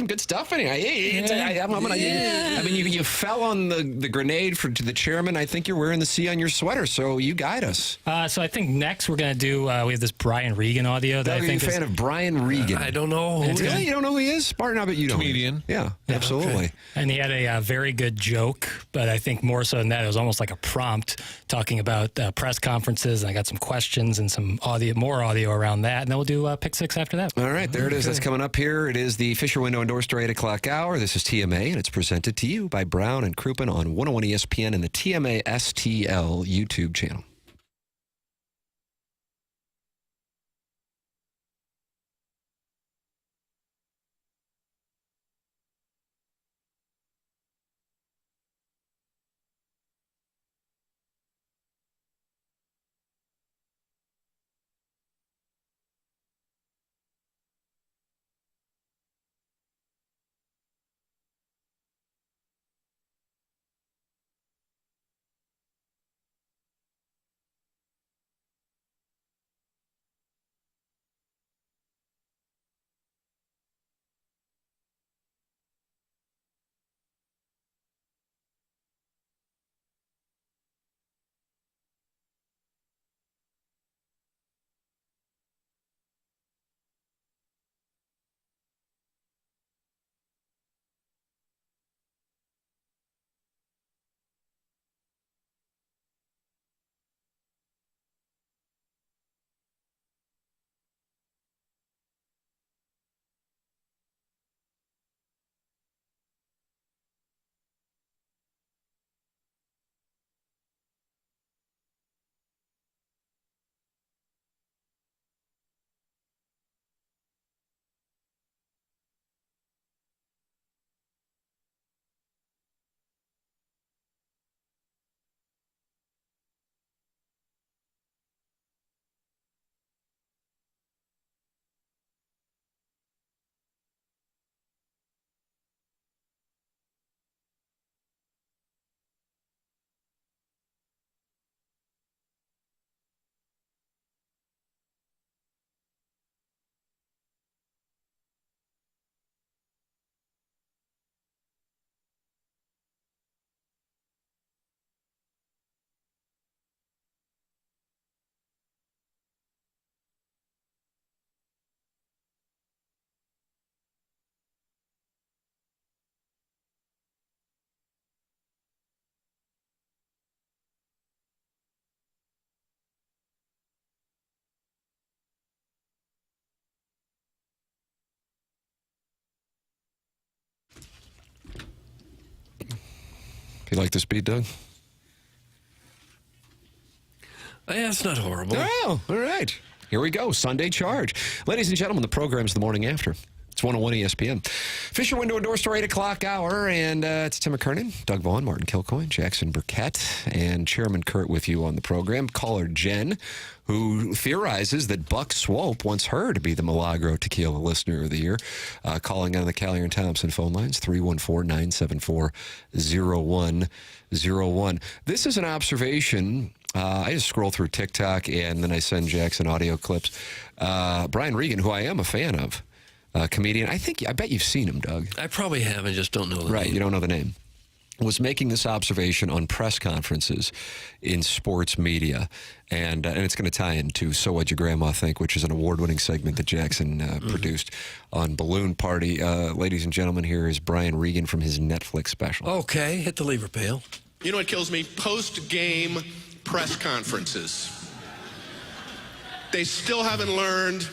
good stuff in here. I mean, you fell on the grenade to the chairman. I think you're wearing the C on your sweater, so you guide us. So I think next we're going to do, we have this Brian Regan audio. That Are you a fan of Brian Regan? I don't know. Really? You don't know who he is? Martin, I bet you don't. Comedian. Yeah, absolutely. Okay. And he had a very good joke, but I think more so than that, it was almost like a prompt talking about press conferences, and I got some questions and some more audio around that, and then we'll do Pick Six after that. All right, there it is. That's coming up here. It is the Fisher Window and Door Store 8 o'clock hour. This is TMA, and it's presented to you by Brown and Crouppen on 101 ESPN and the TMA STL YouTube channel. You like this beat, Doug? Yeah, it's not horrible. Oh, all right. Here we go. Sunday Charge. Ladies and gentlemen, the program's The Morning After. It's 101 ESPN. Fisher Window and Door Store 8 o'clock hour, and it's Tim McKernan, Doug Vaughn, Martin Kilcoyne, Jackson Burkett, and Chairman Kurt with you on the program. Caller Jen, who theorizes that Buck Swope wants her to be the Milagro Tequila Listener of the Year, calling on the Callier and Thompson phone lines, 314-974-0101. This is an observation. I just scroll through TikTok, and then I send Jackson audio clips. Brian Regan, who I am a fan of, comedian. I bet you've seen him, Doug. I probably have. I just don't know the name. Right, you don't know the name. was making this observation on press conferences in sports media, and it's going to tie into So What'd Your Grandma Think, which is an award-winning segment that Jackson produced on Balloon Party. Ladies and gentlemen, here is Brian Regan from his Netflix special. Okay, hit the lever, Pale. You know what kills me? Post-game press conferences. They still haven't learned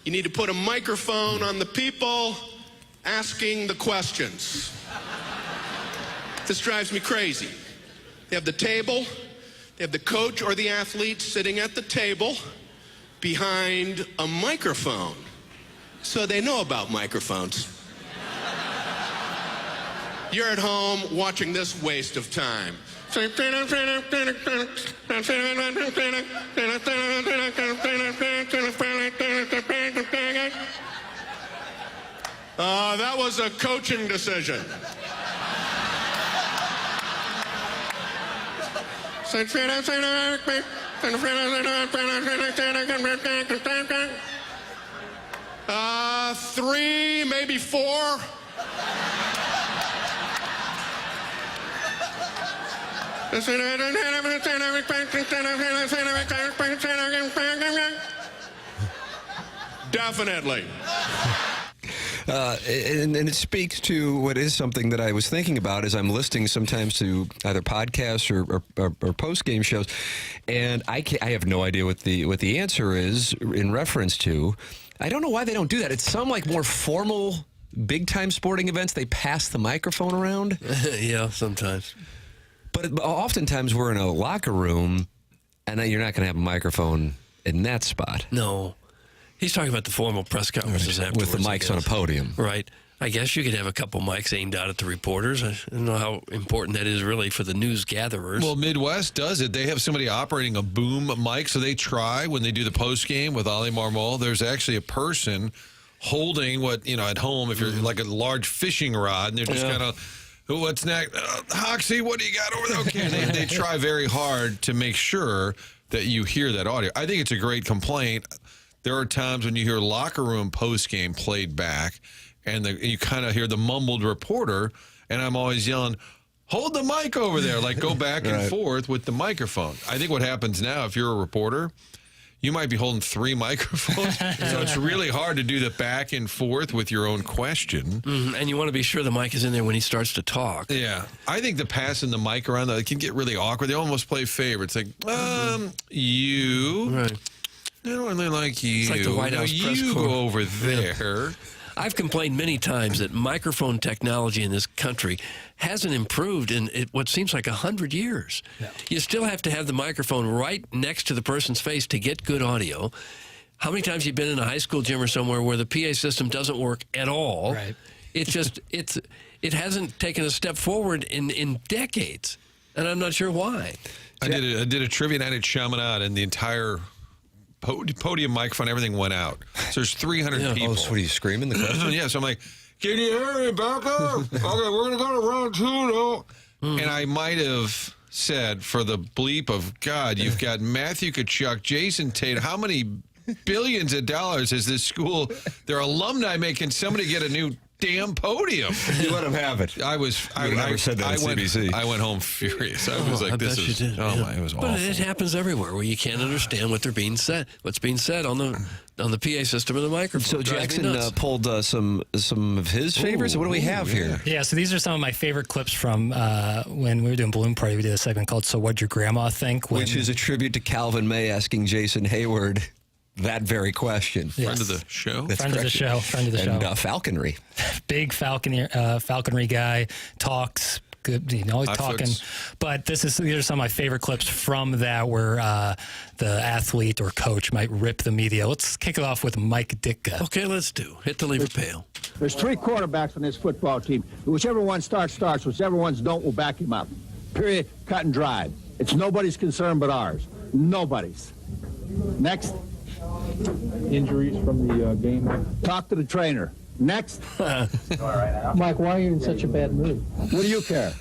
you need to put a microphone on the people asking the questions. This drives me crazy. They have the table, they have the coach or the athlete sitting at the table behind a microphone. So they know about microphones. You're at home watching this waste of time. That was a coaching decision. Three, maybe four. Definitely. And it speaks to what is something that I was thinking about as I'm listening sometimes to either podcasts or post-game shows, and I have no idea what the answer is in reference to. I don't know why they don't do that. It's some like more formal, big-time sporting events. They pass the microphone around. Yeah, sometimes. But oftentimes we're in a locker room, and you're not going to have a microphone in that spot. No. He's talking about the formal press conferences afterwards. With the mics on a podium. Right. I guess you could have a couple mics aimed out at the reporters. I don't know how important that is really for the news gatherers. Well, Midwest does it. They have somebody operating a boom mic, so they try when they do the post game with Ali Marmol. There's actually a person holding what, at home, if you're like a large fishing rod, and they're just kind of, what's next? Hoxie, what do you got over there? Okay, they try very hard to make sure that you hear that audio. I think it's a great complaint. There are times when you hear locker room post game played back, and you kind of hear the mumbled reporter, and I'm always yelling, hold the mic over there, like go back and forth with the microphone. I think what happens now, if you're a reporter, you might be holding 3 microphones, so it's really hard to do the back and forth with your own question. Mm-hmm. And you want to be sure the mic is in there when he starts to talk. Yeah. I think the passing the mic around, it can get really awkward. They almost play favorites. Like, you. Right. I don't really like you. It's like the White House press you corps. go over there. I've complained many times that microphone technology in this country hasn't improved in what seems like 100 years. Yeah. You still have to have the microphone right next to the person's face to get good audio. How many times have you been in a high school gym or somewhere where the PA system doesn't work at all? Right. It's just, it hasn't taken a step forward in decades, and I'm not sure why. I did a trivia night at Chaminade, and the entire podium microphone, everything went out. So there's 300 people. Oh, so what are you screaming the question? Yeah, so I'm like, can you hear me, Becca? Okay, we're going to go to round 2 now. And I might have said, for the bleep of God, you've got Matthew Kachuk, Jason Tate. How many billions of dollars is this school, their alumni making somebody get a new damn podium? You let him have it. I never said that on CBC. I went home furious. I was like, this is, it was awful. But it happens everywhere where you can't understand what's being said on the PA system and the microphone. So Jackson pulled some of his favorites. What do we have here? Yeah, so these are some of my favorite clips from when we were doing Balloon Party. We did a segment called So What'd Your Grandma Think? Which is a tribute to Calvin May asking Jason Hayward that very question. Yes. Friend of the show? Friend of the show. And falconry. Big falconry guy, talks good, always talking. But these are some of my favorite clips from that where the athlete or coach might rip the media. Let's kick it off with Mike Ditka. Okay, let's do. Hit the lever pail. There's 3 quarterbacks on this football team. Whichever one starts. Whichever ones don't, we'll back him up. Period. Cut and dried. It's nobody's concern but ours. Nobody's. Next. Injuries from the game. Talk to the trainer. Next. Mike, why are you in such a bad mood? What do you care?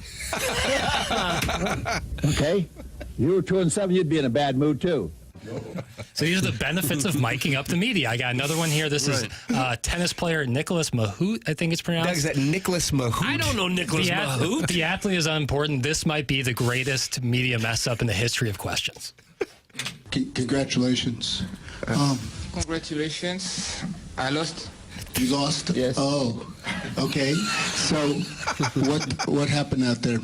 Okay. You were 2-7, you'd be in a bad mood too. So these are the benefits of miking up the media. I got another one here. This is tennis player Nicholas Mahut, I think it's pronounced. Is that Nicholas Mahut? I don't know Nicholas Mahut. The athlete is unimportant. This might be the greatest media mess up in the history of questions. Congratulations. Congratulations. I lost. You lost? Yes. Oh, okay. So what happened out there?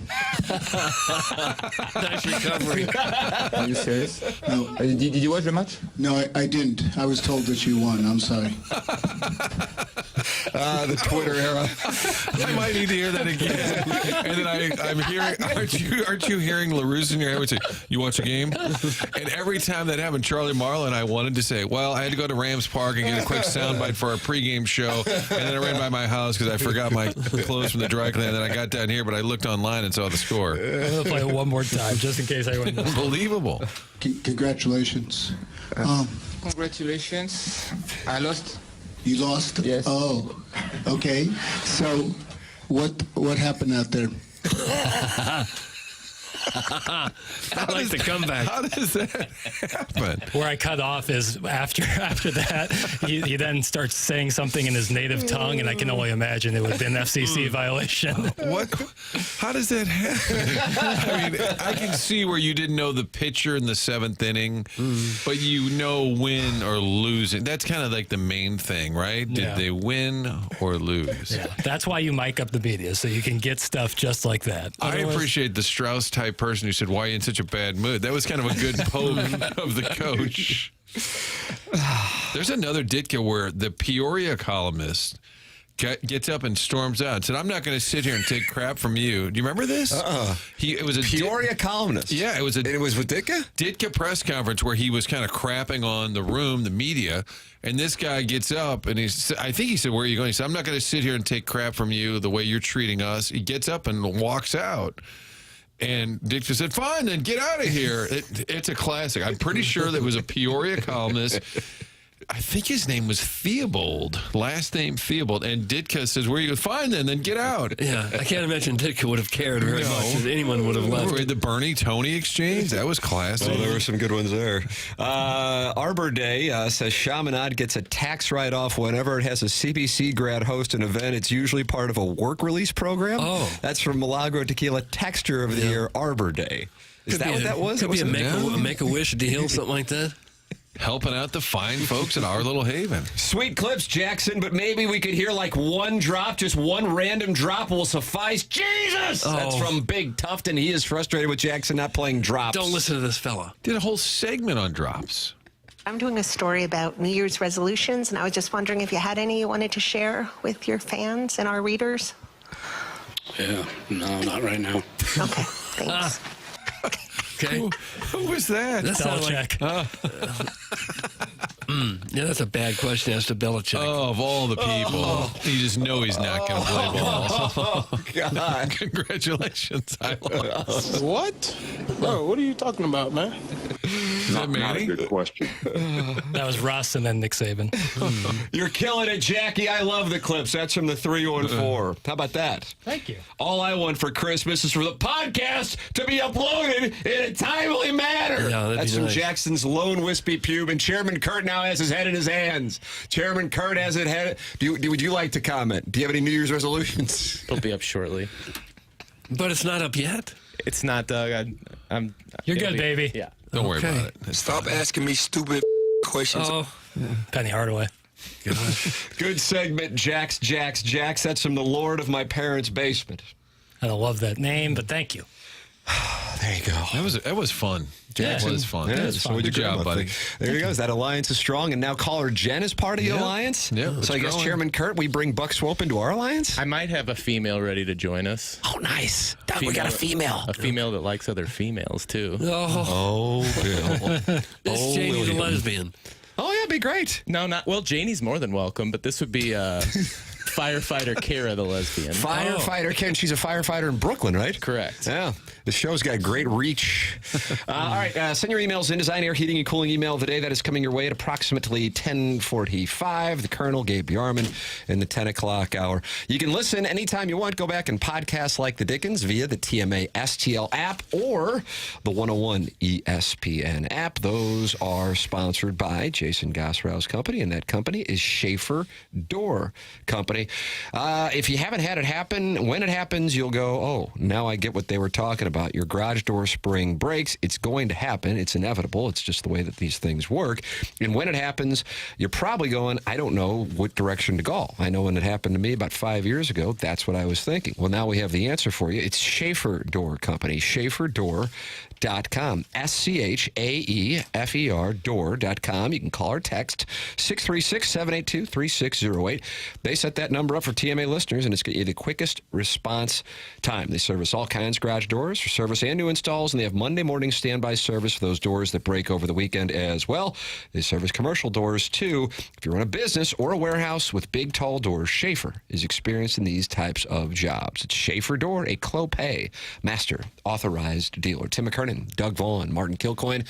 Nice recovery. Are you serious? No. Did you watch the match? No, I didn't. I was told that you won. I'm sorry. The Twitter era. I might need to hear that again. And then I'm hearing, aren't you hearing LaRusse in your head? Would say, you watch a game? And every time that happened, Charlie Marlowe and I wanted to say, well, I had to go to Rams Park and get a quick soundbite for our pregame show. And then I ran by my house because I forgot my clothes from the dry cleaner. Then I got down here, but I looked online and saw the score. I'm going to play it one more time just in case I win. Unbelievable. Congratulations. Congratulations. I lost. You lost? Yes. Oh, okay. So what happened out there? I like the comeback. How does that happen? Where I cut off is after that, he then starts saying something in his native tongue, and I can only imagine it would have been an FCC violation. What? How does that happen? I mean, I can see where you didn't know the pitcher in the 7th inning, but you know win or losing. That's kind of like the main thing, right? Did they win or lose? Yeah, that's why you mic up the media, so you can get stuff just like that. I appreciate the Strauss type person who said, why are you in such a bad mood? That was kind of a good poke of the coach. There's another Ditka where the Peoria columnist gets up and storms out and said, I'm not going to sit here and take crap from you. Do you remember this? It was a Peoria columnist. Yeah, it was and it was with Ditka? Ditka press conference where he was kind of crapping on the room, the media, and this guy gets up and I think he said, where are you going? He said, I'm not going to sit here and take crap from you the way you're treating us. He gets up and walks out. And Ditka said, fine, then get out of here. It's a classic. I'm pretty sure that was a Peoria columnist. I think his name was Theobald, last name Theobald. And Ditka says, where are you? Fine, then get out. Yeah, I can't imagine Ditka would have cared very much if anyone would have left. The Bernie Tony exchange, that was classic. Oh, there were some good ones there. Arbor Day says Chaminade gets a tax write-off whenever it has a CBC grad host an event. It's usually part of a work release program. Oh. That's from Milagro Tequila Texture of the Year Arbor Day. Is that what that was? Could be a Make-A-Wish deal, something like that. Helping out the fine folks in our little haven. Sweet clips, Jackson, but maybe we could hear like one drop, just one random drop will suffice. Jesus! Oh. That's from Big Tufton. He is frustrated with Jackson not playing drops. Don't listen to this fella. Did a whole segment on drops. I'm doing a story about New Year's resolutions, and I was just wondering if you had any you wanted to share with your fans and our readers. Yeah, no, not right now. Okay, thanks. Okay. Who was that? That sounds like... yeah, that's a bad question as to Belichick. Oh, of all the people. You just know he's not going to play ball. Oh, God. Congratulations. I lost. What? Bro, what are you talking about, man? Not a good question. That was Russ and then Nick Saban. You're killing it, Jackie. I love the clips. That's from the 314. How about that? Thank you. All I want for Christmas is for the podcast to be uploaded in a timely manner. Yeah, that's from nice. Jackson's lone wispy pube, and Chairman Kurt now has his head in his hands. Chairman Kurt has it head. Would you like to comment? Do you have any New Year's resolutions? It'll be up shortly. But it's not up yet? It's not, Doug. You're good, baby. Yeah. Don't worry about it. Stop asking me stupid questions. Oh, Penny Hardaway. Gosh. Good segment, Jax. That's from the Lord of my parents' basement. I don't love that name, but thank you. There you go. That was fun. Jackson was fun. Yeah, Good job, buddy. There you go. That alliance is strong, and now caller Jen is part of the alliance. Yeah. So I guess Chairman Kurt, we bring Buck Swope into our alliance. I might have a female ready to join us. Oh, nice. We got a female. A female that likes other females too. Oh, Bill. This Janie's a lesbian. Oh, yeah, it'd be great. No, not well. Janie's more than welcome, but this would be Firefighter Kara, the lesbian. Firefighter Karen. She's a firefighter in Brooklyn, right? Correct. Yeah. The show's got great reach. All right. Send your emails in. Design, Air, Heating, and Cooling email of the day. That is coming your way at approximately 10:45. The Colonel, Gabe Yarman, in the 10 o'clock hour. You can listen anytime you want. Go back and podcast like the Dickens via the TMA STL app or the 101 ESPN app. Those are sponsored by Jason Gosrow's company, and that company is Schaefer Door Company. If you haven't had it happen, when it happens, you'll go, oh, now I get what they were talking about. Your garage door spring breaks. It's going to happen. It's inevitable. It's just the way that these things work. And when it happens, you're probably going, I don't know what direction to go. I know when it happened to me about 5 years ago, that's what I was thinking. Well, now we have the answer for you. It's Schaefer Door Company, SchaeferDoor.com. SCHAEFER door.com. You can call or text 636-782-3608. They set that number up for TMA listeners, and it's going to be the quickest response time. They service all kinds of garage doors for service and new installs, and they have Monday morning standby service for those doors that break over the weekend as well. They service commercial doors, too. If you run a business or a warehouse with big, tall doors, Schaefer is experienced in these types of jobs. It's Schaefer Door, a Clopay master authorized dealer. Tim McKernan, Doug Vaughn, Martin Kilcoyne,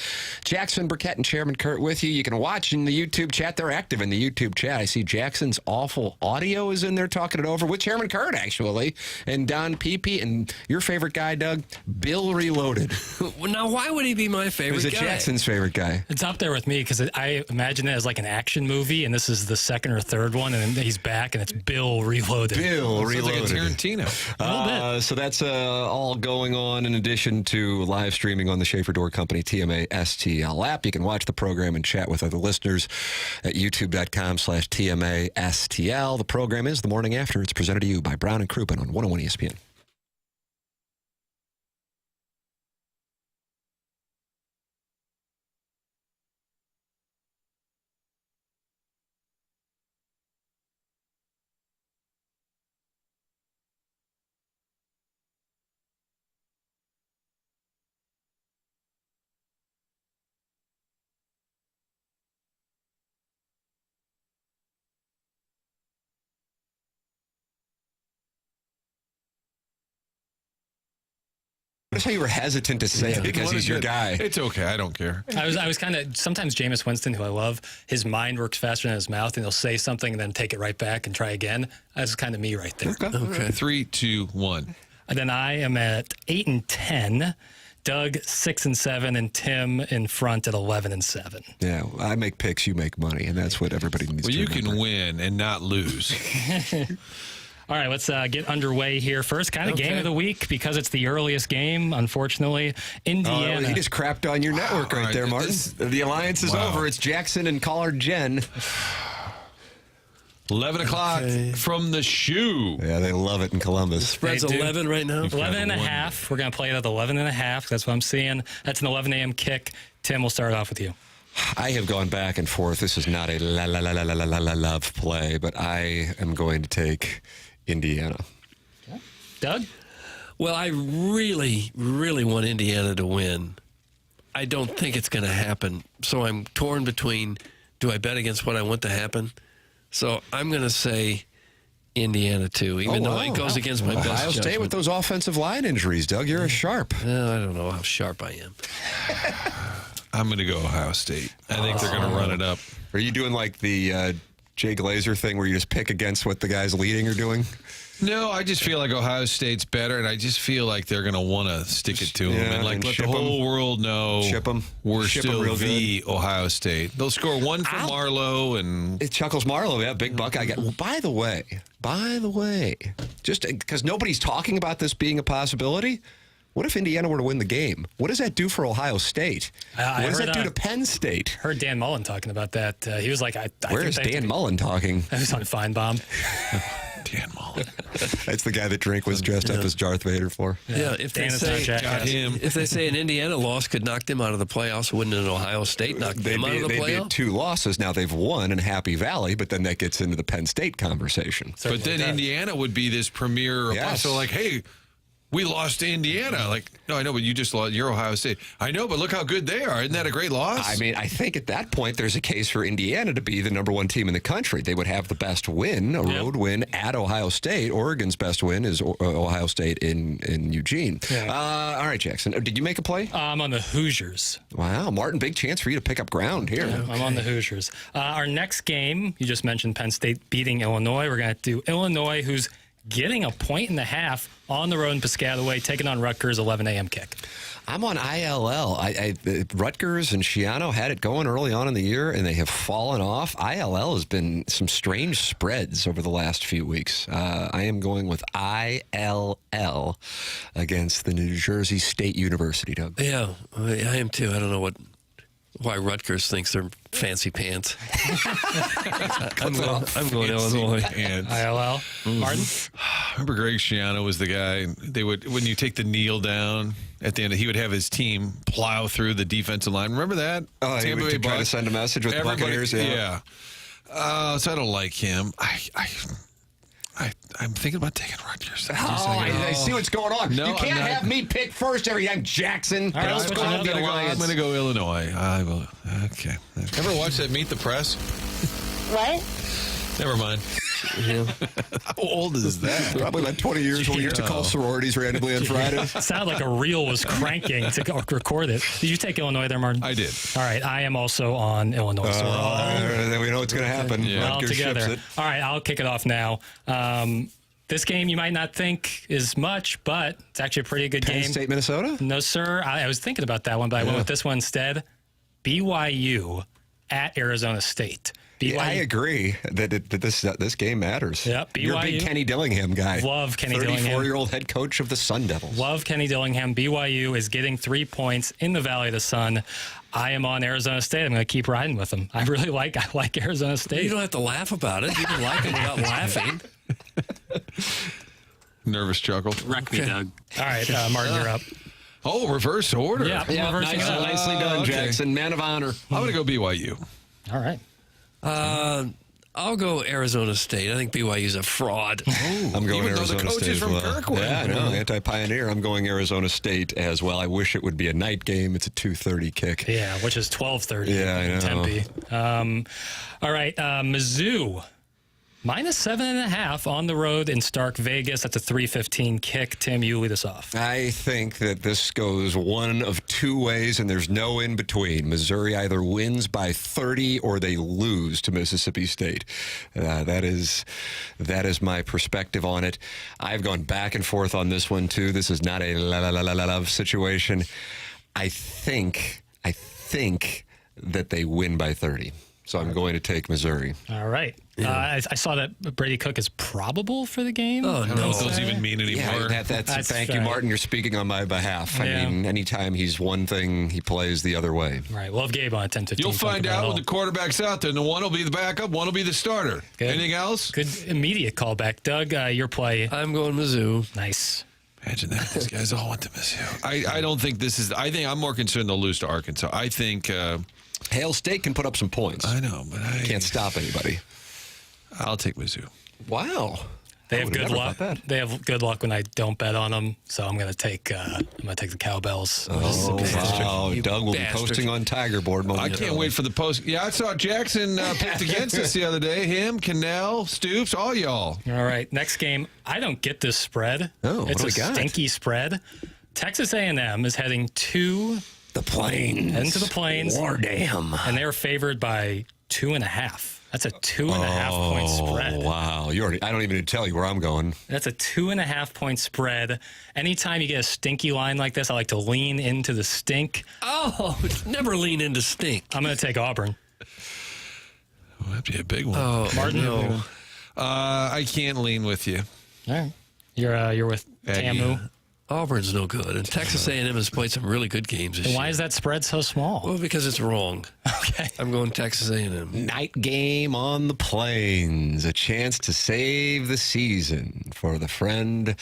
Jackson Burkett, and Chairman Kurt with you. You can watch in the YouTube chat. They're active in the YouTube chat. I see Jackson's awful audio is in there talking it over with Chairman Kurt, actually, and Don Peepee, and your favorite guy, Doug, Bill Reloaded. Now, why would he be my favorite Who's guy? Jackson's favorite guy? It's up there with me because I imagine it as like an action movie, and this is the second or third one, and then he's back, and it's Bill Reloaded. Bill Sounds like a Reloaded. Tarantino. A little bit. So that's all going on in addition to live streaming on the Schaefer Door Company TMA STL app. You can watch the program and chat with other listeners at youtube.com/TMA STL. The program is The Morning After. It's presented to you by Brown and Crouppen on 101 ESPN. Notice how you were hesitant to say it because he's your guy. It's okay. I don't care. I was kind of, sometimes Jameis Winston, who I love, his mind works faster than his mouth, and he'll say something and then take it right back and try again. That's kind of me right there. Okay. 3, 2, 1. And then I am at 8-10. Doug 6-7, and Tim in front at 11-7. Yeah, I make picks, you make money, and that's what everybody needs to remember. Well, you can win and not lose. All right, let's get underway here. First game of the week, because it's the earliest game, unfortunately. Indiana. He just crapped on your network right there, Martin. The alliance is over. It's Jackson and caller Jen. 11 o'clock from the shoe. Yeah, they love it in Columbus. The spread's 11 right now. 11.5. We're going to play it at 11.5. That's what I'm seeing. That's an 11 a.m. kick. Tim, we'll start off with you. I have gone back and forth. This is not a love play, but I am going to take Indiana. Okay. Doug? Well, I really, really want Indiana to win. I don't think it's going to happen. So I'm torn between, do I bet against what I want to happen? So I'm going to say Indiana, too, even though it goes against my best Ohio State judgment. with those offensive line injuries, Doug. You're a sharp. I don't know how sharp I am. I'm going to go Ohio State. I think they're going to run it up. Are you doing like the Jay Glazer thing where you just pick against what the guys leading are doing? No, I just feel like Ohio State's better, and I just feel like they're going to want to stick it to them and let the whole world know we're still the Ohio State. They'll score one from Marlowe and it Chuckles Marlowe, yeah, big buck. I got. Well, by the way, just because nobody's talking about this being a possibility. What if Indiana were to win the game? What does that do for Ohio State? What does that do to Penn State? Heard Dan Mullen talking about that. He was like, Where is Dan Mullen talking? That was on Feinbaum. Dan Mullen. That's the guy that Drink was dressed up as Darth Vader for. Yeah, if they say an Indiana loss could knock them out of the playoffs, wouldn't an Ohio State knock them out of the They'd be playoffs? at 2 losses. Now they've won in Happy Valley, but then that gets into the Penn State conversation. But then Indiana would be this premier apostle, like, hey, we lost to Indiana. Like, no, I know, but you just lost. You're Ohio State. I know, but look how good they are. Isn't that a great loss? I mean, I think at that point there's a case for Indiana to be the number one team in the country. They would have the best win, a road win at Ohio State. Oregon's best win is Ohio State in Eugene. Yeah. All right, Jackson. Did you make a play? I'm on the Hoosiers. Wow, Martin, big chance for you to pick up ground here. Yeah, I'm on the Hoosiers. Our next game, you just mentioned Penn State beating Illinois. We're going to do Illinois, who's getting 1.5 points on the road in Piscataway, taking on Rutgers, 11 a.m. kick. I'm on ILL. Rutgers and Schiano had it going early on in the year, and they have fallen off. ILL has been some strange spreads over the last few weeks. I am going with ILL against the New Jersey State University, Doug. Yeah, I am too. I don't know why Rutgers thinks they're fancy pants. I'm going Illinois. ILL. Martin? Remember Greg Schiano was the guy, they would, when you take the kneel down at the end, he would have his team plow through the defensive line. Remember that? Oh, he would try to send a message with the Buccaneers. Yeah. So I don't like him. I'm thinking about taking Rutgers. I see what's going on. No, you can't have me pick first every time, Jackson. All right, I'm going to go Illinois. I will. Okay. Ever watch that Meet the Press? What? Never mind. How old is that? Probably about 20 years when we used to call sororities randomly on Friday. It sounded like a reel was cranking to record it. Did you take Illinois there, Martin? I did. All right, I am also on Illinois. So we're all then we know what's going to happen. we're all Rutgers together. ships it. All right, I'll kick it off now. This game you might not think is much, but it's actually a pretty good Penn game. State, Minnesota? No, sir. I was thinking about that one, but I went with this one instead. BYU at Arizona State. BYU. Yeah, I agree that this game matters. Yep, You're a big BYU. Kenny Dillingham guy. Love Kenny Dillingham. 34-year-old head coach of the Sun Devils. Love Kenny Dillingham. BYU is getting 3 points in the Valley of the Sun. I am on Arizona State. I'm going to keep riding with them. I like Arizona State. You don't have to laugh about it. You can like it without laughing. Nervous chuckle. Wreck me, Doug. All right, Martin, you're up. Oh, reverse order. Yeah, reversing it up. Nicely done, Jackson. Man of honor. I'm going to go BYU. All right. I'll go Arizona State. I think BYU's a fraud. I'm going Even though the Arizona coach State is as from well. Kirkwood. Yeah, I know. Anti-pioneer. I'm going Arizona State as well. I wish it would be a night game. It's a 2:30 kick. Yeah, which is 12:30 Yeah, I in know. Tempe. All right, Mizzou. -7.5 on the road in Stark Vegas. That's a 3:15 kick. Tim, you lead us off. I think that this goes one of two ways, and there's no in between. Missouri either wins by 30 or they lose to Mississippi State. That is my perspective on it. I've gone back and forth on this one too. This is not a love situation. I think that they win by 30. So I'm going to take Missouri. All right. I saw that Brady Cook is probable for the game. Oh, I don't know if those even mean anymore. Yeah, thank you, Martin. You're speaking on my behalf. Yeah. I mean, anytime he's one thing, he plays the other way. All right. We'll have Gabe on at 10:15. You'll find Talk about out it when all. the quarterback's out there. And one will be the backup, one will be the starter. Good. Anything else? Good immediate callback. Doug, your play. I'm going Mizzou. Nice. Imagine that. These guys all went to Mizzou. I don't think this is. I think I'm more concerned they'll lose to Arkansas. I think. Hail State can put up some points. I know, but I can't stop anybody. I'll take Mizzou. Wow. They have good luck. They have good luck when I don't bet on them, so I'm going to take the Cowbells. Oh, wow. Doug will be posting on Tiger Board. I can't wait for the post. Yeah, I saw Jackson picked against us the other day. Him, Cannell, Stoops, all y'all. All right, next game. I don't get this spread. Oh, it's what a do we got? stinky spread. Texas A&M is heading to the Plains. Into the Plains. War damn. And they're favored by 2.5. That's a 2.5 point spread. Oh, wow. I don't even need to tell you where I'm going. That's a 2.5 point spread. Anytime you get a stinky line like this, I like to lean into the stink. Oh, never lean into stink. I'm going to take Auburn. Well, that'd be a big one. Oh, Martin? no. I can't lean with you. All right. You're with Tamu. Auburn's no good, and Texas A&M has played some really good games this Then year. why is that spread so small? Well, because it's wrong. Okay. Okay. I'm going Texas A&M. Night game on the Plains. A chance to save the season for the friend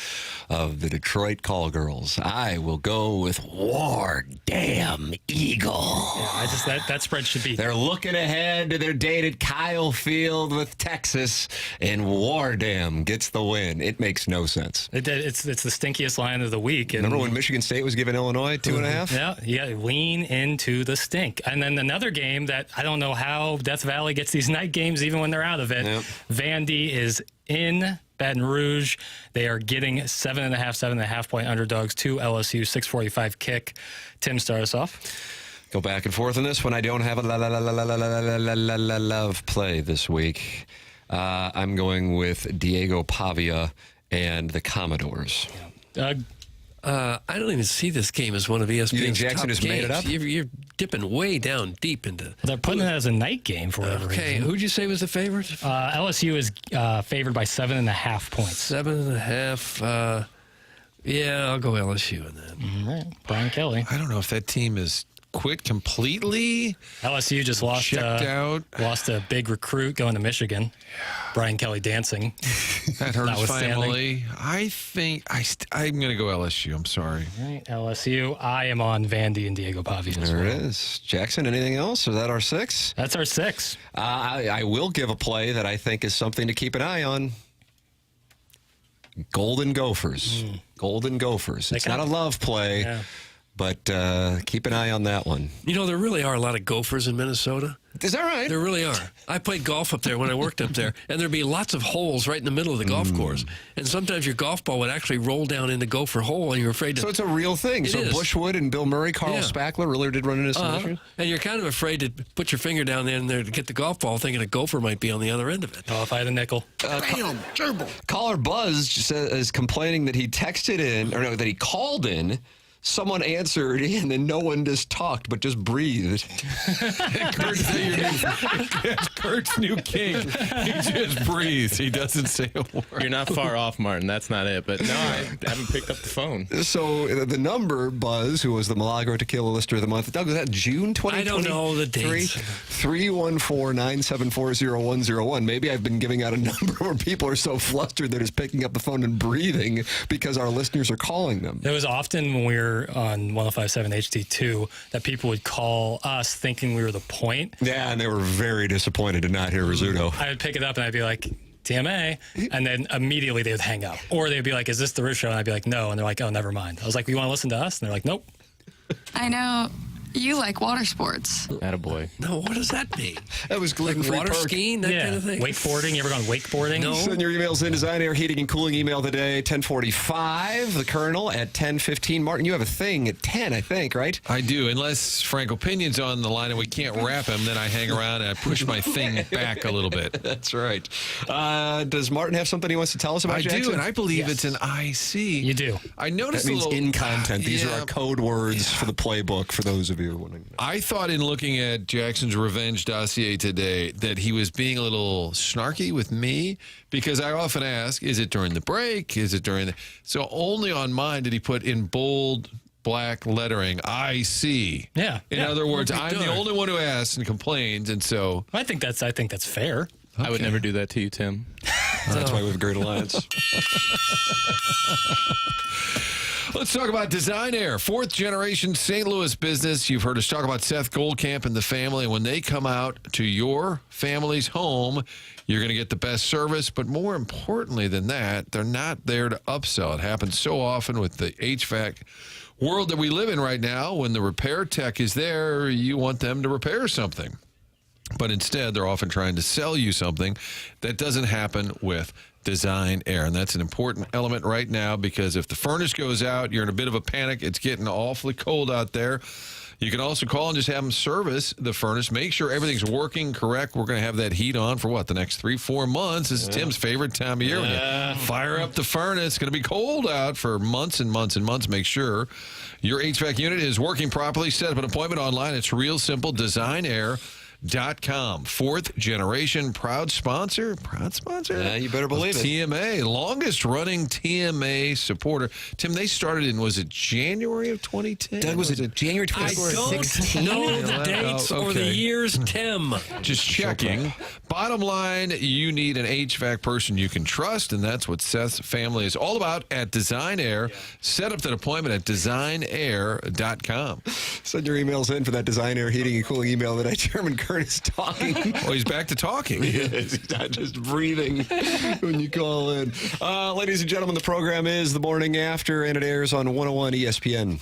of the Detroit Call Girls. I will go with War Damn Eagle. Yeah, that spread should be. They're looking ahead to their date at Kyle Field with Texas, and War Damn gets the win. It makes no sense. It's the stinkiest line of the week. And Remember when Michigan State was giving Illinois 2.5? Yeah, you got to lean into the stink. And then another game that I don't know how Death Valley gets these night games even when they're out of it. Yep. Vandy is in Baton Rouge. They are getting 7.5 point underdogs to LSU, 6:45 kick. Tim, start us off. Go back and forth on this one. I don't have a love play this week. I'm going with Diego Pavia and the Commodores. Doug? I don't even see this game as one of ESPN's You think Jackson top just games. made it up? You're dipping way down deep into. They're putting it as a night game for whatever Okay, reason. who'd you say was the favorite? LSU is favored by 7.5 points. 7.5. Yeah, I'll go LSU in that. All right, Brian Kelly. I don't know if that team is quit completely. LSU just lost a big recruit going to Michigan. Brian Kelly dancing. That hurts family. I think I'm going to go LSU. I'm sorry. All right, LSU. I am on Vandy and Diego Pavia. There it is. Jackson, anything else? Is that our 6? That's our 6. I will give a play that I think is something to keep an eye on. Golden Gophers. Golden Gophers. It's not a love play. Yeah. But keep an eye on that one. You know, there really are a lot of gophers in Minnesota. Is that right? There really are. I played golf up there when I worked up there, and there'd be lots of holes right in the middle of the golf course. And sometimes your golf ball would actually roll down in the gopher hole, and you're afraid to. So it's a real thing. It so is. Bushwood and Bill Murray, Carl Spackler really did run into some issues? And you're kind of afraid to put your finger down there to get the golf ball, thinking a gopher might be on the other end of it. Oh, if I had a nickel. Bam, gerbil. Caller Buzz is complaining that he texted in, or no, that he called in. Someone answered, and then no one just talked, but just breathed. Kurt's new king. He just breathes. He doesn't say a word. You're not far off, Martin. That's not it. But no, I haven't picked up the phone. So the number, Buzz, who was the Milagro Tequila Lister of the Month, Doug, was that June 2023? I don't know the dates. 314-974-0101. Maybe I've been giving out a number where people are so flustered they're just picking up the phone and breathing because our listeners are calling them. It was often when we were on 105.7 HD2 that people would call us thinking we were the point. Yeah, and they were very disappointed to not hear Rizzuto. I would pick it up and I'd be like, TMA, and then immediately they would hang up. Or they'd be like, is this the Riz Show? And I'd be like, no. And they're like, oh, never mind. I was like, you want to listen to us? And they're like, nope. I know you like water sports. Attaboy. No, what does that mean? That was gluten-free water perk. skiing, that kind of thing? Wakeboarding. You ever gone wakeboarding? No. Send your emails in. Design, Air, Heating, and Cooling email today, 10:45. The Colonel at 10:15. Martin, you have a thing at 10, I think, right? I do. Unless Frank Opinion's on the line and we can't wrap him, then I hang around and I push my thing back a little bit. That's right. Does Martin have something he wants to tell us about I Jackson? do, and I believe it's an IC. You do. I noticed That means a little in content. These are yeah. our code words for the playbook for those of you who want to know. I thought in looking at Jackson's revenge dossier today that he was being a little snarky with me because I often ask, is it during the break? Is it during the... So only on mine did he put in bold black lettering, I see. Yeah. In other words, I'm the darned. only one who asks and complains, and so... I think that's fair. I would never do that to you, Tim. That's why we have a great alliance. Let's talk about Design Air, fourth generation St. Louis business. You've heard us talk about Seth Goldcamp and the family. When they come out to your family's home, you're going to get the best service. But more importantly than that, they're not there to upsell. It happens so often with the HVAC world that we live in right now. When the repair tech is there, you want them to repair something. But instead, they're often trying to sell you something. That doesn't happen with Design Air. And that's an important element right now because if the furnace goes out, you're in a bit of a panic. It's getting awfully cold out there. You can also call and just have them service the furnace. Make sure everything's working correct. We're going to have that heat on for the next 3-4 months. This is Tim's favorite time of year. When you fire up the furnace, it's going to be cold out for months and months and months. Make sure your HVAC unit is working properly. Set up an appointment online. It's real simple. Design Air. TMASTL.com. Fourth generation proud sponsor. Yeah, you better believe it. TMA, longest running TMA supporter. Tim, they started in, was it January of 2010? Doug, was it January I 2016? don't know the dates or the years, Tim. Just checking. Bottom line, you need an HVAC person you can trust, and that's what Seth's family is all about at Design Air. Set up that appointment at designair.com. Send your emails in for that Design Air heating and cooling email that Chairman Kern is talking. Oh, he's back to talking. He is. He's not just breathing when you call in. Ladies and gentlemen, the program is The Morning After, and it airs on 101 ESPN.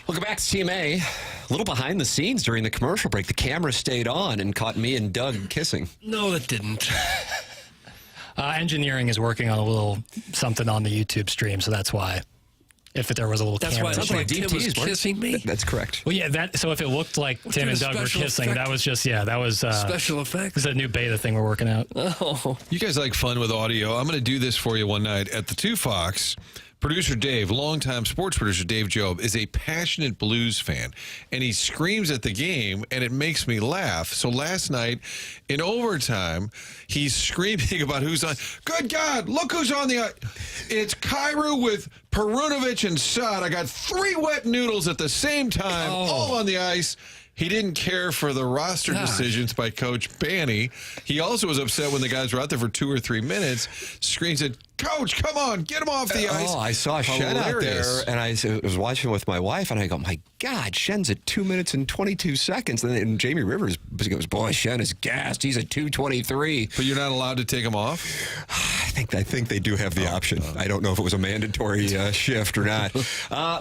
Welcome back to TMA. A little behind the scenes during the commercial break. The camera stayed on and caught me and Doug kissing. No, it didn't. Engineering is working on a little something on the YouTube stream, so that's why. If there was a little That's camera. why it looked like Tim was kissing me? That's correct. Well, yeah, so if it looked like Tim and Doug were kissing, that was just, that was... special effects? It's a new beta thing we're working out. Oh. You guys like fun with audio. I'm going to do this for you one night at the 2 Fox. Producer Dave, longtime sports producer Dave Job, is a passionate blues fan, and he screams at the game, and it makes me laugh. So last night, in overtime, he's screaming about who's on. Good God, look who's on the ice. It's Cairo with Perunovic and Sod. I got 3 wet noodles at the same time, all on the ice. He didn't care for the roster decisions by Coach Banny. He also was upset when the guys were out there for 2 or 3 minutes, screams at Coach, come on, get him off the ice. Oh, I saw Shen out there, and I was watching with my wife, and I go, my God, Shen's at 2 minutes and 22 seconds. And Jamie Rivers goes, boy, Shen is gassed. He's at 2:23. But you're not allowed to take him off? I think they do have the option. I don't know if it was a mandatory shift or not.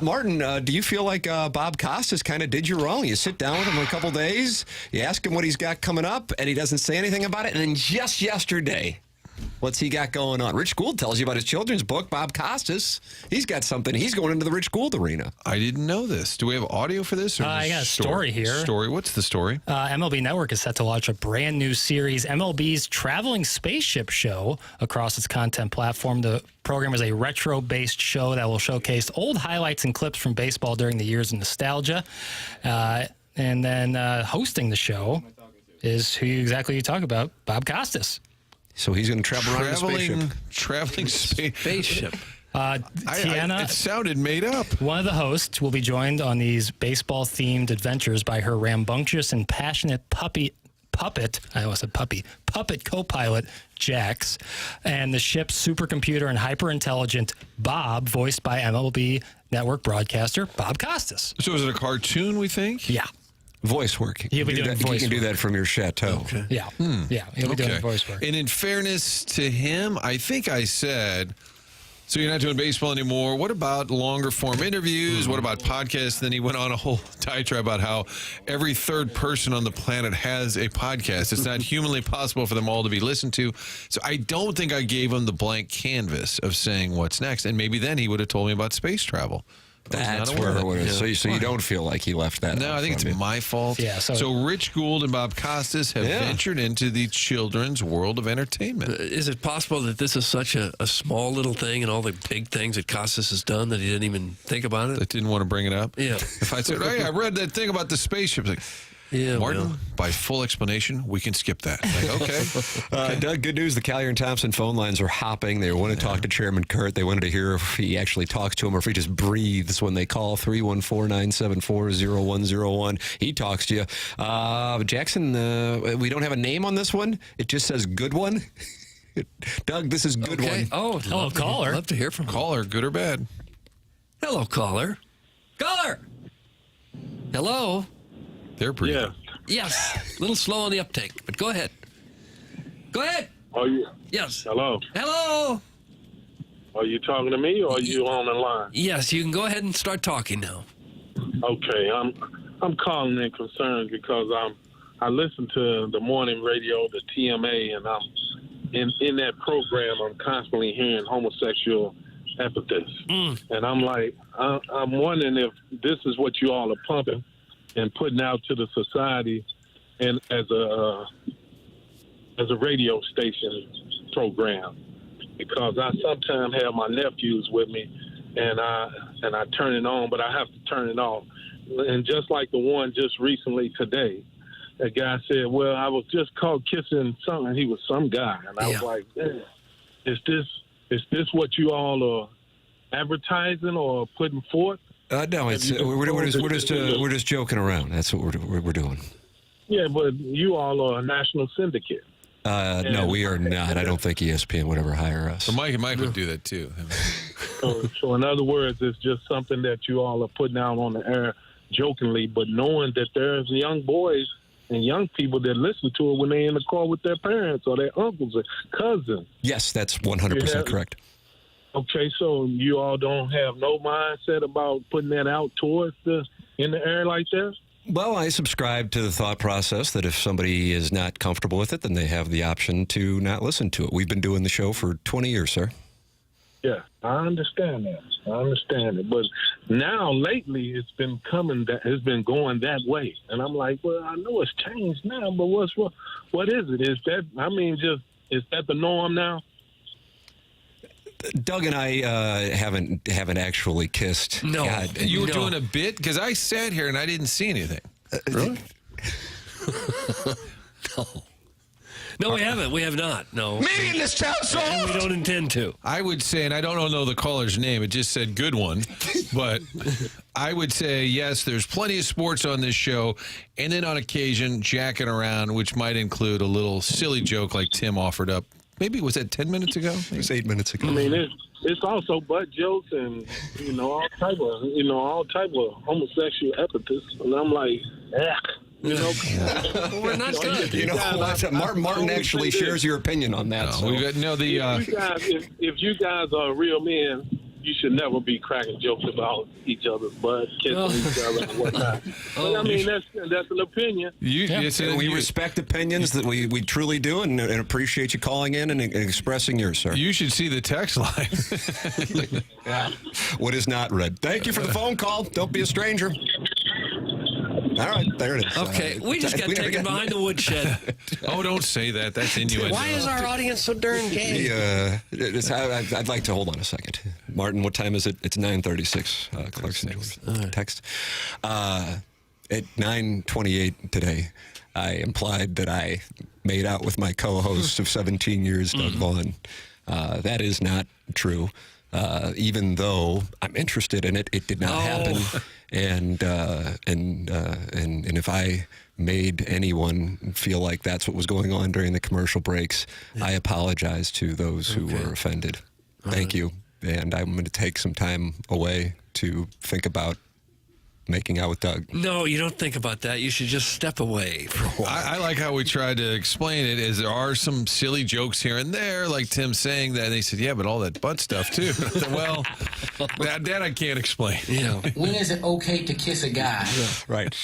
Martin, do you feel like Bob Costas kind of did you wrong? You sit down with him in a couple days, you ask him what he's got coming up, and he doesn't say anything about it, and then just yesterday, What's he got going on? Rich Gould tells you about his children's book. Bob Costas, he's got something. He's going into the Rich Gould arena. I didn't know this. Do we have audio for this? Or I got a story here. Story? What's the story? MLB Network is set to launch a brand new series, MLB's Traveling Spaceship Show, across its content platform. The program is a retro-based show that will showcase old highlights and clips from baseball during the years of nostalgia. And then hosting the show is who exactly you talk about, Bob Costas. So he's going to travel around in a spaceship. Traveling spaceship. Tiana, it sounded made up. One of the hosts will be joined on these baseball-themed adventures by her rambunctious and passionate puppet co-pilot, Jax, and the ship's supercomputer and hyper-intelligent Bob, voiced by MLB Network broadcaster Bob Costas. So is it a cartoon, we think? Yeah. Voice work. He'll be doing voice You can do that from your chateau. Okay. Yeah. Yeah, he'll be doing voice work. And in fairness to him, I think I said, so you're not doing baseball anymore. What about longer form interviews? What about podcasts? Then he went on a whole diatribe about how every third person on the planet has a podcast. It's not humanly possible for them all to be listened to. So I don't think I gave him the blank canvas of saying what's next. And maybe then he would have told me about space travel. That's where it was. So you don't feel like he left that. No, I think it's my fault. Yeah. So Rich Gould and Bob Costas have ventured into the children's world of entertainment. Is it possible that this is such a small little thing and all the big things that Costas has done that he didn't even think about it? That didn't want to bring it up? Yeah. If I said, hey, I read that thing about the spaceship. Like, yeah, Martin, by full explanation, we can skip that. Like, okay. Doug, good news. The Collier and Thompson phone lines are hopping. They want to talk to Chairman Kurt. They wanted to hear if he actually talks to him or if he just breathes when they call 314-974-0101. He talks to you. Jackson, we don't have a name on this one. It just says good one. Doug, this is good one. Oh, hello, caller. Love to hear from him. Caller, good or bad? Hello, caller. Caller. Hello. They're pretty good. Yes. A little slow on the uptake, but go ahead. Go ahead. Are you? Yes. Hello. Hello. Are you talking to me or are you on the line? Yes, you can go ahead and start talking now. Okay, I'm calling in concerned because I listen to the morning radio, the TMA, and I'm in that program. I'm constantly hearing homosexual epithets, and I'm like, I'm wondering if this is what you all are pumping and putting out to the society, and as a radio station program, because I sometimes have my nephews with me, and I turn it on, but I have to turn it off. And just like the one just recently today, a guy said, "Well, I was just caught kissing something." He was some guy, and I was like, "Man, is this what you all are advertising or putting forth?" No, it's we're just joking around. That's what we're doing. Yeah, but you all are a national syndicate. No, we are not. I don't think ESPN would ever hire us. So Mike would do that too. So in other words, it's just something that you all are putting out on the air jokingly, but knowing that there's young boys and young people that listen to it when they're in the car with their parents or their uncles or cousins. Yes, that's 100% correct. Okay, so you all don't have no mindset about putting that out towards in the air like that? Well, I subscribe to the thought process that if somebody is not comfortable with it, then they have the option to not listen to it. We've been doing the show for 20 years, sir. Yeah, I understand that. I understand it. But now, lately, it's been going that way. And I'm like, well, I know it's changed now, but what is it? Is that the norm now? Doug and I haven't actually kissed. No. God, you were doing a bit? Because I sat here and I didn't see anything. Really? No. No, we haven't. We have not. No. Me in this town, so And we don't intend to. I would say, and I don't know the caller's name, it just said good one, but I would say, yes, there's plenty of sports on this show, and then on occasion, jacking around, which might include a little silly joke like Tim offered up. Maybe, was that 10 minutes ago? It was 8 minutes ago. I mean, it's also butt jokes and, all type of homosexual epithets. And I'm like, Well, we're not done. You know what? Martin actually shares your opinion on that. No, so. if you guys are real men, you should never be cracking jokes about each other's butt, kissing each other and whatnot. But, I mean, that's an opinion. We respect opinions that we truly do, and appreciate you calling in and expressing yours, sir. You should see the text line. What is not read? Thank you for the phone call. Don't be a stranger. All right, there it is. Okay, we just got taken behind the woodshed. Oh, don't say that. That's innuendo. Why is our audience so darn gay? I'd like to hold on a second. Martin, what time is it? It's 9:36. Clarkson text. At 9:28 today, I implied that I made out with my co-host of 17 years, Doug Vaughn. That is not true. Even though I'm interested in it, it did not happen. And if I made anyone feel like that's what was going on during the commercial breaks, I apologize to those who were offended. Thank you. And I'm going to take some time away to think about making out with Doug. No, you don't think about that. You should just step away for a while. I like how we tried to explain it, is there are some silly jokes here and there, like Tim saying that, and they said, yeah, but all that butt stuff, too. Well, that I can't explain. Yeah. When is it okay to kiss a guy? Right.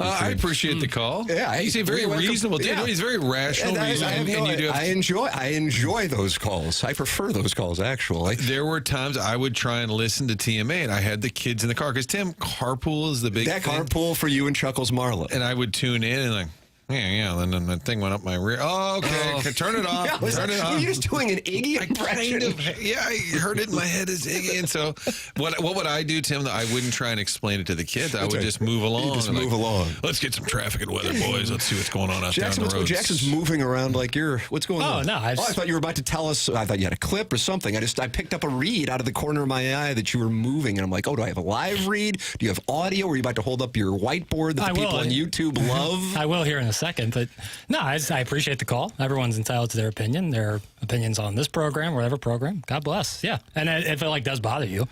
I appreciate the call. Yeah, he's a very reasonable. Yeah. He's very rational. I enjoy those calls. I prefer those calls, actually. There were times I would try and listen to TMA, and I had the kids in the car, because Tim, carpool is the big thing. Carpool for you and Chuckles Marlowe. And I would tune in and like, and then the thing went up my rear. Oh, okay, turn it off. Turn it off. Were you just doing an Iggy impression? I heard it in my head as Iggy. And so what would I do, Tim? I wouldn't try and explain it to the kids. I would just move along. Along. Let's get some traffic and weather, boys. Let's see what's going on out there on the road. Jackson's moving around like what's going on? No. I thought you were about to tell us. I thought you had a clip or something. I picked up a read out of the corner of my eye that you were moving. And I'm like, do I have a live read? Do you have audio? Are you about to hold up your whiteboard that the people on YouTube love? I will here in a second, but no, I appreciate the call. Everyone's entitled to their opinion. Their opinions on this program, whatever program. God bless. Yeah. And if it does bother you,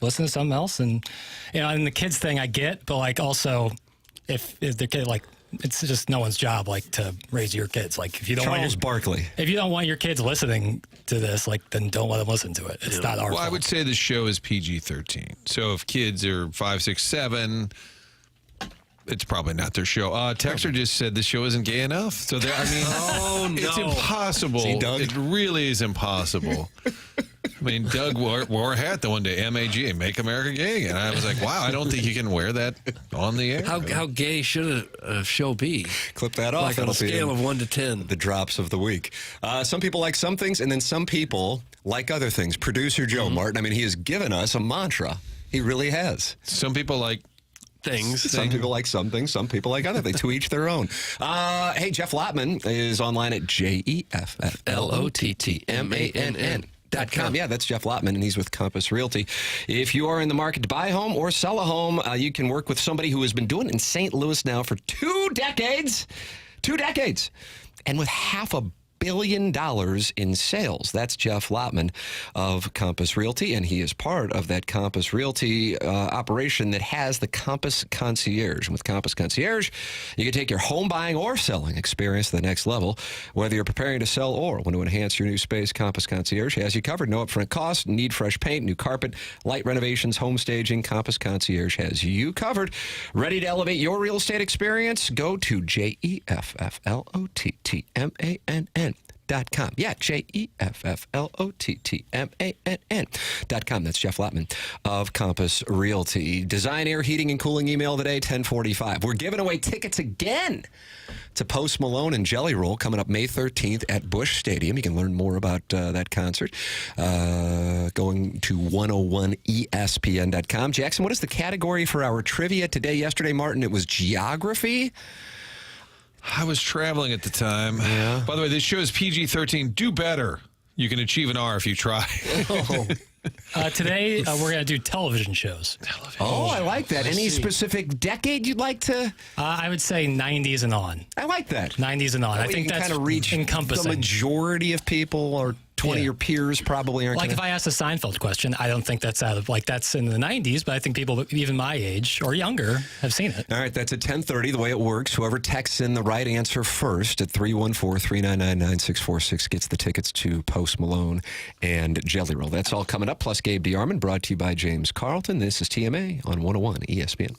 listen to something else. And, and the kids thing I get, but also if the kid, it's just no one's job, to raise your kids. If you don't if you don't want your kids listening to this, then don't let them listen to it. It's not our fault. I would say the show is PG-13. So if kids are 5, 6, 7, it's probably not their show. Texter just said the show isn't gay enough. So it's impossible. See, Doug? It really is impossible. I mean, Doug wore a hat the one day, MAGA, Make America Gay Again. I was like, wow, I don't think you can wear that on the air. How gay should a show be? Clip that off. On a scale of 1 to 10. The drops of the week. Some people like some things, and then some people like other things. Producer Joe Martin, he has given us a mantra. He really has. Some people like things. Some people like some things. Some people like other things. To each their own. Hey, Jeff Lotman is online at JEFFLOTTMANN.com. Yeah, that's Jeff Lotman, and he's with Compass Realty. If you are in the market to buy a home or sell a home, you can work with somebody who has been doing it in St. Louis now for 2 decades. 2 decades. And with $500 million in sales. That's Jeff Lotman of Compass Realty, and he is part of that Compass Realty operation that has the Compass Concierge. And with Compass Concierge, you can take your home buying or selling experience to the next level. Whether you're preparing to sell or want to enhance your new space, Compass Concierge has you covered. No upfront costs, need fresh paint, new carpet, light renovations, home staging. Compass Concierge has you covered. Ready to elevate your real estate experience? Go to JEFFLOTTMANN.com. Yeah, JEFFLOTTMANN.com. That's Jeff Lotman of Compass Realty. Design, Air, Heating, and Cooling email today, 1045. We're giving away tickets again to Post Malone and Jelly Roll coming up May 13th at Busch Stadium. You can learn more about that concert going to 101ESPN.com. Jackson, what is the category for our trivia today? Yesterday, Martin, it was geography. I was traveling at the time. Yeah. By the way, this show is PG-13. Do better. You can achieve an R if you try. Today, we're going to do television shows. I like that. Any specific decade you'd like to? I would say 90s and on. I like that. 90s and on. I think that's kind of reach encompassing. The majority of people, or 20 of your peers probably aren't. Like if I asked a Seinfeld question, I don't think that's out of that's in the 90s, but I think people even my age or younger have seen it. All right, that's at 10:30. The way it works, whoever texts in the right answer first at 314-399-9646 gets the tickets to Post Malone and Jelly Roll. That's all coming up. Plus Gabe DeArmond, brought to you by James Carlton. This is TMA on 101 ESPN.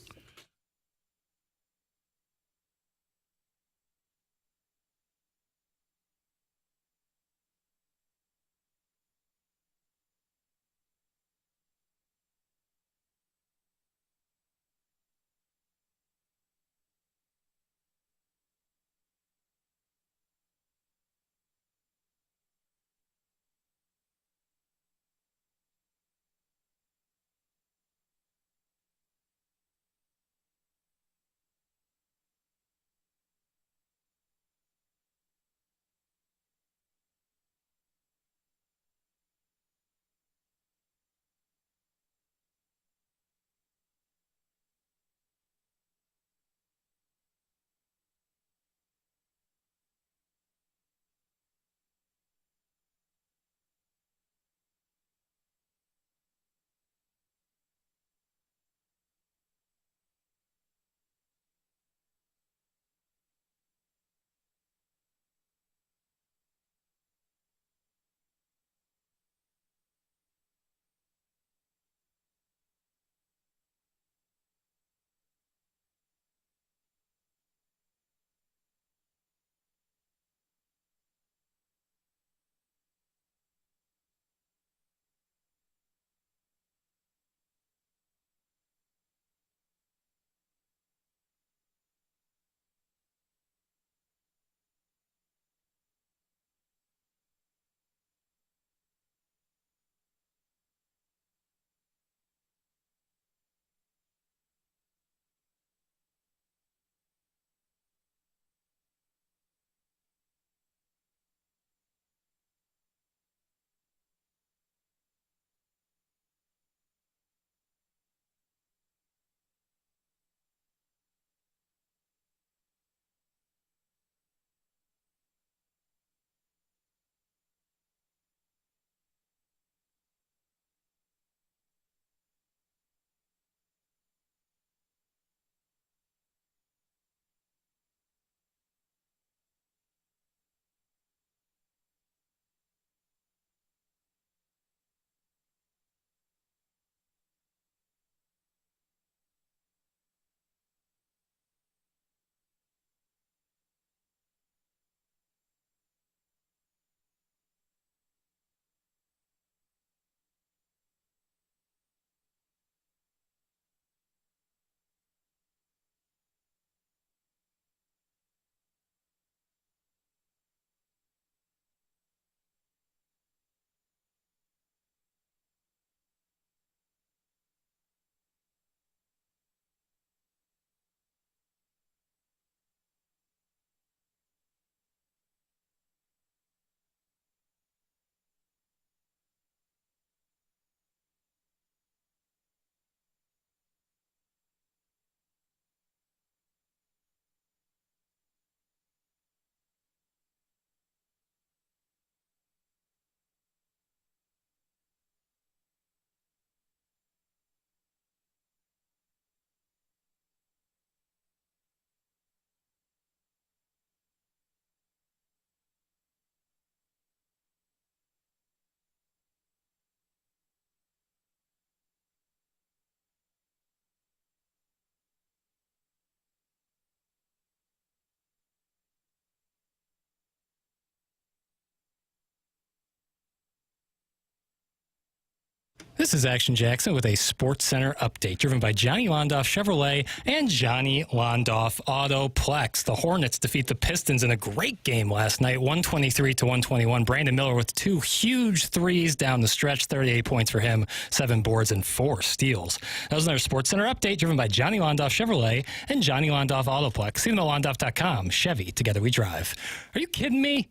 This is Action Jackson with a Sports Center update driven by Johnny Londoff Chevrolet and Johnny Londoff Autoplex. The Hornets defeat the Pistons in a great game last night, 123-121. Brandon Miller with 2 huge threes down the stretch, 38 points for him, 7 boards and 4 steals. That was another Sports Center update driven by Johnny Londoff Chevrolet and Johnny Londoff Autoplex. See them at Londoff.com. Chevy, together we drive. Are you kidding me?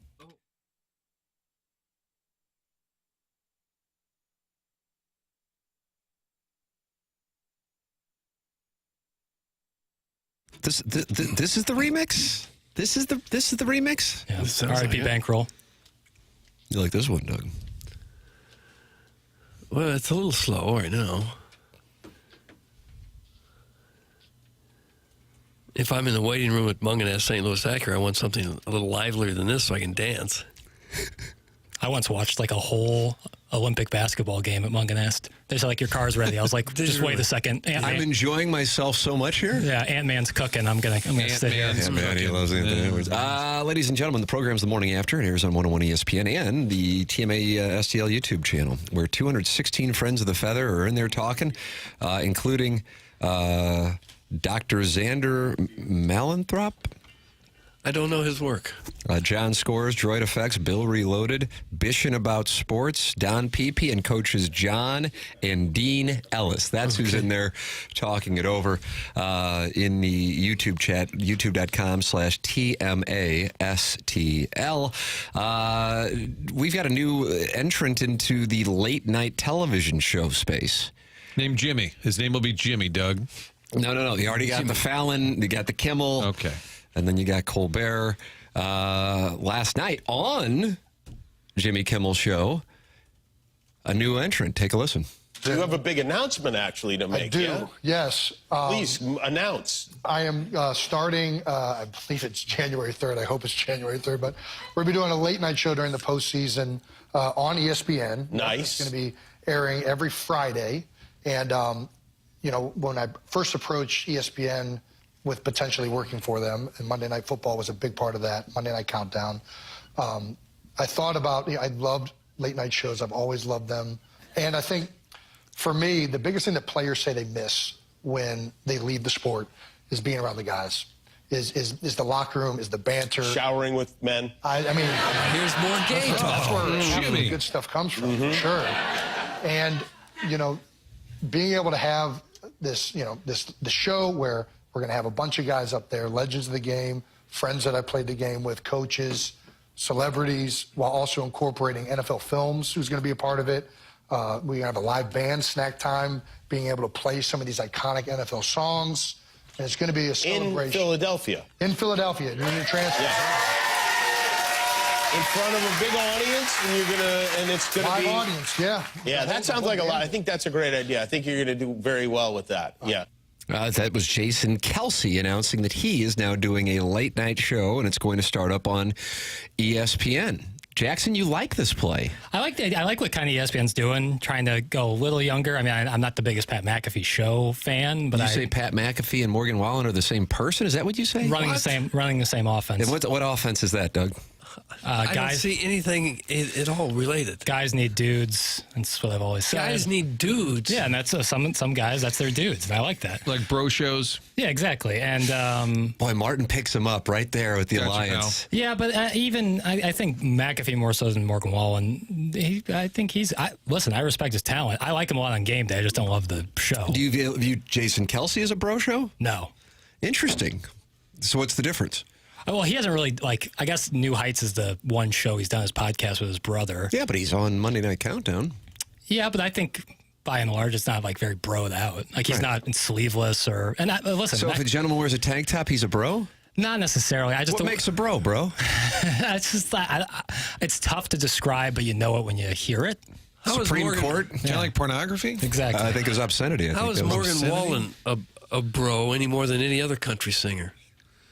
This is the remix. This is the remix. Yeah. R.I.P. Bankroll. You like this one, Doug? Well, it's a little slow right now. If I'm in the waiting room at Munganess St. Louis Acura, I want something a little livelier than this so I can dance. I once watched like a whole Olympic basketball game at Munganest. They said, like, your car's ready. I was like, just wait a second. I'm enjoying myself so much here. Yeah, Ant-Man's cooking. I'm gonna sit here. Ant-Man, he loves Anthony Edwards. Ladies and gentlemen, the program's The Morning After. It airs on 101 ESPN and the TMA STL YouTube channel, where 216 Friends of the Feather are in there talking, including Dr. Xander Malanthrop. I don't know his work. John Scores, Droid Effects, Bill Reloaded, Bishin About Sports, Don Pepe, and coaches John and Dean Ellis. That's who's in there talking it over in the YouTube chat, youtube.com/TMASTL. We've got a new entrant into the late night television show space. Named Jimmy. His name will be Jimmy, Doug. No. You already got the Fallon, you got the Kimmel. Okay. And then you got Colbert. Last night on Jimmy Kimmel's show, a new entrant. Take a listen. You have a big announcement, actually, to make. I do, yeah? yes. Please announce. I am starting, I believe it's January 3rd. I hope it's January 3rd. But we're going to be doing a late night show during the postseason on ESPN. Nice. It's going to be airing every Friday. And, when I first approached ESPN with potentially working for them, and Monday Night Football was a big part of that, Monday Night Countdown. I thought about, I loved late night shows. I've always loved them. And I think, for me, the biggest thing that players say they miss when they leave the sport is being around the guys, is the locker room, is the banter. Showering with men. I mean, here's more game talk. That's where half of the good stuff comes from, for sure. And, being able to have this, the show where we're going to have a bunch of guys up there, legends of the game, friends that I played the game with, coaches, celebrities, while also incorporating NFL Films, who's going to be a part of it. We have a live band snack time, being able to play some of these iconic NFL songs. And it's going to be a celebration. In Philadelphia. In Philadelphia, Union Transfer. Yeah. In front of a big audience, and it's gonna live be audience, yeah. Yeah, that sounds like a lot. I think that's a great idea. I think you're gonna do very well with that. Yeah. That was Jason Kelsey announcing that he is now doing a late night show, and it's going to start up on ESPN. Jackson, you like this play? I like what kind of ESPN's doing, trying to go a little younger. I mean, I'm not the biggest Pat McAfee show fan, but you say Pat McAfee and Morgan Wallen are the same person? Is that what you say? Running the same offense. And what offense is that, Doug? I don't see anything at all related. Guys need dudes. That's what I've always said. Guys need dudes. Yeah, and that's some guys, that's their dudes, and I like that. Like bro shows? Yeah, exactly. And boy, Martin picks him up right there with the alliance. Yeah, but even I think McAfee more so than Morgan Wallen. I think listen, I respect his talent. I like him a lot on game day. I just don't love the show. Do you view Jason Kelsey as a bro show? No. Interesting. So what's the difference? Well, he hasn't really, I guess New Heights is the one show he's done his podcast with his brother. Yeah, but he's on Monday Night Countdown. Yeah, but I think by and large it's not very broed out. Like he's not sleeveless or. And listen. So if a gentleman wears a tank top, he's a bro? Not necessarily. What makes a bro? It's just it's tough to describe, but you know it when you hear it. Supreme Court? Do you like pornography? Exactly. I think it was obscenity. How is Morgan Wallen a bro any more than any other country singer?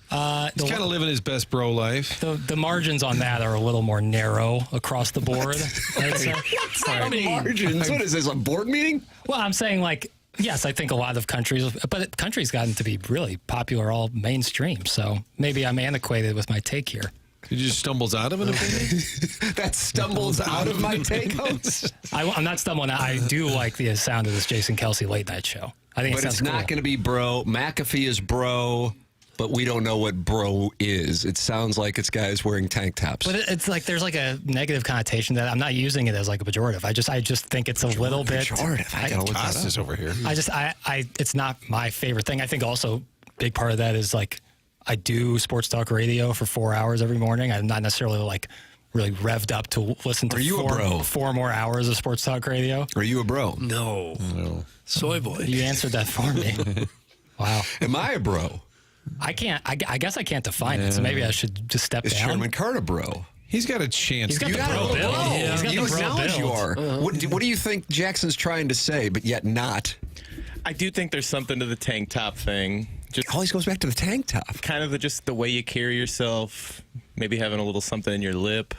He's kind of living his best bro life. The margins on that are a little more narrow across the board. Margins? What is this, a board meeting? Well, I'm saying yes, I think a lot of countries, but country's gotten to be really popular, all mainstream. So maybe I'm antiquated with my take here. He just stumbles out of an opinion? That stumbles out of my take. I'm not stumbling out. I do like the sound of this Jason Kelsey late night show. I think it's not going to be bro. McAfee is bro. But we don't know what bro is. It sounds like it's guys wearing tank tops. But it's there's a negative connotation that I'm not using it as a pejorative. I just think it's a little bit pejorative. I gotta look that up. Over here. It's not my favorite thing. I think also big part of that is I do sports talk radio for 4 hours every morning. I'm not necessarily really revved up to listen to Are you a bro? 4 more hours of sports talk radio. Are you a bro? No. Soy boy. You answered that for me. Wow. Am I a bro? I can't. I guess I can't define it. So maybe I should just step down. Is Sherman Carter bro? He's got a chance. He's got You the got bro a build. little He's got You the bro acknowledge build. you are. What do you think Jackson's trying to say, but yet not? I do think there's something to the tank top thing. Just always goes back to the tank top. Kind of just the way you carry yourself. Maybe having a little something in your lip.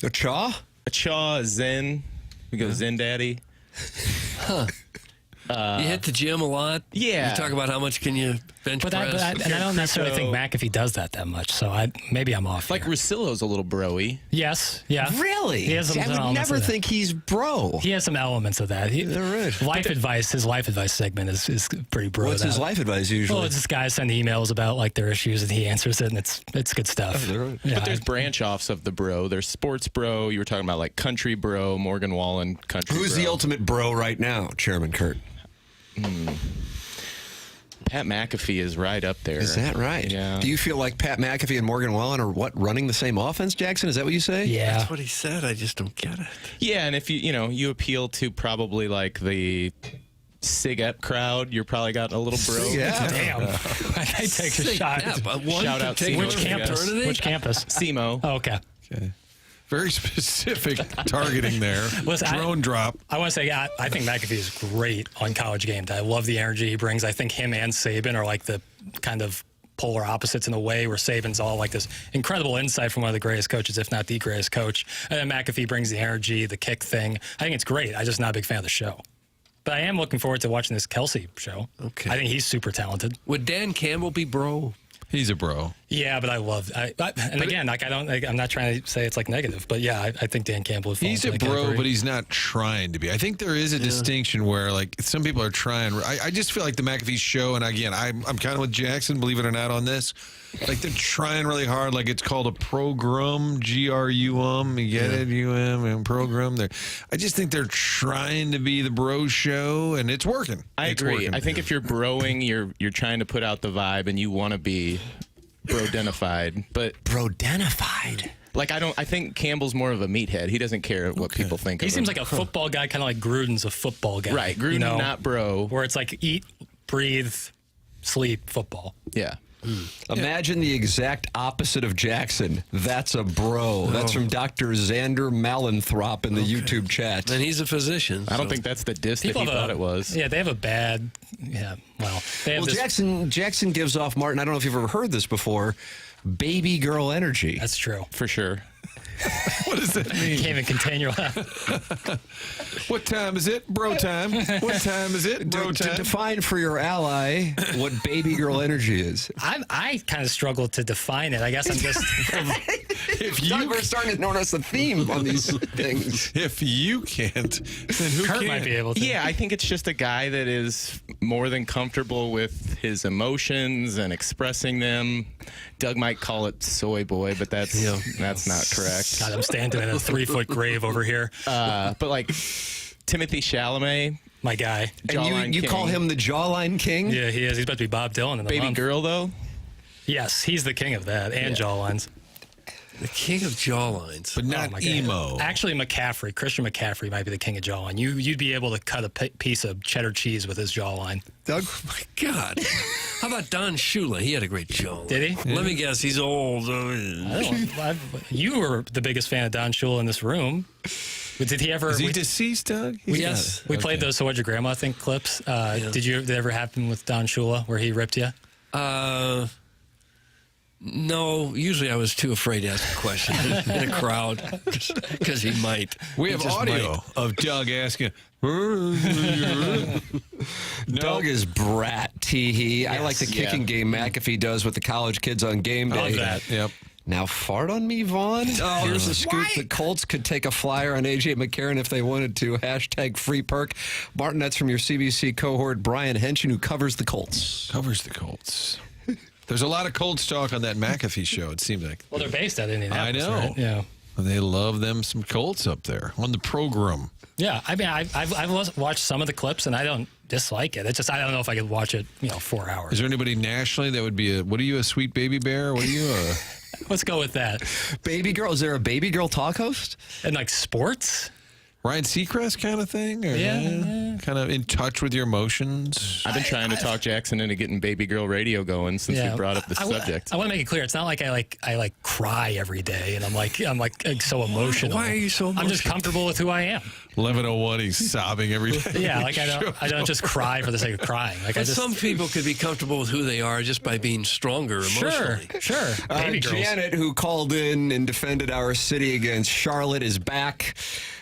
A chaw? A chaw, a zen. We go Zen Daddy. Huh. You hit the gym a lot. Yeah. You talk about how much can you bench But press. I don't necessarily think McAfee does that much, so maybe I'm off. Like Russillo's a little bro-y. Yes, yeah. Really? He has some I would elements never of that. think he's bro. He has some elements of that. Life advice, his life advice segment is pretty bro. What's his life advice usually? Well, it's this guy send emails about like their issues and he answers it, and it's good stuff. But there's branch offs of the bro. There's sports bro. You were talking about like country bro, Morgan Wallen country Who's bro. the ultimate bro right now, Chairman Kurt? Pat McAfee is right up there. Is that right? Yeah. Do you feel like Pat McAfee and Morgan Wallen are running the same offense, Jackson? Is that what you say? Yeah. That's what he said. I just don't get it. Yeah, and if you appeal to probably like the Sig Ep crowd, you're probably got a little bro. Yeah. Damn. I take a shot. Yeah, but one Shout could out take Simo, Which over campus? fraternity? Which campus? SEMO. Oh, okay. Very specific targeting there. Listen, Drone drop. I want to say, I think McAfee is great on College Game Day. I love the energy he brings. I think him and Saban are like the kind of polar opposites in a way where Saban's all like this incredible insight from one of the greatest coaches, if not the greatest coach. And then McAfee brings the energy, the kick thing. I think it's great. I'm just not a big fan of the show. But I am looking forward to watching this Kelsey show. Okay. I think he's super talented. Would Dan Campbell be bro? He's a bro. Yeah, but I love. I'm not trying to say it's like negative, but yeah, I think Dan Campbell. He's a bro, but he's not trying to be. I think there is a distinction where, like, some people are trying. I just feel like the McAfee show, and again, I'm kind of with Jackson, believe it or not, on this. Like, they're trying really hard. Like, it's called a program, G-R-U-M. You get it? U-M and program. I just think they're trying to be the bro show, and it's working. I agree. I think if you're broing, you're trying to put out the vibe, and you want to be bro-denified. But bro-denified. Like, I think Campbell's more of a meathead. He doesn't care what people think of him. He seems like a football guy, kind of like Gruden's a football guy. Right, Gruden, not bro. Where it's like eat, breathe, sleep, football. Yeah. Imagine the exact opposite of Jackson. That's a bro. That's from Dr. Xander Malenthrop in the YouTube chat. And he's a physician. I don't think that's the diss that he thought it was. Yeah, they have a bad. Yeah, well, they have Jackson gives off, Martin, I don't know if you've ever heard this before, baby girl energy. That's true. For sure. What does that mean? Can't even contain your laugh. What time is it? Bro time. What time is it? Bro To time. define for your ally what baby girl energy is. I kind of struggle to define it. I guess I'm just. We're starting to notice a theme on these things. If you can't, then who Kurt can? might be able to. Yeah, I think it's just a guy that is more than comfortable with his emotions and expressing them. Doug might call it soy boy, but that's not correct. God, I'm standing in a 3-foot grave over here. But like Timothy Chalamet, my guy. And you call him the jawline king? Yeah, he is. He's about to be Bob Dylan in the baby month. girl though. Yes, he's the king of that and jawlines. The king of jawlines. But not Oh, my God. emo. Actually, Christian McCaffrey might be the king of jawline. You'd be able to cut a piece of cheddar cheese with his jawline. Doug? Oh my God. How about Don Shula? He had a great jawline. Did he? Let me guess. He's old. You were the biggest fan of Don Shula in this room. But did he ever? Is he deceased, Doug? Yes. We played those "So What'd Your Grandma Think" clips. Did it ever happen with Don Shula where he ripped you? No, usually I was too afraid to ask a question in a crowd because he might. We have audio of Doug asking. Doug is brat tee-hee. I like the kicking game McAfee does with the college kids on game day. I love that. Yep. Now fart on me, Vaughn. Here's a scoop. The Colts could take a flyer on A.J. McKernan if they wanted to. # free perk. Martin, that's from your CBC cohort, Brian Henson, who covers the Colts. Covers the Colts. There's a lot of Colts talk on that McAfee show, it seems like. Well, they're based at Indianapolis. I know. Right? Yeah. They love them some Colts up there on the program. Yeah, I mean, I've watched some of the clips, and I don't dislike it. It's just I don't know if I could watch it, 4 hours. Is there anybody nationally that would be what are you, a sweet baby bear? What are you? Let's go with that. Baby girl? Is there a baby girl talk host? And like sports? Ryan Seacrest kind of thing? Or Yeah. Kind of in touch with your emotions? I've been trying to talk Jackson into getting Baby Girl Radio going since we brought up the subject. I want to make it clear. It's not like I cry every day and I'm like so emotional. Why are you so emotional? I'm just comfortable with who I am. 11:01, he's sobbing every day. Yeah, like I don't just cry for the sake of crying. Like But some people could be comfortable with who they are just by being stronger emotionally. Sure. Baby girls. Janet, who called in and defended our city against Charlotte, is back.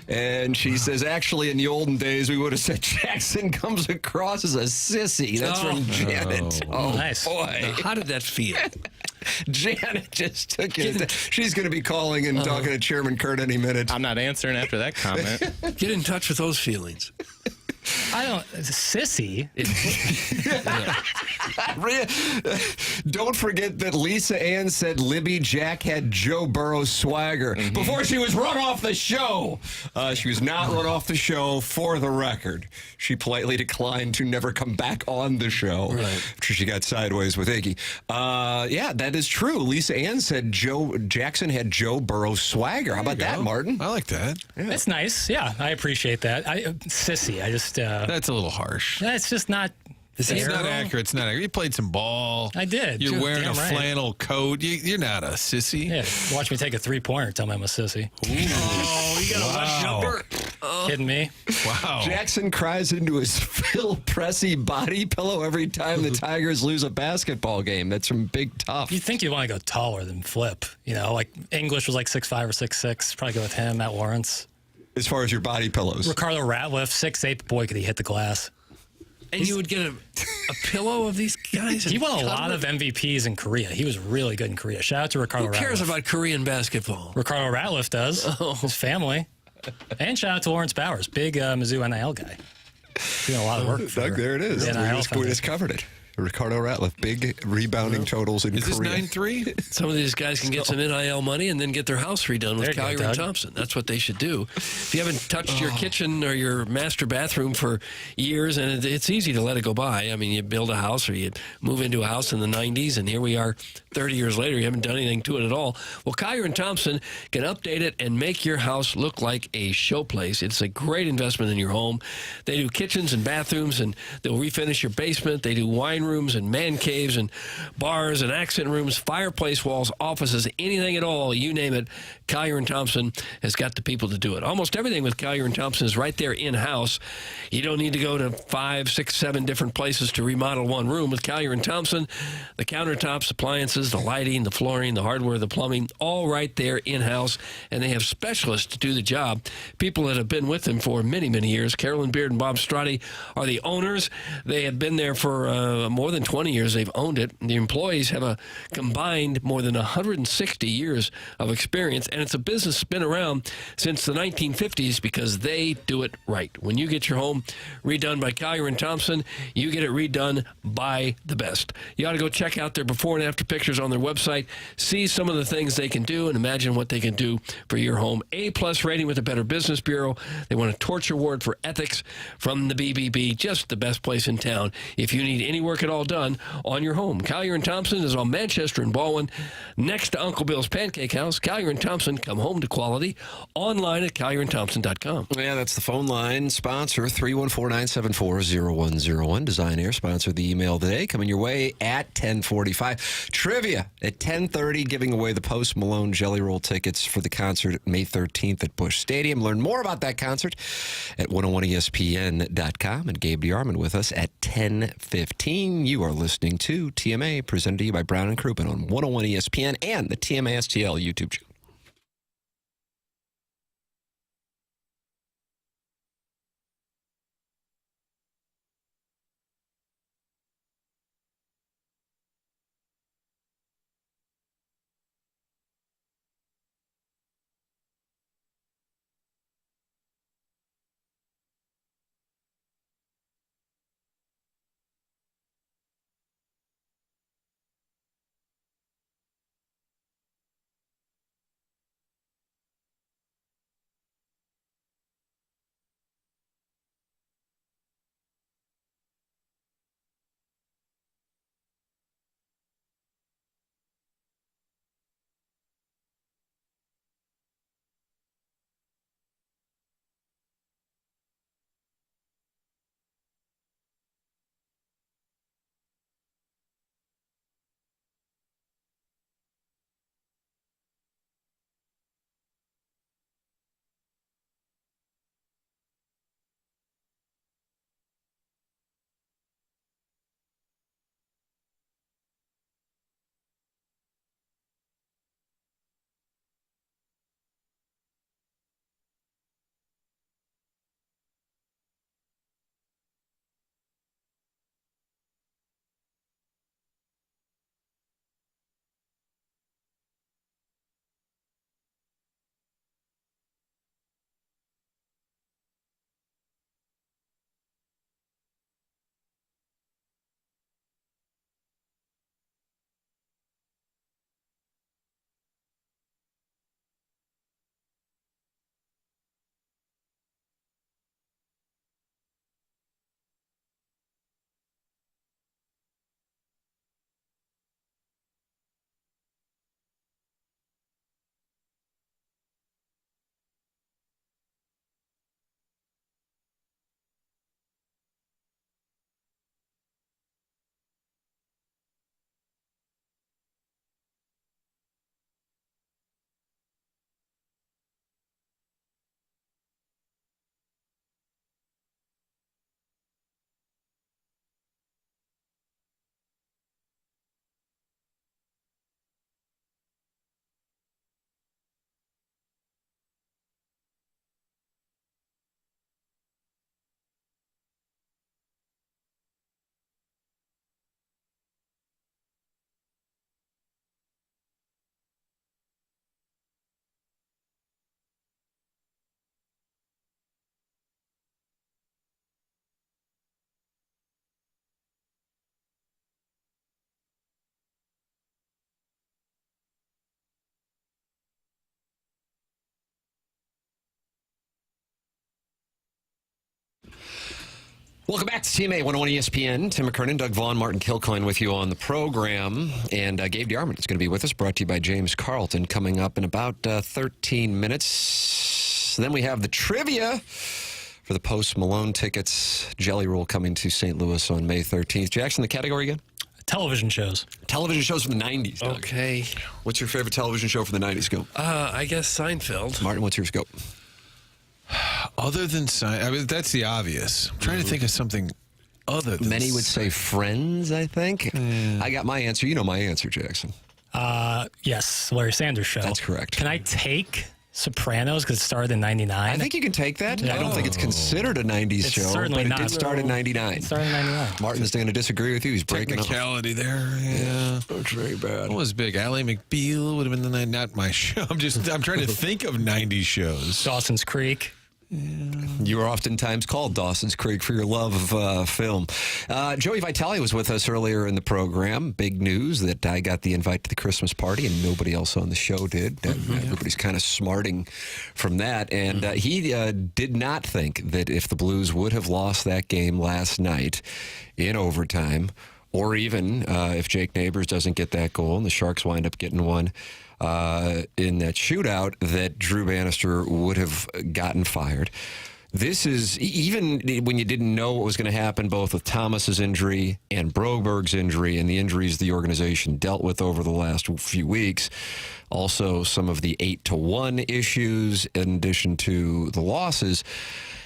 And she says, actually, in the olden days, we would have said Jackson comes across as a sissy. That's from Janet. Oh, nice. Boy. Now, how did that feel? Janet just took it. She's going to be calling and talking to Chairman Kurt any minute. I'm not answering after that comment. Get in touch with those feelings. I don't sissy. Don't forget that Lisa Ann said Libby Jack had Joe Burrow's swagger before she was run off the show. She was not run off the show, for the record. She politely declined to never come back on the show after she got sideways with Iggy. Yeah, that is true. Lisa Ann said Jackson had Joe Burrow's swagger. How about that, Martin? I like that. Yeah. That's nice. Yeah, I appreciate that. Sissy. I just that's a little harsh. That's just not. It's not accurate. It's not accurate. You played some ball. I did. You're wearing a right. flannel coat. You're not a sissy. Yeah, watch me take a 3-pointer. Tell me I'm a sissy. Oh, you got a left jumper. Kidding me? Wow. Jackson cries into his Phil Pressey body pillow every time the Tigers lose a basketball game. That's from Big Tough. You'd think you'd want to go taller than Flip. You know, like English was like 6'5" or 6'6". Probably go with him, Matt Lawrence. As far as your body pillows. Ricardo Ratliff, 6'8". Boy, could he hit the glass. And you would get a pillow of these guys? He won a lot of MVPs in Korea. He was really good in Korea. Shout out to Ricardo Ratliff. Who cares about Korean basketball? Ricardo Ratliff does. His family. And shout out to Lawrence Bowers, big Mizzou NIL guy. Doing a lot of work for Doug, there it is. We just covered it. Ricardo Ratliff, big rebounding totals in Korea. Is this 9-3? Some of these guys can get some NIL money and then get their house redone with Kyrie and Thompson. That's what they should do. If you haven't touched your kitchen or your master bathroom for years, and it's easy to let it go by. I mean, you build a house or you move into a house in the 90s, and here we are 30 years later. You haven't done anything to it at all. Well, Kyrie and Thompson can update it and make your house look like a showplace. It's a great investment in your home. They do kitchens and bathrooms, and they'll refinish your basement. They do wine rooms and man caves and bars and accent rooms, fireplace walls, offices, anything at all, you name it. Collier and Thompson has got the people to do it. Almost everything with Collier and Thompson is right there in-house. You don't need to go to 5, 6, 7 different places to remodel one room. With Collier and Thompson, the countertops, appliances, the lighting, the flooring, the hardware, the plumbing, all right there in-house. And they have specialists to do the job. People that have been with them for many, many years. Carolyn Beard and Bob Strati are the owners. They have been there for more than 20 years. They've owned it. The employees have a combined more than 160 years of experience, and it's a business that's been around since the 1950s because they do it right. When you get your home redone by Collier and Thompson, you get it redone by the best. You ought to go check out their before and after pictures on their website, see some of the things they can do, and imagine what they can do for your home. A-plus rating with the Better Business Bureau. They won a Torch Award for ethics from the BBB. Just the best place in town if you need any work at all done on your home. Collier and Thompson is on Manchester and Baldwin, next to Uncle Bill's Pancake House. Collier and Thompson, come home to quality. Online at collierandthompson.com. Yeah, that's the phone line. Sponsor 314-974-0101. Design Air sponsored the email today. Coming your way at 10:45. Trivia at 10:30, giving away the Post Malone Jelly Roll tickets for the concert May 13th at Busch Stadium. Learn more about that concert at 101ESPN.com. And Gabe DeArmond with us at 10:15. You are listening to TMA, presented to you by Brown and Crouppen on 101 ESPN and the TMA STL YouTube channel. Welcome back to TMA 101 ESPN. Tim McKernan, Doug Vaughn, Martin Kilcoyne with you on the program. And Gabe DeArmond is going to be with us, brought to you by James Carlton, coming up in about 13 minutes. Then we have the trivia for the Post Malone tickets. Jelly Roll coming to St. Louis on May 13th. Jackson, the category again? Television shows. Television shows from the 90s, Doug. Okay. What's your favorite television show from the 90s, Scope? I guess Seinfeld. Martin, what's your scope? Other than I mean, that's the obvious. I'm trying to think of something other than Many would say Friends, I think. I got my answer. You know my answer, Jackson. Yes, Larry Sanders Show. That's correct. Can I take Sopranos because it started in 99? I think you can take that. I don't think it's considered a 90s show, certainly but it not. did start in 99. It started in 99. Martin's going to disagree with you. He's breaking up. Technicality there. Yeah. That's very bad. What was big? Ally McBeal would have been the night. Not my show. I'm trying to think of 90s shows. Dawson's Creek. You are oftentimes called Dawson's Creek for your love of film. Joey Vitale was with us earlier in the program. Big news that I got the invite to the Christmas party and nobody else on the show did. Everybody's kind of smarting from that. And he did not think that if the Blues would have lost that game last night in overtime, or even if Jake Neighbors doesn't get that goal and the Sharks wind up getting one, in that shootout, that Drew Bannister would have gotten fired. This is, even when you didn't know what was going to happen, both with Thomas's injury and Broberg's injury and the injuries the organization dealt with over the last few weeks, also some of the 8-1 issues, in addition to the losses.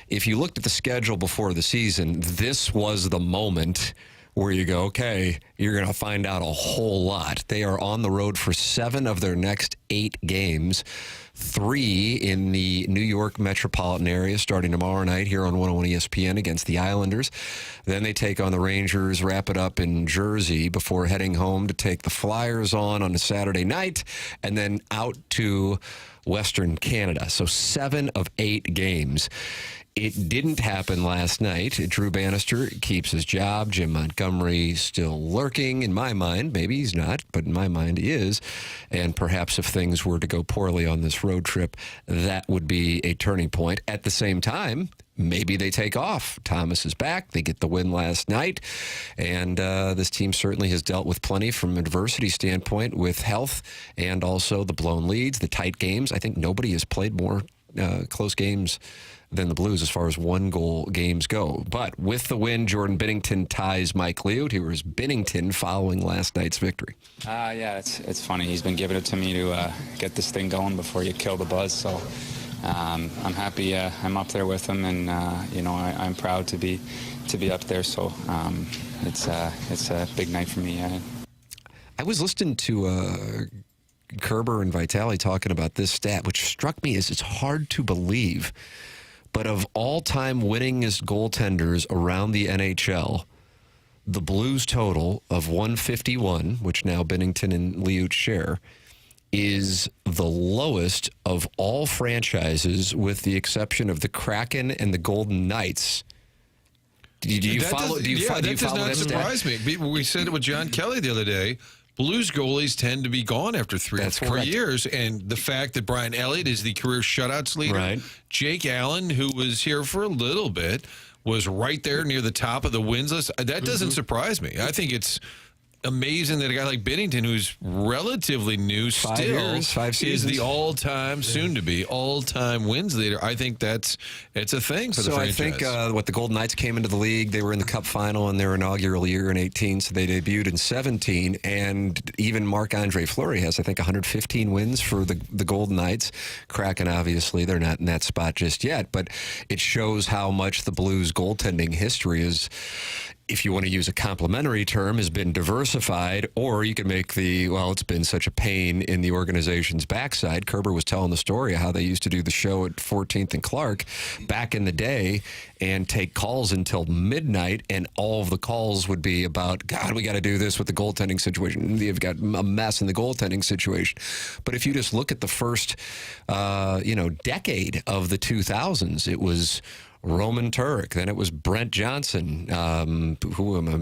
If you looked at the schedule before the season, this was the moment where you go, okay, you're going to find out a whole lot. They are on the road for 7 of their next 8 games, 3 in the New York metropolitan area starting tomorrow night here on 101 ESPN against the Islanders. Then they take on the Rangers, wrap it up in Jersey before heading home to take the Flyers on a Saturday night, and then out to Western Canada. So 7 of 8 games. It didn't happen last night. Drew Bannister keeps his job. Jim Montgomery still lurking. In my mind, maybe he's not, but in my mind he is. And perhaps if things were to go poorly on this road trip, that would be a turning point. At the same time, maybe they take off. Thomas is back. They get the win last night. And this team certainly has dealt with plenty from an adversity standpoint with health and also the blown leads, the tight games. I think nobody has played more close games than the Blues as far as 1-goal games go. But with the win, Jordan Binnington ties Mike Liut. Here was Binnington following last night's victory. Yeah, it's funny. He's been giving it to me to get this thing going before you kill the buzz. So I'm happy I'm up there with him, and I'm proud to be up there. So it's a big night for me. I was listening to Kerber and Vitale talking about this stat, which struck me as it's hard to believe. But of all-time winningest goaltenders around the NHL, the Blues total of 151, which now Binnington and Liut share, is the lowest of all franchises with the exception of the Kraken and the Golden Knights. Do you follow that does not surprise me. We said it with John Kelly the other day. Blues goalies tend to be gone after 3 or 4 years, and the fact that Brian Elliott is the career shutouts leader, right. Jake Allen, who was here for a little bit, was right there near the top of the wins list. That doesn't surprise me. I think it's amazing that a guy like Binnington, who's relatively new, 5 still years, 5 seasons, is the all-time, soon-to-be all-time wins leader. I think it's a thing for the franchise. So I think what the Golden Knights came into the league, they were in the Cup final in their inaugural year in 18, so they debuted in 17, and even Marc-Andre Fleury has, I think, 115 wins for the Golden Knights. Kraken, obviously, they're not in that spot just yet, but it shows how much the Blues goaltending history is, if you want to use a complimentary term, has been diversified, or you can make it's been such a pain in the organization's backside. Kerber was telling the story of how they used to do the show at 14th and Clark back in the day and take calls until midnight, and all of the calls would be about, God, we got to do this with the goaltending situation. You've got a mess in the goaltending situation. But if you just look at the first, decade of the 2000s, it was Roman Turk. Then it was Brent Johnson.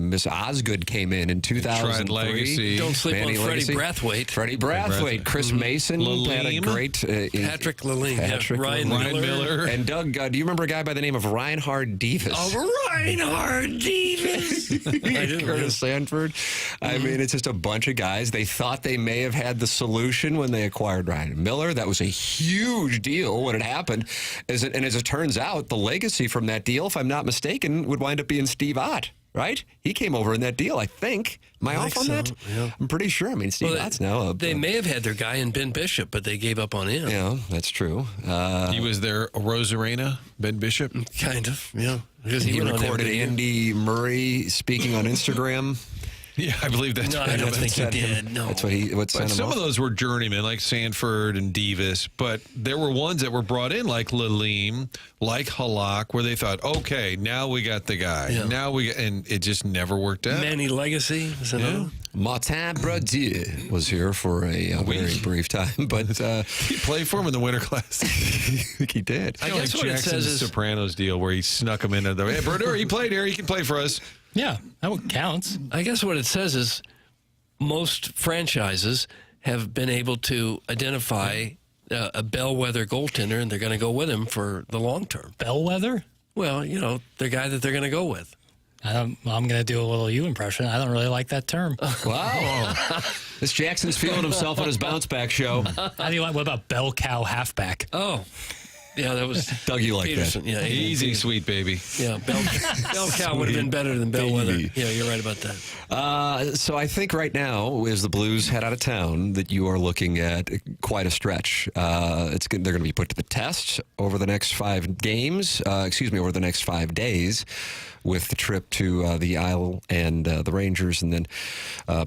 Miss Osgood came in 2003. Legacy. Don't sleep Manny on Freddie Legacy. Brathwaite. Freddie Brathwaite. Chris Mason had a great... Patrick Lalime. Ryan Miller. And Doug, do you remember a guy by the name of Reinhard Davis? Oh, Reinhard Davis. Curtis Sanford. I mean, it's just a bunch of guys. They thought they may have had the solution when they acquired Ryan Miller. That was a huge deal when it happened. As it turns out, the legacy from that deal, if I'm not mistaken, would wind up being Steve Ott, right? He came over in that deal, I think. Am I off on that? Yeah. I'm pretty sure. I mean, Steve Ott's now. They may have had their guy in Ben Bishop, but they gave up on him. Yeah, that's true. He was their Rosarena, Ben Bishop? Kind of, yeah. He recorded Andy Murray speaking on Instagram. Yeah, I believe that's. No, I don't think he did. No, that's what sent him some off. of those were journeymen, like Sanford and Davis, but there were ones that were brought in, like Lalime, like Halak, where they thought, okay, now we got the guy. Yeah. And it just never worked out. Manny Legacy is another one. Martin Bradieu was here for a very brief time, but he played for him in the Winter Classic. I think he did. I guess what it says Jackson's is Sopranos deal where he snuck him into the. Hey, Brodeur, he played here. He can play for us. Yeah, that counts. I guess what it says is most franchises have been able to identify a bellwether goaltender, and they're going to go with him for the long term. Bellwether? Well, the guy that they're going to go with. I'm going to do a little you impression. I don't really like that term. Wow. This Jackson's feeling himself on his bounce back show. How do you like? What about bell cow halfback? Oh. Yeah, that was Doug. You like Peterson. that? Yeah, easy, sweet baby. Yeah, bell cow would have been better than bellwether. Yeah, you're right about that. So I think right now, as the Blues head out of town, that you are looking at quite a stretch. They're going to be put to the test over the next 5 games. Over the next 5 days, with the trip to the Isle and the Rangers, and then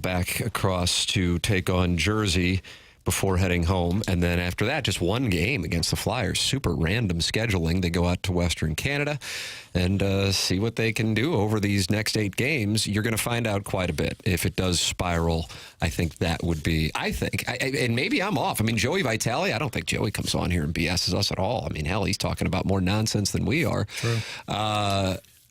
back across to take on Jersey before heading home. And then after that, just one game against the Flyers. Super random scheduling. They go out to Western Canada and see what they can do over these next 8 games. You're going to find out quite a bit. If it does spiral, I think that would be, and maybe I'm off. I mean, Joey Vitale, I don't think Joey comes on here and BS's us at all. I mean, hell, he's talking about more nonsense than we are. True.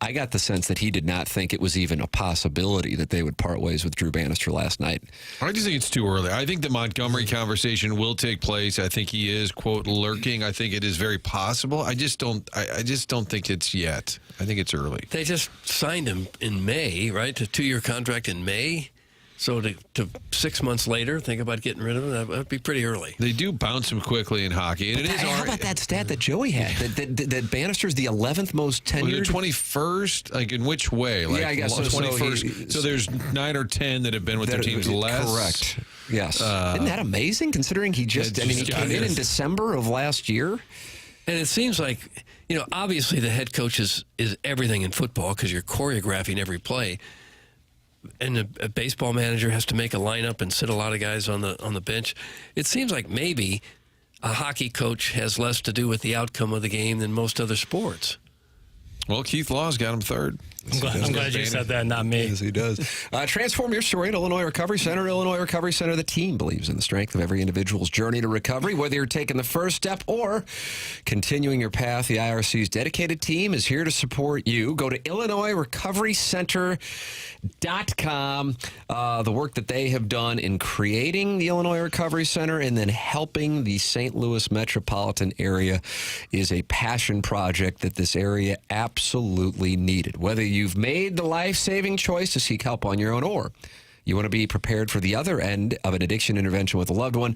I got the sense that he did not think it was even a possibility that they would part ways with Drew Bannister last night. I just think it's too early. I think the Montgomery conversation will take place. I think he is, quote, lurking. I think it is very possible. I just don't think it's yet. I think it's early. They just signed him in May, right? A 2-year contract in May. So to 6 months later, think about getting rid of him, that would be pretty early. They do bounce him quickly in hockey. And How about that stat that Joey had? That Bannister's the 11th most tenured? 21st? Like, in which way? Like, yeah, I guess so. 21st. So there's 9 or 10 that have been with their teams less. Correct. Yes. Isn't that amazing, considering he he came in December of last year? And it seems like, obviously the head coach is everything in football because you're choreographing every play. And a baseball manager has to make a lineup and sit a lot of guys on the bench. It seems like maybe a hockey coach has less to do with the outcome of the game than most other sports. Well, Keith Law's got him third. I'm glad you said that, not me. Yes, he does. Transform your story at Illinois Recovery Center. Illinois Recovery Center, the team believes in the strength of every individual's journey to recovery. Whether you're taking the first step or continuing your path, the IRC's dedicated team is here to support you. Go to IllinoisRecoveryCenter.com. The work that they have done in creating the Illinois Recovery Center and then helping the St. Louis metropolitan area is a passion project that this area absolutely needed. Whether you've made the life-saving choice to seek help on your own, or you want to be prepared for the other end of an addiction intervention with a loved one,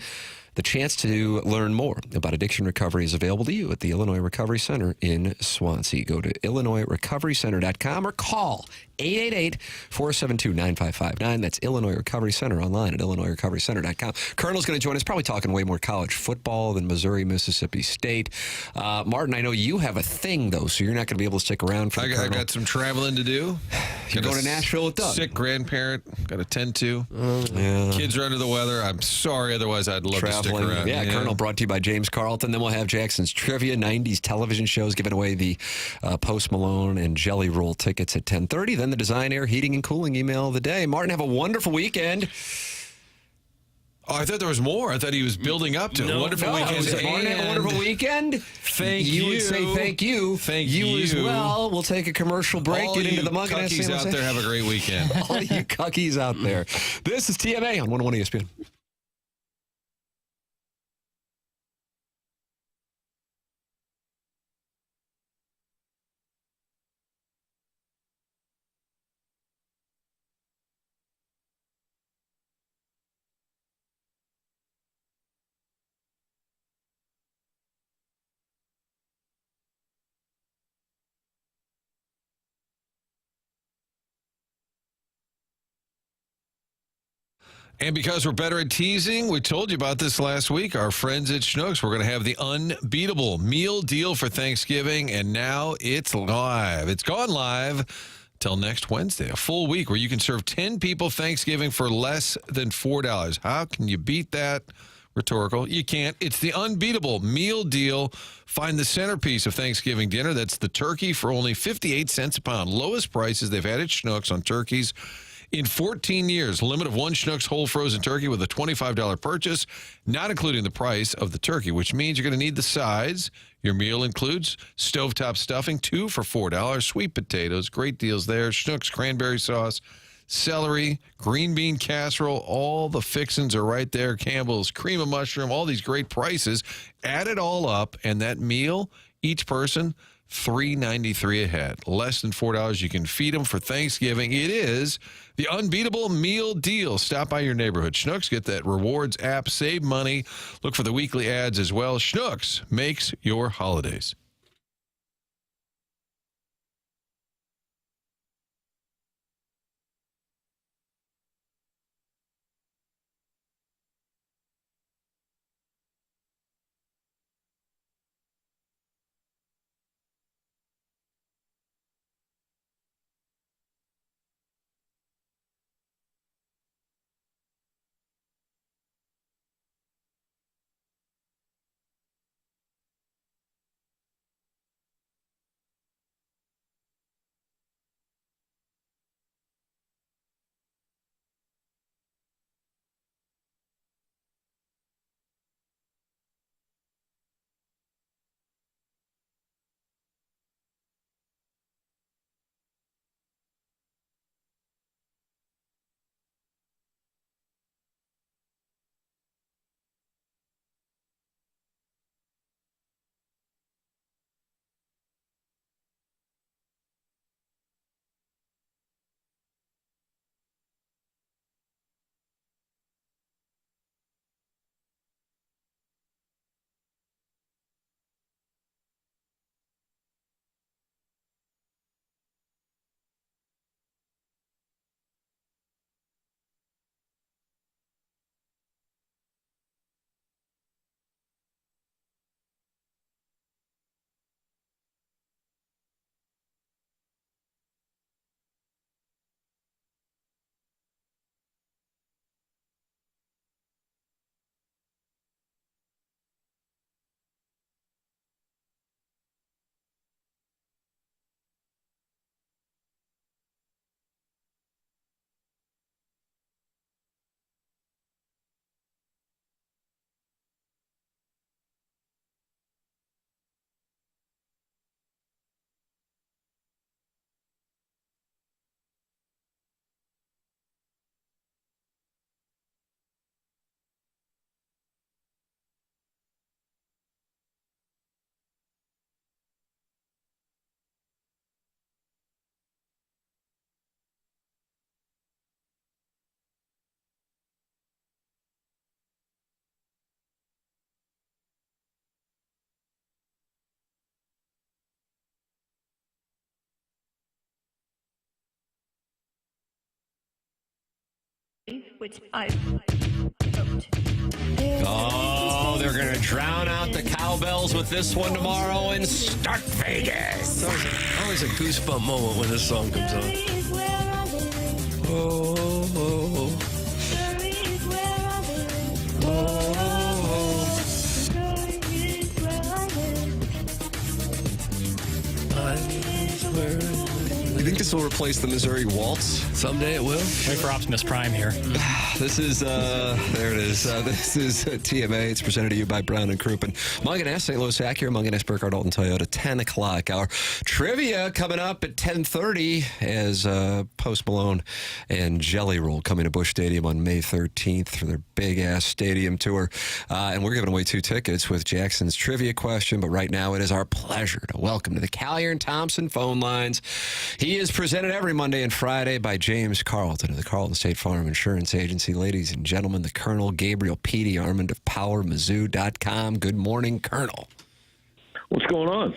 the chance to learn more about addiction recovery is available to you at the Illinois Recovery Center in Swansea. Go to IllinoisRecoveryCenter.com or call 888-472-9559. That's Illinois Recovery Center online at IllinoisRecoveryCenter.com. Colonel's going to join us, probably talking way more college football than Missouri, Mississippi State. Martin, I know you have a thing, though, so you're not going to be able to stick around for the Colonel. I got some traveling to do. You're going to Nashville with Doug. Sick grandparent. Got to tend to. Yeah. Kids are under the weather. I'm sorry. Otherwise, I'd love to stick around. Yeah, Colonel brought to you by James Carlton. Then we'll have Jackson's Trivia, 90s television shows, giving away the Post Malone and Jelly Roll tickets at 10:30. Then the Design, Air, Heating, and Cooling email of the day. Martin, have a wonderful weekend. Oh, I thought there was more. I thought he was building up to a wonderful weekend. It was a wonderful weekend. Thank you. You would say thank you. Thank you. as well. We'll take a commercial break. All Get into you the mug and cuckies out there, have a great weekend. All you cuckies out there. This is TMA on 101 ESPN. And because we're better at teasing, we told you about this last week. Our friends at Schnucks, we're going to have the unbeatable meal deal for Thanksgiving, and now it's live. It's gone live till next Wednesday, a full week where you can serve 10 people Thanksgiving for less than $4. How can you beat that? Rhetorical. You can't. It's the unbeatable meal deal. Find the centerpiece of Thanksgiving dinner. That's the turkey for only 58 cents a pound. Lowest prices they've had at Schnucks on turkeys in 14 years. Limit of one Schnucks whole frozen turkey with a $25 purchase, not including the price of the turkey, which means you're going to need the sides. Your meal includes stovetop stuffing, 2 for $4, sweet potatoes, great deals there, Schnucks cranberry sauce, celery, green bean casserole, all the fixins are right there, Campbell's cream of mushroom, all these great prices. Add it all up, and that meal, each person, $3.93 a head. Less than $4. You can feed them for Thanksgiving. It is the unbeatable meal deal. Stop by your neighborhood Schnucks. Get that rewards app. Save money. Look for the weekly ads as well. Schnucks makes your holidays. Which I wrote. Oh, they're going to drown out the cowbells with this one tomorrow in Stark Vegas. Always a goosebump moment when this song comes on. Oh, oh, You think this will replace the Missouri Waltz? Someday it will. Wait for Optimus Prime here. This is, there it is. This is TMA. It's presented to you by Brown and Crouppen. Munganess, St. Louis Acura, Munganess, Burkhardt, Alton Toyota, 10 o'clock. Our trivia coming up at 10:30 as Post Malone and Jelly Roll coming to Busch Stadium on May 13th for their big-ass stadium tour. And we're giving away 2 tickets with Jackson's trivia question. But right now it is our pleasure to welcome to the Collier and Thompson phone lines. He is presented every Monday and Friday by James Carlton of the Carlton State Farm Insurance Agency. Ladies and gentlemen, the Colonel Gabriel Petey Armand of PowerMizzou.com. Good morning, Colonel. What's going on?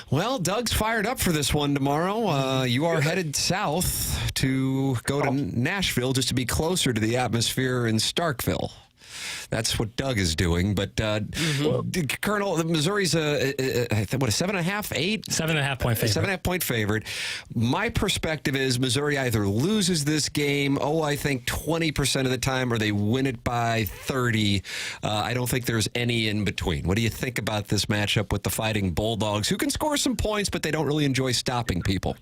Well, Doug's fired up for this one tomorrow. You are headed south to go to Nashville just to be closer to the atmosphere in Starkville. That's what Doug is doing. But, Colonel, Missouri's a 7.5, 8? 7.5 point favorite. 7.5 point favorite. My perspective is Missouri either loses this game, I think 20% of the time, or they win it by 30. I don't think there's any in between. What do you think about this matchup with the Fighting Bulldogs, who can score some points, but they don't really enjoy stopping people?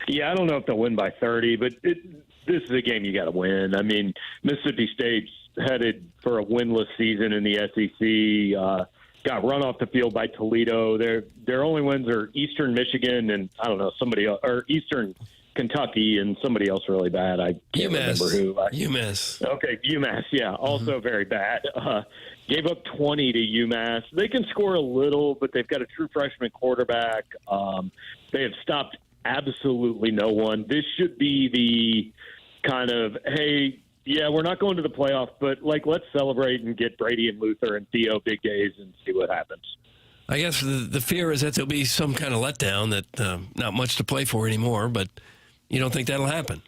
Yeah, I don't know if they'll win by 30, but this is a game you got to win. I mean, Mississippi State's headed for a winless season in the SEC. Got run off the field by Toledo. Their only wins are Eastern Michigan and somebody else, or Eastern Kentucky and somebody else really bad. I can't remember who. UMass. Okay, UMass. Yeah, also very bad. Gave up 20 to UMass. They can score a little, but they've got a true freshman quarterback. They have stopped absolutely no one. This should be the kind of, hey, yeah, we're not going to the playoff, but let's celebrate and get Brady and Luther and Theo big days and see what happens. I guess the fear is that there'll be some kind of letdown, that not much to play for anymore, but you don't think that'll happen?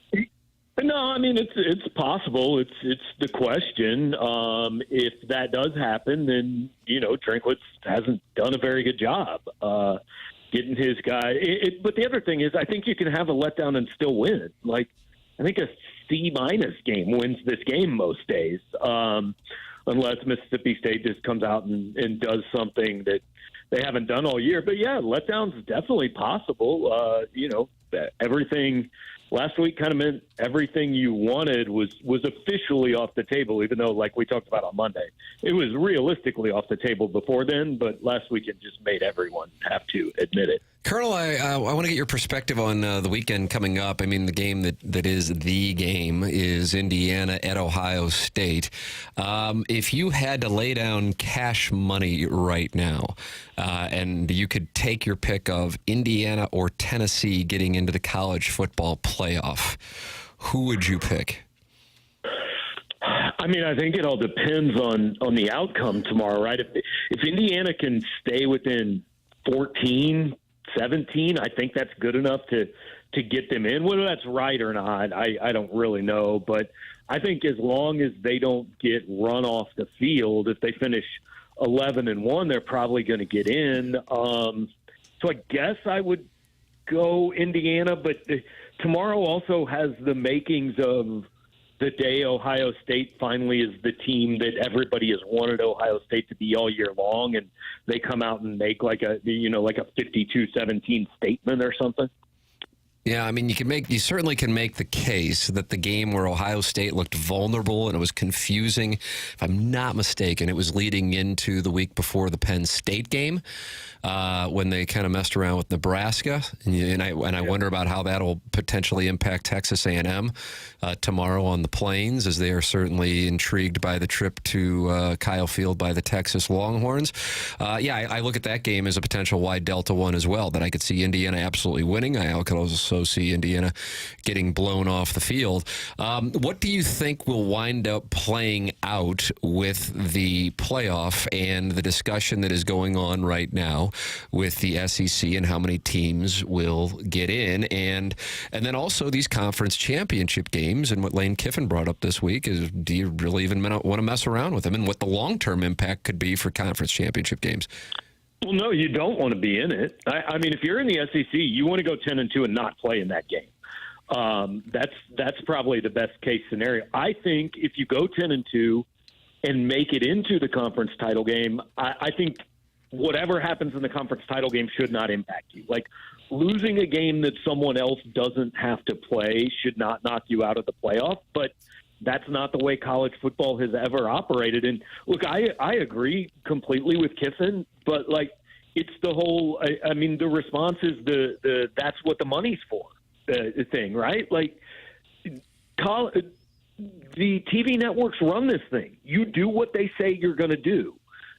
No, I mean, it's possible. It's the question. If that does happen, then, Drinkwitz hasn't done a very good job getting his guy. But the other thing is, I think you can have a letdown and still win. I think a C- game wins this game most days, unless Mississippi State just comes out and does something that they haven't done all year. But yeah, letdown's definitely possible. Everything last week kind of meant everything you wanted was officially off the table, even though, like we talked about on Monday, it was realistically off the table before then, but last week it just made everyone have to admit it. Colonel, I want to get your perspective on the weekend coming up. I mean, the game that is the game is Indiana at Ohio State. If you had to lay down cash money right now, and you could take your pick of Indiana or Tennessee getting into the college football playoff, who would you pick? I mean, I think it all depends on the outcome tomorrow, right? If Indiana can stay within 14, 17, I think that's good enough to get them in. Whether that's right or not, I don't really know. But I think as long as they don't get run off the field, if they finish 11-1, they're probably going to get in. So I guess I would go Indiana, but tomorrow also has the makings of the day Ohio State finally is the team that everybody has wanted Ohio State to be all year long, and they come out and make like a 52-17 statement or something. Yeah, I mean, you certainly can make the case that the game where Ohio State looked vulnerable and it was confusing, if I'm not mistaken, it was leading into the week before the Penn State game when they kind of messed around with Nebraska, and I wonder about how that'll potentially impact Texas A&M tomorrow on the Plains, as they are certainly intrigued by the trip to Kyle Field by the Texas Longhorns. I look at that game as a potential wide Delta one as well, that I could see Indiana absolutely winning. I could also see Indiana getting blown off the field. What do you think will wind up playing out with the playoff and the discussion that is going on right now with the SEC and how many teams will get in, and then also these conference championship games, and what Lane Kiffin brought up this week is, do you really even want to mess around with them, and what the long-term impact could be for conference championship games? Well, no, you don't want to be in it. I mean, if you're in the SEC, you want to go 10-2 and not play in that game. That's probably the best case scenario. I think if you go 10-2 and make it into the conference title game, I think whatever happens in the conference title game should not impact you. Like, losing a game that someone else doesn't have to play should not knock you out of the playoff, but that's not the way college football has ever operated. And look, I agree completely with Kiffin, but like, it's the whole, I mean, the response is the that's what the money's for thing, right? Like, the TV networks run this thing. You do what they say you're going to do.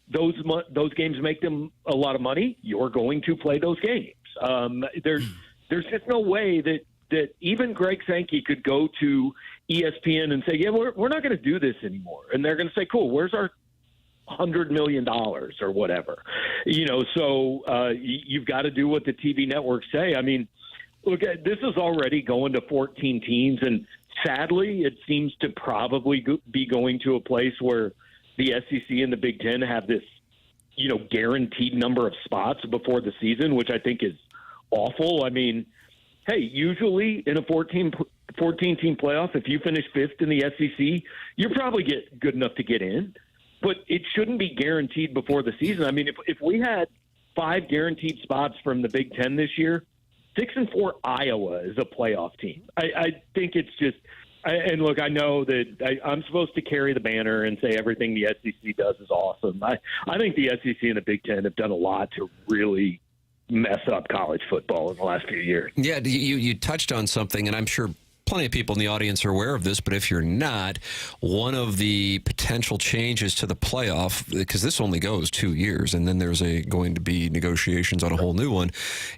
Those games make them a lot of money. You're going to play those games. There's just no way that even Greg Sankey could go to ESPN and say, yeah, we're not going to do this anymore. And they're going to say, cool, where's our $100 million or whatever? So you've got to do what the TV networks say. I mean, look, this is already going to 14 teams, and sadly, it seems to probably be going to a place where the SEC and the Big Ten have this, guaranteed number of spots before the season, which I think is awful. I mean, hey, usually in a 14-team playoff, if you finish fifth in the SEC, you're probably good enough to get in, but it shouldn't be guaranteed before the season. I mean, if we had 5 guaranteed spots from the Big Ten this year, 6-4 Iowa is a playoff team. I think it's just and look, I know that I'm supposed to carry the banner and say everything the SEC does is awesome. I think the SEC and the Big Ten have done a lot to really mess up college football in the last few years. Yeah, you touched on something, and I'm sure plenty of people in the audience are aware of this, but if you're not, one of the potential changes to the playoff, because this only goes 2 years, and then there's going to be negotiations on a whole new one,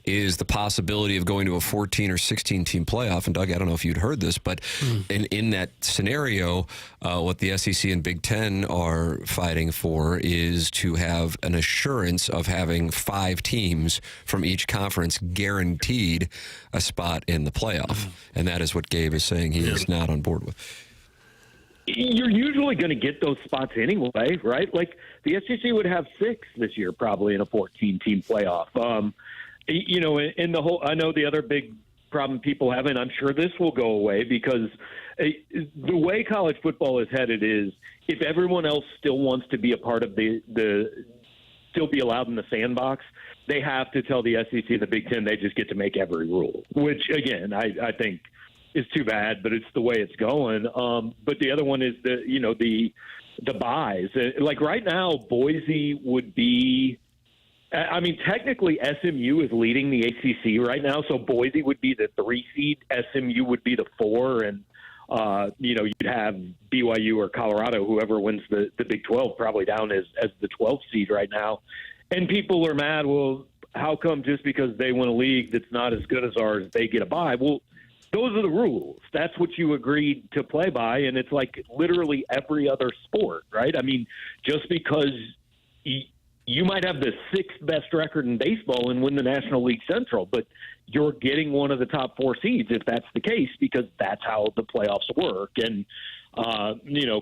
is the possibility of going to a 14 or 16 team playoff. And Doug, I don't know if you'd heard this, but in that scenario, what the SEC and Big Ten are fighting for is to have an assurance of having 5 teams from each conference guaranteed a spot in the playoff. And that is what Gabe is saying he is not on board with. You're usually going to get those spots anyway, right? Like, the SEC would have 6 this year probably in a 14-team playoff. In the whole, I know the other big problem people have, and I'm sure this will go away, because the way college football is headed is, if everyone else still wants to be a part of the still be allowed in the sandbox, they have to tell the SEC and the Big Ten they just get to make every rule, which, again, I think is too bad, but it's the way it's going. But the other one is the buys. Like, right now, Boise would be, I mean, technically SMU is leading the ACC right now, so Boise would be the 3 seed, SMU would be the 4, and you'd have BYU or Colorado, whoever wins the Big 12, probably down as the 12th seed right now. And people are mad, well, how come just because they win a league that's not as good as ours, they get a bye? Well, those are the rules. That's what you agreed to play by, and it's like literally every other sport, right? I mean, just because you might have the 6th best record in baseball and win the National League Central, but you're getting one of the top 4 seeds if that's the case, because that's how the playoffs work. And,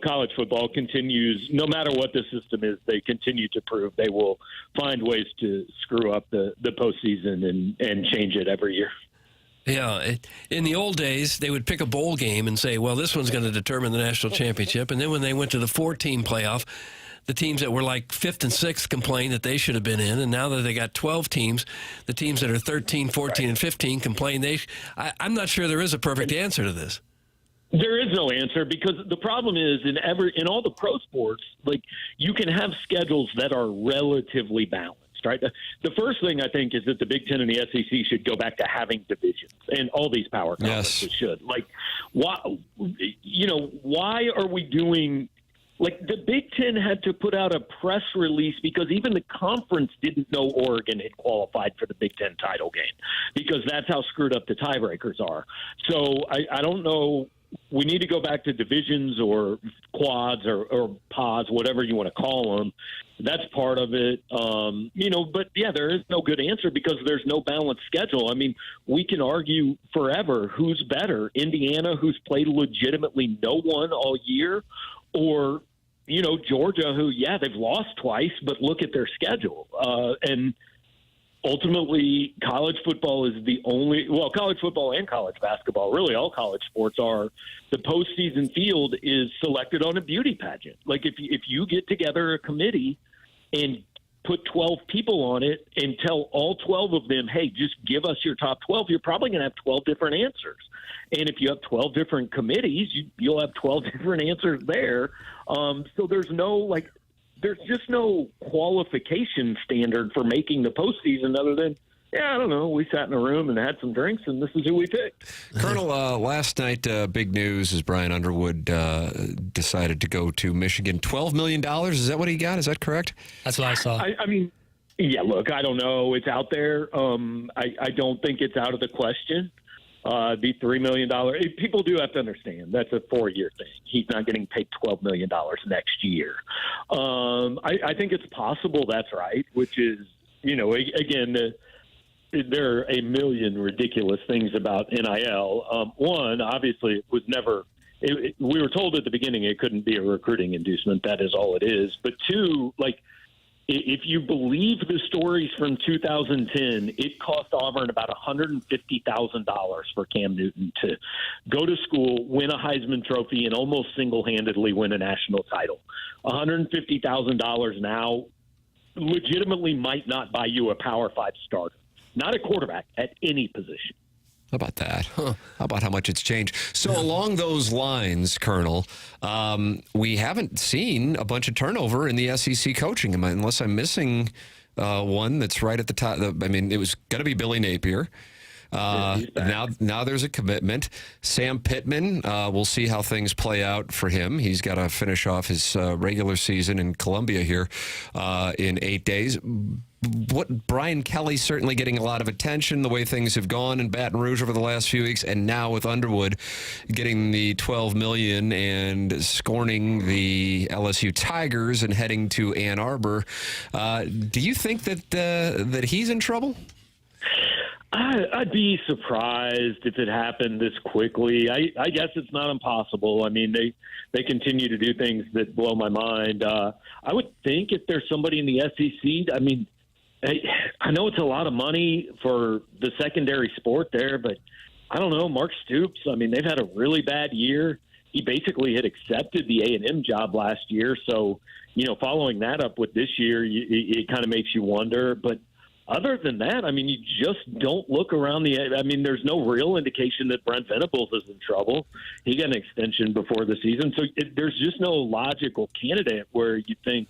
college football continues, no matter what the system is, they continue to prove they will find ways to screw up the postseason and change it every year. Yeah, in the old days, they would pick a bowl game and say, well, this one's going to determine the national championship. And then when they went to the 4-team playoff, the teams that were like 5th and 6th complained that they should have been in. And now that they got 12 teams, the teams that are 13, 14, and 15 complain. I'm not sure there is a perfect answer to this. There is no answer, because the problem is in all the pro sports, like, you can have schedules that are relatively balanced. Right. The first thing I think is that the Big Ten and the SEC should go back to having divisions, and all these power conferences should. Like, why are we doing? Like, the Big Ten had to put out a press release because even the conference didn't know Oregon had qualified for the Big Ten title game, because that's how screwed up the tiebreakers are. So I don't know. We need to go back to divisions or quads or pods, whatever you want to call them. That's part of it. But yeah, there is no good answer because there's no balanced schedule. I mean, we can argue forever who's better, Indiana, who's played legitimately no one all year, or, Georgia, who, yeah, they've lost twice, but look at their schedule. And ultimately, college football is college football and college basketball, really all college sports are, the postseason field is selected on a beauty pageant. Like, if you get together a committee and put 12 people on it and tell all 12 of them, hey, just give us your top 12, you're probably going to have 12 different answers. And if you have 12 different committees, you'll have 12 different answers there. So there's just no qualification standard for making the postseason other than, I don't know, we sat in a room and had some drinks, and this is who we picked. Colonel, last night, big news is Brian Underwood decided to go to Michigan. $12 million, is that what he got? Is that correct? That's what I saw. I mean, yeah, look, I don't know. It's out there. I don't think it's out of the question. The $3 million. People do have to understand that's a 4-year thing. He's not getting paid $12 million next year. I think it's possible that's right, which is, again, there are a million ridiculous things about NIL. One, obviously, it was never. We were told at the beginning it couldn't be a recruiting inducement. That is all it is. But two, if you believe the stories from 2010, it cost Auburn about $150,000 for Cam Newton to go to school, win a Heisman Trophy, and almost single-handedly win a national title. $150,000 now legitimately might not buy you a Power 5 starter. Not a quarterback, at any position. How about that? How about how much it's changed? So along those lines, Colonel, we haven't seen a bunch of turnover in the SEC coaching, unless I'm missing one that's right at the top. It was going to be Billy Napier. Now there's a commitment. Sam Pittman, we'll see how things play out for him. He's got to finish off his regular season in Columbia here in 8 days. Brian Kelly's certainly getting a lot of attention, the way things have gone in Baton Rouge over the last few weeks, and now with Underwood getting the $12 million and scorning the LSU Tigers and heading to Ann Arbor. Do you think that he's in trouble? I'd be surprised if it happened this quickly. I guess it's not impossible. I mean, they continue to do things that blow my mind. I would think if there's somebody in the SEC, I know it's a lot of money for the secondary sport there, but I don't know. Mark Stoops, they've had a really bad year. He basically had accepted the A&M job last year. So, following that up with this year, it kind of makes you wonder. But other than that, you just don't look around there's no real indication that Brent Venables is in trouble. He got an extension before the season. So there's just no logical candidate where you think,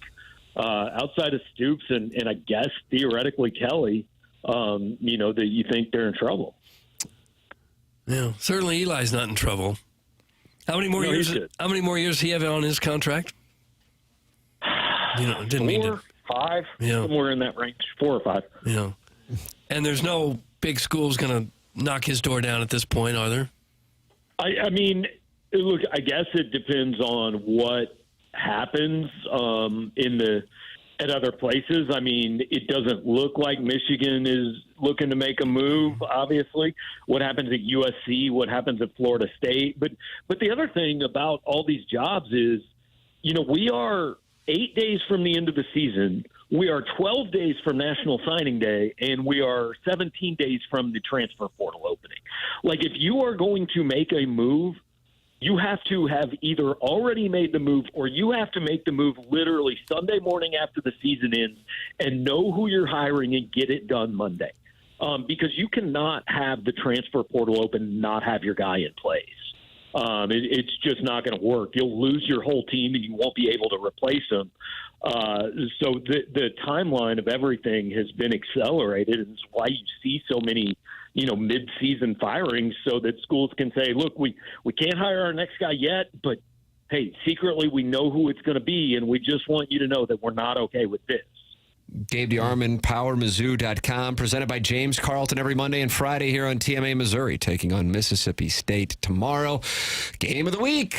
outside of Stoops and I guess theoretically Kelly, that you think they're in trouble. Yeah, certainly Eli's not in trouble. How many more years? How many more years does he have on his contract? Didn't mean to. 5, somewhere in that range, 4 or 5. Yeah, and there's no big schools going to knock his door down at this point, are there? Look, I guess it depends on what happens at other places. It doesn't look like Michigan is looking to make a move, obviously. What happens at USC, what happens at Florida State. But the other thing about all these jobs is, we are 8 days from the end of the season. We are 12 days from National Signing Day, and we are 17 days from the transfer portal opening. If you are going to make a move, you have to have either already made the move or you have to make the move literally Sunday morning after the season ends and know who you're hiring and get it done Monday. Because you cannot have the transfer portal open and not have your guy in place. It's just not going to work. You'll lose your whole team and you won't be able to replace them. So the timeline of everything has been accelerated, and it's why you see so many mid-season firings, so that schools can say, look, we can't hire our next guy yet, but hey, secretly we know who it's going to be, and we just want you to know that we're not okay with this. Gabe DeArmond, PowerMizzou.com, presented by James Carlton every Monday and Friday here on TMA Missouri, taking on Mississippi State tomorrow. Game of the week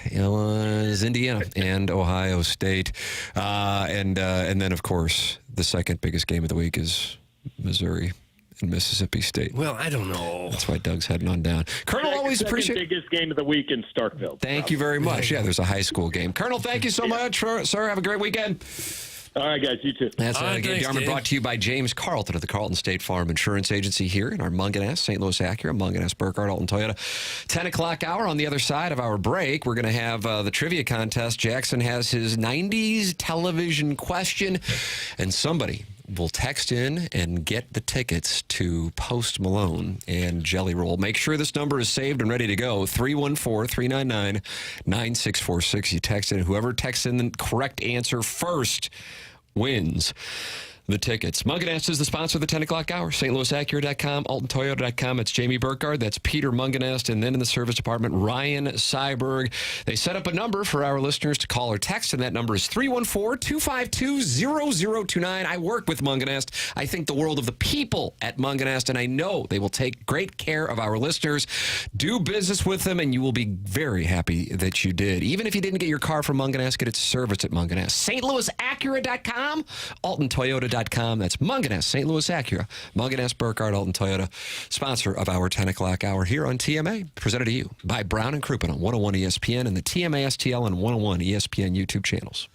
is Indiana and Ohio State. And then, of course, the second biggest game of the week is Missouri and Mississippi State. Well, I don't know. That's why Doug's heading on down. Colonel, always appreciate the biggest game of the week in Starkville. Thank you very much. Yeah, there's a high school game. Colonel, thank you so much, sir. Have a great weekend. All right, guys, you too. That's All right, Gabe thanks, Yarman, Dave. brought to you by James Carlton of the Carlton State Farm Insurance Agency here in our Munganess, St. Louis Acura, Munganess, Burkhardt, Alton Toyota. 10 o'clock hour. On the other side of our break, we're going to have the trivia contest. Jackson has his 90s television question, and somebody will text in and get the tickets to Post Malone and Jelly Roll. Make sure this number is saved and ready to go. 314-399-9646. You text in. Whoever texts in the correct answer first wins the tickets. Munganess is the sponsor of the 10 o'clock hour. StLouisAcura.com, AltonToyota.com. It's Jamie Burkhardt. That's Peter Munganess. And then in the service department, Ryan Seiberg. They set up a number for our listeners to call or text, and that number is 314-252-0029. I work with Munganess. I think the world of the people at Munganess, and I know they will take great care of our listeners. Do business with them, and you will be very happy that you did. Even if you didn't get your car from Munganess, get it serviced at Munganess. StLouisAcura.com, AltonToyota.com. That's Munganess, St. Louis Acura, Munganess, Burkhardt, Alton Toyota, sponsor of our 10 o'clock hour here on TMA, presented to you by Brown and Crouppen on 101 ESPN and the TMA STL and 101 ESPN YouTube channels.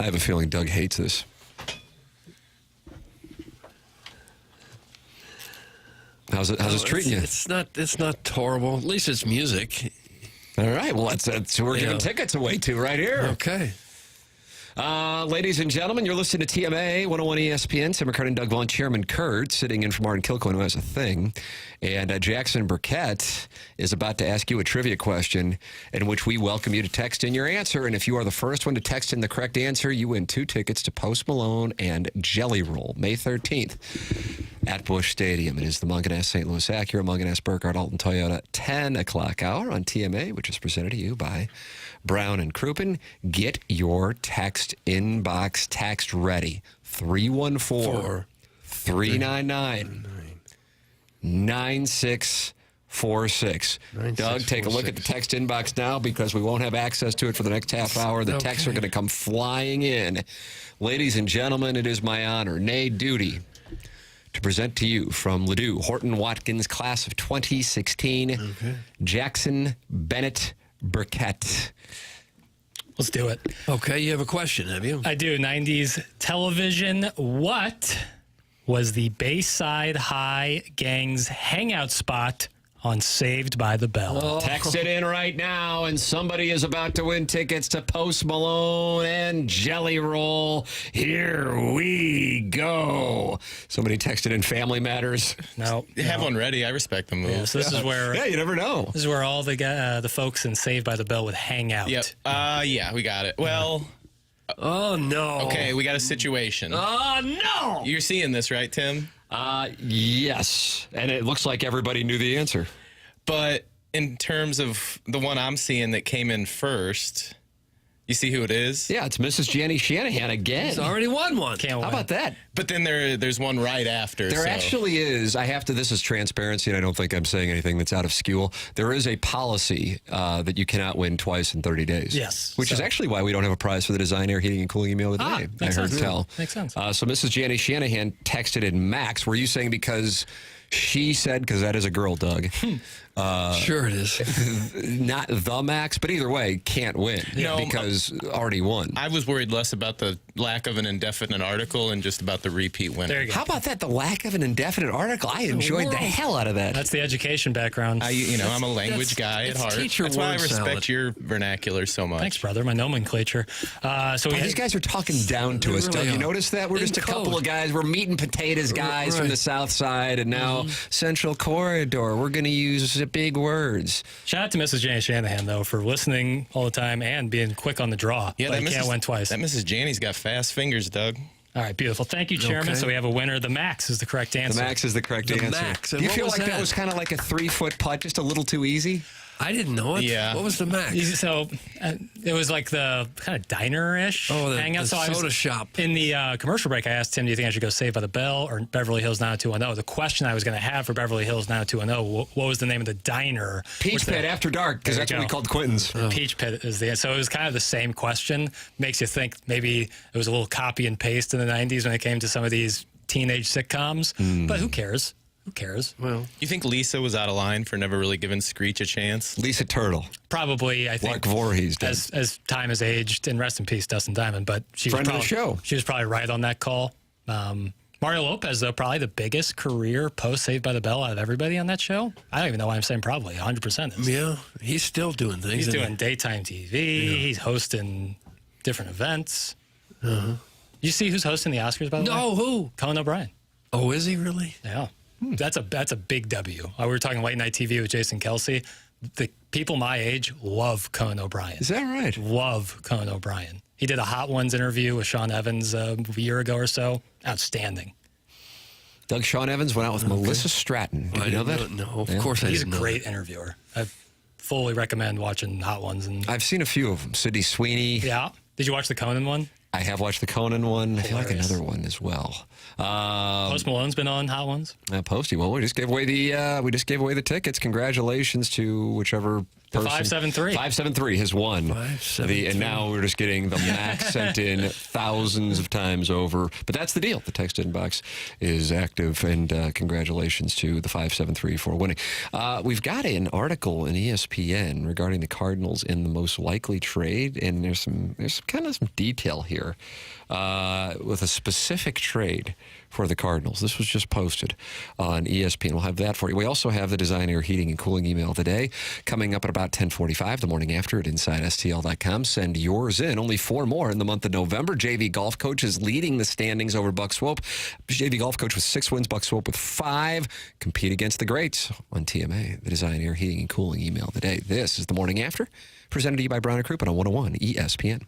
I have a feeling Doug hates this. How's it treating you? It's not horrible. At least it's music. All right. Well, that's who we're giving tickets away to right here. Okay. Ladies and gentlemen, you're listening to TMA 101 ESPN. Tim McKernan, Doug Vaughn, Chairman Kurt, sitting in for Martin Kilcoyne, who has a thing. And Jackson Burkett is about to ask you a trivia question in which we welcome you to text in your answer. And if you are the first one to text in the correct answer, you win 2 tickets to Post Malone and Jelly Roll, May 13th at Busch Stadium. It is the Munganess St. Louis Acura, Munganess, Burkhardt, Alton Toyota, 10 o'clock hour on TMA, which is presented to you by Brown and Crouppen. Get your text inbox text ready. 314-399-9646. 946. Doug, take a look at the text inbox now because we won't have access to it for the next half hour. The texts are going to come flying in. Ladies and gentlemen, it is my honor, nay duty, to present to you from Ladue, Horton Watkins, class of 2016, Jackson Burkett. Let's do it. Okay, you have a question, have you? I do. 90s television. What was the Bayside High Gang's hangout spot on Saved by the Bell? Text it in right now, and somebody is about to win tickets to Post Malone and Jelly Roll. Here we go. Somebody texted in Family Matters. No. You have one ready. I respect the move. Yeah, so this is where... Yeah, you never know. This is where all the folks in Saved by the Bell would hang out. Yep. Yeah, we got it. Well... Oh, no. Okay, we got a situation. Oh, no. You're seeing this, right, Tim? Yes. And it looks like everybody knew the answer. But in terms of the one I'm seeing that came in first, you see who it is? Yeah, it's Mrs. Jenny Shanahan again. He's already won one. Can't win. How about that? But then there's one right after. There actually is. This is transparency, and I don't think I'm saying anything that's out of school. There is a policy that you cannot win twice in 30 days. Yes. Which is actually why we don't have a prize for the Design, Air, Heating, and Cooling email of the day. I heard tell. Makes sense. So Mrs. Jenny Shanahan texted in Max. Were you saying because she said, because that is a girl, Doug. Sure it is. Not the Max, but either way, can't win because already won. I was worried less about the lack of an indefinite article and just about the repeat winner. There you go. How about that? The lack of an indefinite article. I enjoyed the hell out of that. That's the education background. I'm a language guy at heart. That's why I respect your vernacular so much. Thanks, brother. My nomenclature. These guys are talking down to us, really Doug. You are. notice that? We're just a couple of guys. We're meat and potatoes guys from the South Side, and now Central Corridor. We're going to use big words. Shout out to Mrs. Jenny Shanahan, though, for listening all the time and being quick on the draw. Yeah, but can't win twice. That Mrs. Janny's got fast fingers, Doug. All right, beautiful. Thank you, Chairman. Okay. So we have a winner. The Max is the correct answer. The Max is the correct answer. Max. Do you feel like that was kind of like a 3-foot putt, just a little too easy? I didn't know it. Yeah. What was the Max? So it was like the kind of diner-ish hangout. The soda shop. In the commercial break, I asked Tim, do you think I should go Saved by the Bell or Beverly Hills 90210? The question I was going to have for Beverly Hills 90210, what was the name of the diner? Peach Pit After Dark, because that's what we called Quentin's. Peach Pit is the answer. So it was kind of the same question. Makes you think maybe it was a little copy and paste in the 90s when it came to some of these teenage sitcoms. But who cares? Who cares? Well, you think Lisa was out of line for never really giving Screech a chance? Lisa Turtle. Probably, I think. Mark Voorhees did. As time has aged, and rest in peace, Dustin Diamond. But she Friend was of the show. She was probably right on that call. Mario Lopez, though, probably the biggest career post Saved by the Bell out of everybody on that show. I don't even know why I'm saying probably. 100% is. Yeah, he's still doing things. He's doing daytime TV. Yeah. He's hosting different events. You see who's hosting the Oscars, by the way? No, who? Conan O'Brien. Oh, is he really? Yeah. That's a big W. We were talking late night TV with Jason Kelsey. The people my age love Conan O'Brien. Is that right? Love Conan O'Brien. He did a Hot Ones interview with Sean Evans a year ago or so. Outstanding. Doug, Sean Evans went out with Melissa Stratton. Did you know that? No, of course I He's didn't a know great that. interviewer. I fully recommend watching Hot Ones. And I've seen a few of them. Sydney Sweeney. Yeah. Did you watch the Conan one? I have watched the Conan one. I feel like Hilarious. another one as well. Post Malone's been on Hot Ones. Posty. Well, we just gave away the tickets. Congratulations to whichever The person. 573. 573 has won. 573. And now we're just getting the Max sent in thousands of times over. But that's the deal. The text inbox is active, and congratulations to the 573 for winning. We've got an article in ESPN regarding the Cardinals in the most likely trade, and there's some detail here with a specific trade for the Cardinals. This was just posted on ESPN. We'll have that for you. We also have the Design, Air, Heating, and Cooling email today coming up at about 10:45, the morning after at InsideSTL.com. Send yours in. Only 4 more in the month of November. JV golf coach is leading the standings over Buck Swope. JV golf coach with 6 wins, Buck Swope with 5. Compete against the greats on TMA, the Design, Air, Heating, and Cooling email today. This is the morning after, presented to you by Brown and Crouppen on 101 ESPN.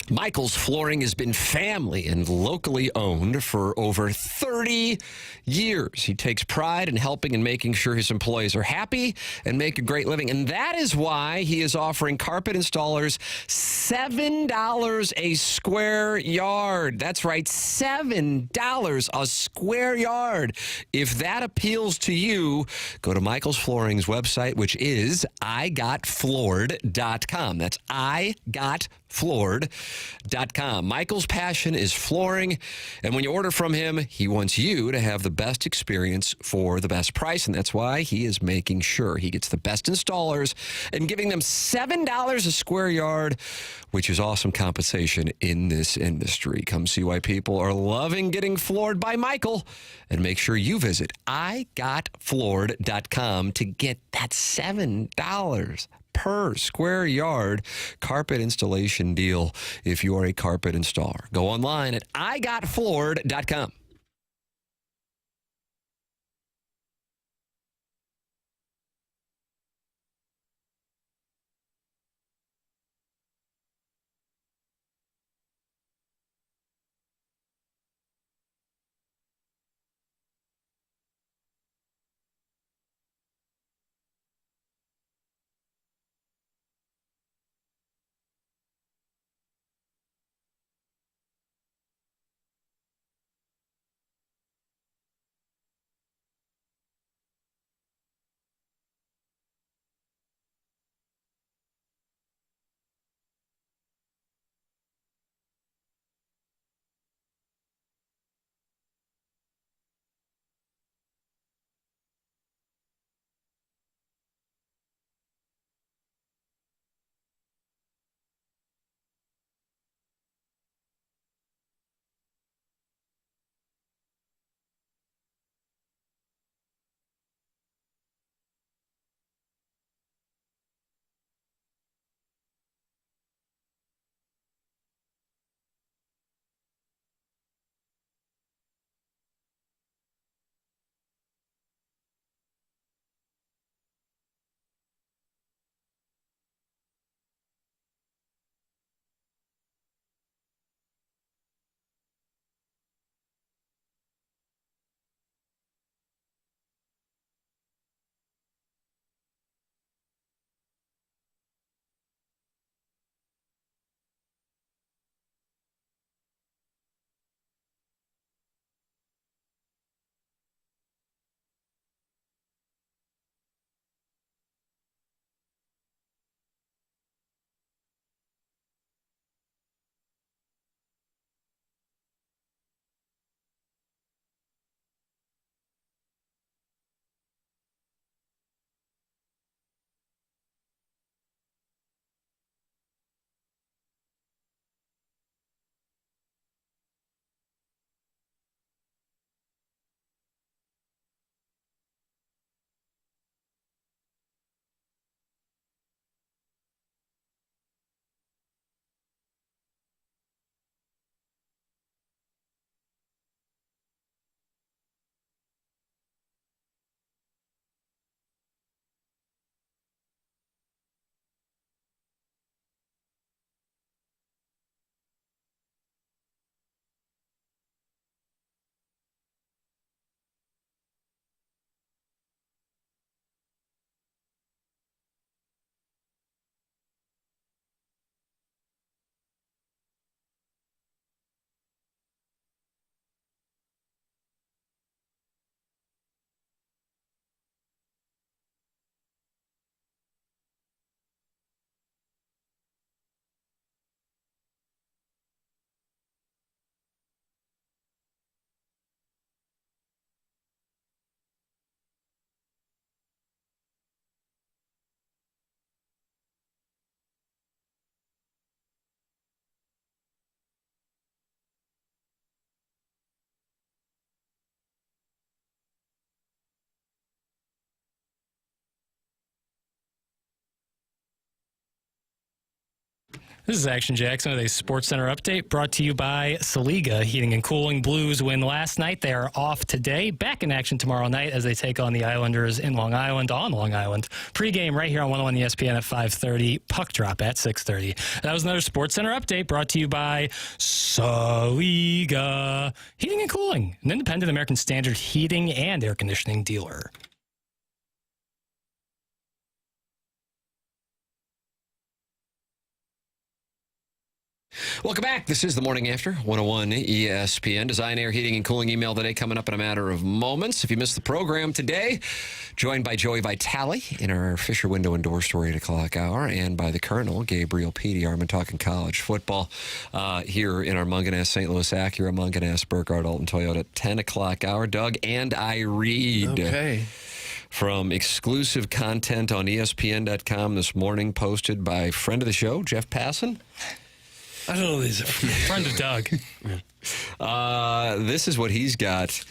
Michael's Flooring has been family and locally owned for over 30 years. He takes pride in helping and making sure his employees are happy and make a great living. And that is why he is offering carpet installers $7 a square yard. That's right, $7 a square yard. If that appeals to you, go to Michael's Flooring's website, which is igotfloored.com. That's igotfloored.com. Michael's passion is flooring, and when you order from him, he wants you to have the best experience for the best price, and that's why he is making sure he gets the best installers and giving them $7 a square yard, which is awesome compensation in this industry. Come see why people are loving getting floored by Michael, and make sure you visit igotfloored.com to get that $7 per square yard carpet installation deal if you are a carpet installer. Go online at igotfloored.com. This is Action Jackson with a Sports Center update brought to you by Saliga Heating and Cooling. Blues win last night. They are off today. Back in action tomorrow night as they take on the Islanders in Long Island, on Long Island. Pre-game right here on 101 ESPN at 5:30. Puck drop at 6:30. That was another Sports Center update brought to you by Saliga Heating and Cooling, an independent American Standard heating and air conditioning dealer. Welcome back. This is the Morning After, 101 ESPN. Design, Air, Heating, and Cooling email today coming up in a matter of moments. If you missed the program today, joined by Joey Vitale in our Fisher Window and Door Story at 8 o'clock hour, and by the Colonel, Gabriel Petey-Armand, talking college football here in our Munganess St. Louis Acura, Munganess Burkhardt Alton Toyota at 10 o'clock hour. Doug and I read. Okay. From exclusive content on ESPN.com this morning, posted by friend of the show, Jeff Passan. I don't know these are friend of Doug. This is what he's got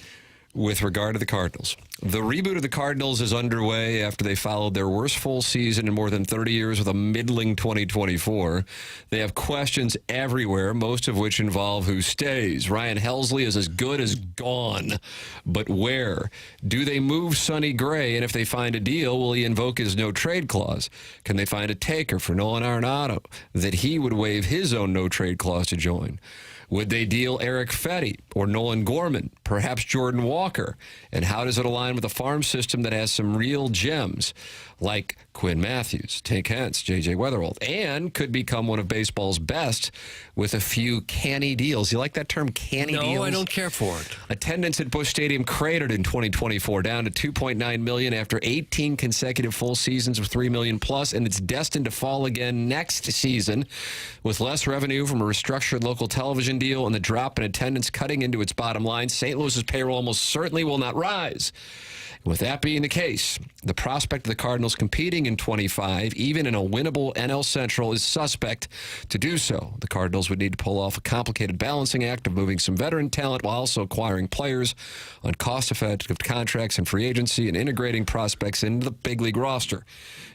with regard to the Cardinals. The reboot of the Cardinals is underway after they followed their worst full season in more than 30 years with a middling 2024. They have questions everywhere, most of which involve who stays. Ryan Helsley is as good as gone, but where? Do they move Sonny Gray, and if they find a deal, will he invoke his no-trade clause? Can they find a taker for Nolan Arenado that he would waive his own no-trade clause to join? Would they deal Eric Fetty or Nolan Gorman, perhaps Jordan Walker? And how does it align with a farm system that has some real gems like Quinn Matthews, Tank Hentz, J.J. Weatherholt, and could become one of baseball's best with a few canny deals? You like that term, canny deals? No, I don't care for it. Attendance at Busch Stadium cratered in 2024, down to 2.9 million after 18 consecutive full seasons of 3 million plus, and it's destined to fall again next season with less revenue from a restructured local television deal and the drop in attendance cutting into its bottom line. St. Louis's payroll almost certainly will not rise. With that being the case, the prospect of the Cardinals competing in 25, even in a winnable NL Central, is suspect to do so. The Cardinals would need to pull off a complicated balancing act of moving some veteran talent while also acquiring players on cost-effective contracts and free agency and integrating prospects into the big league roster.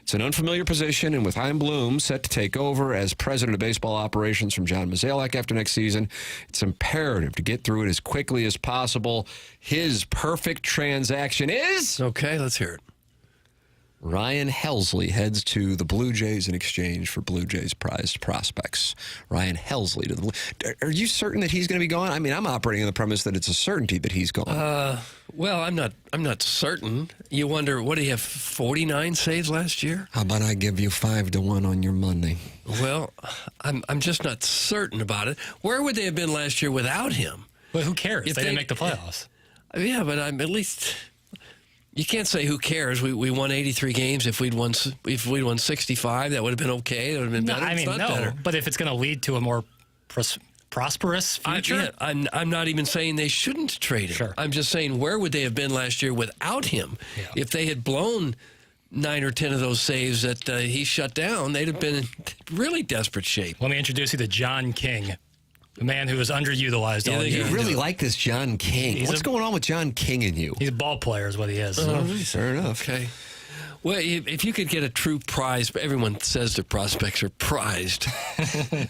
It's an unfamiliar position, and with Chaim Bloom set to take over as president of baseball operations from John Mozeliak after next season, it's imperative to get through it as quickly as possible. His perfect transaction is... Okay, let's hear it. Ryan Helsley heads to the Blue Jays in exchange for Blue Jays prized prospects. Ryan Helsley to the Blue. Are you certain that he's going to be gone? I mean, I'm operating on the premise that it's a certainty that he's gone. Well, I'm not certain. You wonder, what did he have, 49 saves last year? How about I give you 5-1 on your Monday? Well, I'm just not certain about it. Where would they have been last year without him? Well, who cares? They didn't make the playoffs. Yeah, but I'm at least. You can't say who cares. We won 83 games. If we'd won 65, that would have been okay. That would have been better. No, I mean, no. Better. But if it's going to lead to a more prosperous future, I'm not even saying they shouldn't trade him. Sure. I'm just saying, where would they have been last year without him? Yeah. If they had blown 9 or 10 of those saves that he shut down, they'd have been in really desperate shape. Let me introduce you to John King. The man who was underutilized all year. You really like this John King. What's going on with John King in you? He's a ball player is what he is. Fair enough. Okay. Well, if you could get a true prize, everyone says their prospects are prized.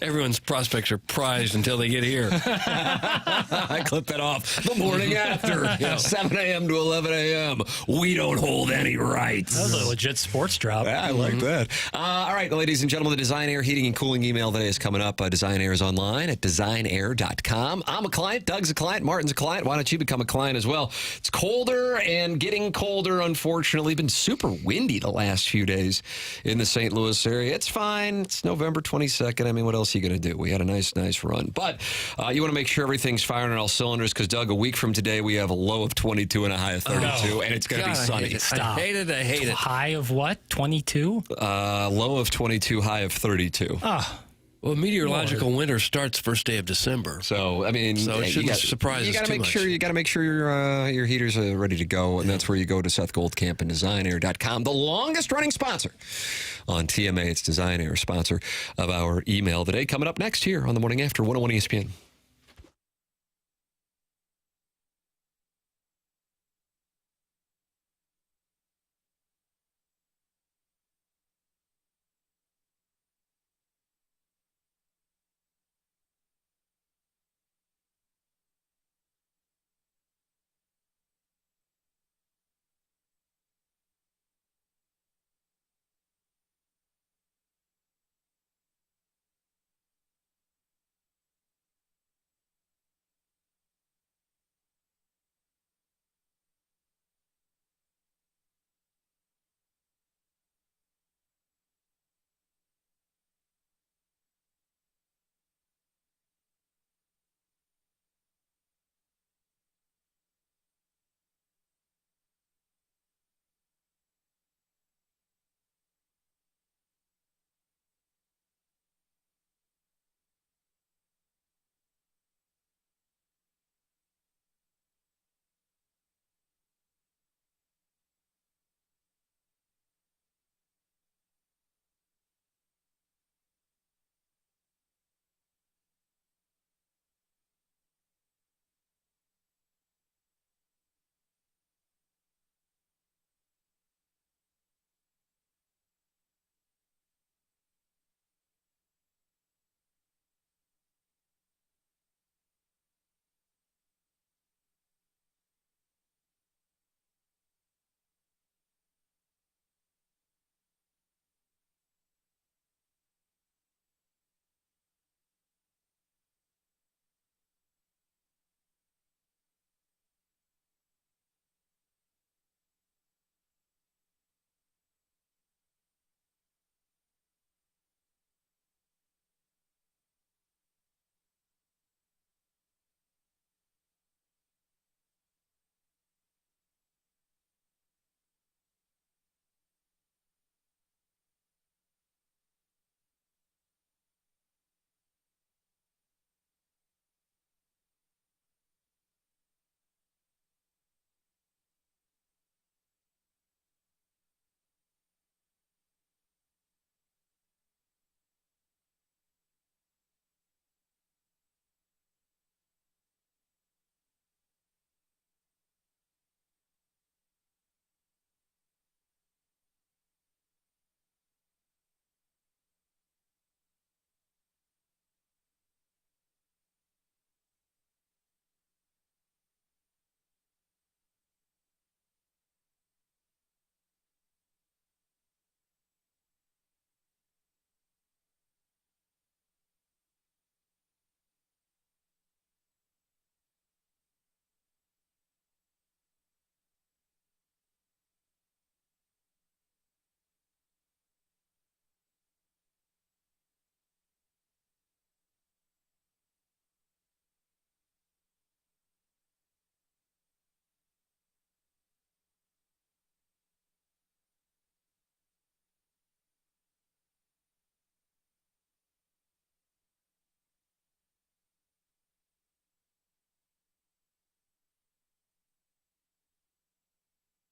Everyone's prospects are prized until they get here. I clipped that off. The morning after, 7 a.m. to 11 a.m. We don't hold any rights. That was a legit sports drop. Yeah, I like that. All right, ladies and gentlemen, the Design Air Heating and Cooling email today is coming up. Design Air is online at designair.com. I'm a client. Doug's a client. Martin's a client. Why don't you become a client as well? It's colder and getting colder, unfortunately. Been super windy the last few days in the St. Louis area. It's fine. It's November 22nd. I mean, what else are you going to do? We had a nice run. But you want to make sure everything's firing on all cylinders because, Doug, a week from today, we have a low of 22 and a high of 32, and it's going to be sunny. Stop. I hate it. High of what? 22? Low of 22, high of 32. Well, meteorological winter starts first day of December. So, I mean, it shouldn't surprise us too much. You got to make sure your heaters are ready to go, and that's where you go to Seth Goldcamp and DesignAir.com, the longest-running sponsor on TMA. It's Design Air, sponsor of our email today. Coming up next here on the Morning After 101 ESPN.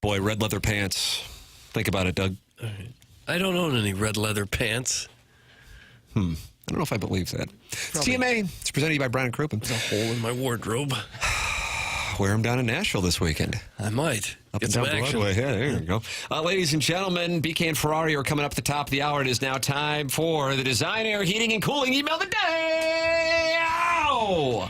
boy, red leather pants. Think about it, Doug. All right. I don't own any red leather pants. I don't know if I believe that. TMA, it's presented to you by Brown and Crouppen. There's a hole in my wardrobe. Wear them down in Nashville this weekend. I might. Up Get and down some action. Broadway. Yeah, there you go. Ladies and gentlemen, BK and Ferrari are coming up at the top of the hour. It is now time for the Design Air Heating and Cooling Email of the Day. Ow!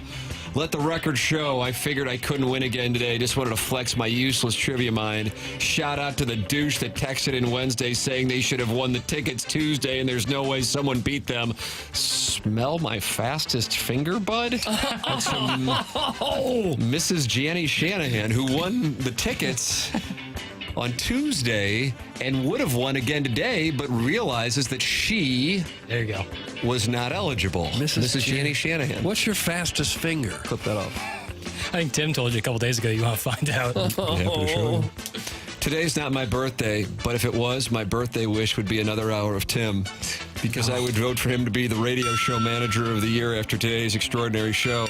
Let the record show. I figured I couldn't win again today. Just wanted to flex my useless trivia mind. Shout out to the douche that texted in Wednesday saying they should have won the tickets Tuesday and there's no way someone beat them. Smell my fastest finger, bud? That's from Mrs. Janny Shanahan, who won the tickets on Tuesday and would have won again today, but realizes that she was not eligible. Mrs. Janny Shanahan. What's your fastest finger? Clip that off. I think Tim told you a couple days ago you want to find out. Today's not my birthday, but if it was, my birthday wish would be another hour of Tim, because I would vote for him to be the radio show manager of the year after today's extraordinary show.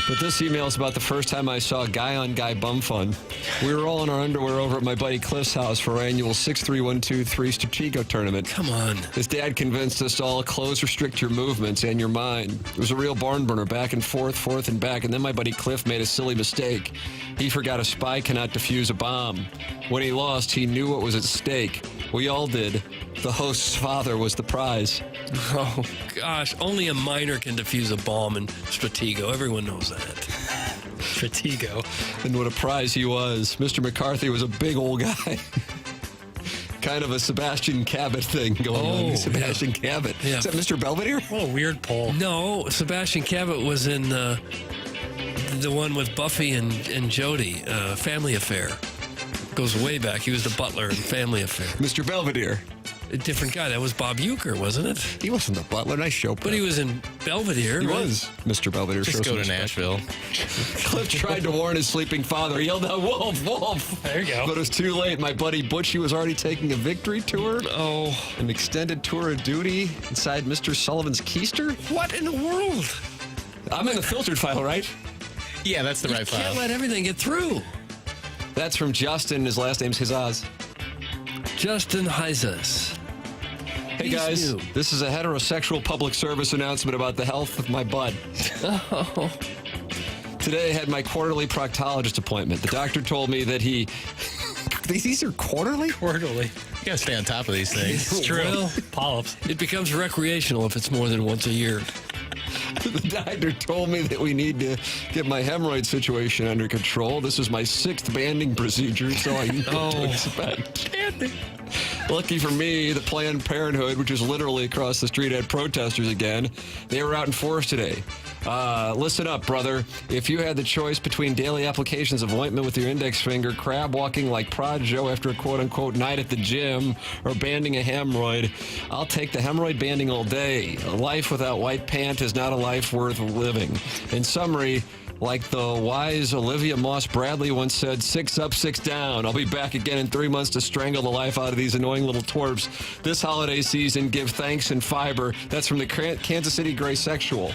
But this email is about the first time I saw guy-on-guy bum fun. We were all in our underwear over at my buddy Cliff's house for our annual 6-3-1-2-3 Stratego tournament. Come on. His dad convinced us to all clothes restrict your movements and your mind. It was a real barn burner, back and forth and back, and then my buddy Cliff made a silly mistake. He forgot a spy cannot defuse a bomb. When he lost, he knew what was at stake. We all did. The host's father was the prize. Oh, gosh. Only a minor can defuse a bomb in Stratego. Everyone knows that. Stratego. And what a prize he was. Mr. McCarthy was a big old guy. Kind of a Sebastian Cabot thing going on. Sebastian Cabot. Yeah. Is that Mr. Belvedere? Oh, weird poll. No, Sebastian Cabot was in the one with Buffy and Jody, Family Affair. Goes way back. He was the butler in Family Affair. Mr. Belvedere. A different guy. That was Bob Uecker, wasn't it? He wasn't the butler. Nice show. But he was in Belvedere. He right? was. Mr. Belvedere. Just go to Nashville. Cliff tried to warn his sleeping father. He yelled out, "Wolf, wolf!" There you go. But it was too late. My buddy Butchie was already taking a victory tour. Oh. An extended tour of duty inside Mr. Sullivan's keister. What in the world? I'm in the filtered file, right? Yeah, that's the right file. Can't let everything get through. That's from Justin. His last name's Hizaz. Justin Hizas. Hey guys, this is a heterosexual public service announcement about the health of my butt. Oh. Today I had my quarterly proctologist appointment. The doctor told me that he... These are quarterly? Quarterly. You gotta stay on top of these things. It's true. Well, polyps. It becomes recreational if it's more than once a year. The doctor told me that we need to get my hemorrhoid situation under control. This is my 6th banding procedure, so I know what to expect. Lucky for me, the Planned Parenthood, which is literally across the street, had protesters again. They were out in force today. Listen up, brother. If you had the choice between daily applications of ointment with your index finger, crab walking like Prod Joe after a quote-unquote night at the gym, or banding a hemorrhoid, I'll take the hemorrhoid banding all day. A life without white pant is not a life worth living. In summary, like the wise Olivia Moss Bradley once said, 6 up, 6 down. I'll be back again in 3 months to strangle the life out of these annoying little twerps. This holiday season, give thanks and fiber. That's from the Kansas City Gray Sexual.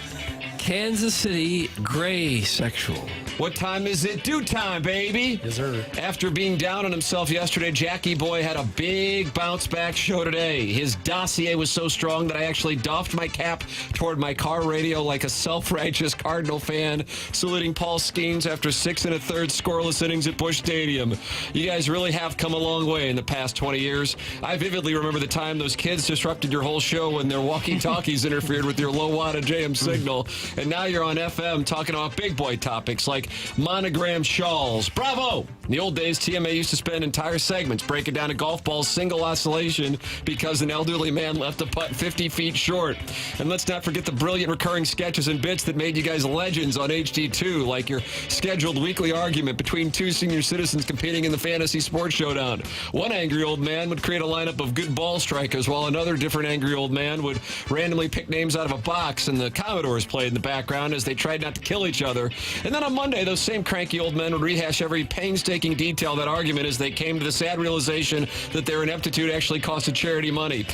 Kansas City Gray Sexual. What time is it? Due time, baby. Yes, sir. After being down on himself yesterday, Jackie Boy had a big bounce-back show today. His dossier was so strong that I actually doffed my cap toward my car radio like a self-righteous Cardinal fan, saluting Paul Skeens after 6 1/3 scoreless innings at Busch Stadium. You guys really have come a long way in the past 20 years. I vividly remember the time those kids disrupted your whole show when their walkie-talkies interfered with your low-wattage AM signal. And now you're on FM talking about big boy topics like monogram shawls. Bravo! In the old days, TMA used to spend entire segments breaking down a golf ball's single oscillation because an elderly man left a putt 50 feet short. And let's not forget the brilliant recurring sketches and bits that made you guys legends on HD2, like your scheduled weekly argument between 2 senior citizens competing in the Fantasy Sports Showdown. One angry old man would create a lineup of good ball strikers, while another different angry old man would randomly pick names out of a box, and the Commodores played in the background as they tried not to kill each other. And then on Monday, those same cranky old men would rehash every painstaking painstaking detail that argument as they came to the sad realization that their ineptitude actually costed charity money.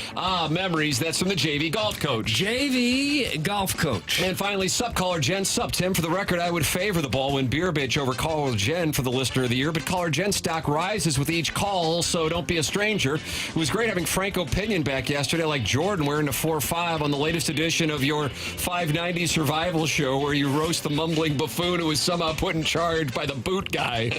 Memories. That's from the JV golf coach. JV golf coach. And finally, sup caller Jen. Sup, Tim. For the record, I would favor the Baldwin Beer Bitch over caller Jen for the listener of the year, but caller Jen's stock rises with each call, so don't be a stranger. It was great having Frank Opinion back yesterday, like Jordan wearing the 4-5 on the latest edition of your 590 survival show where you roast the mumbling buffoon who was somehow put in charge by the boot guy.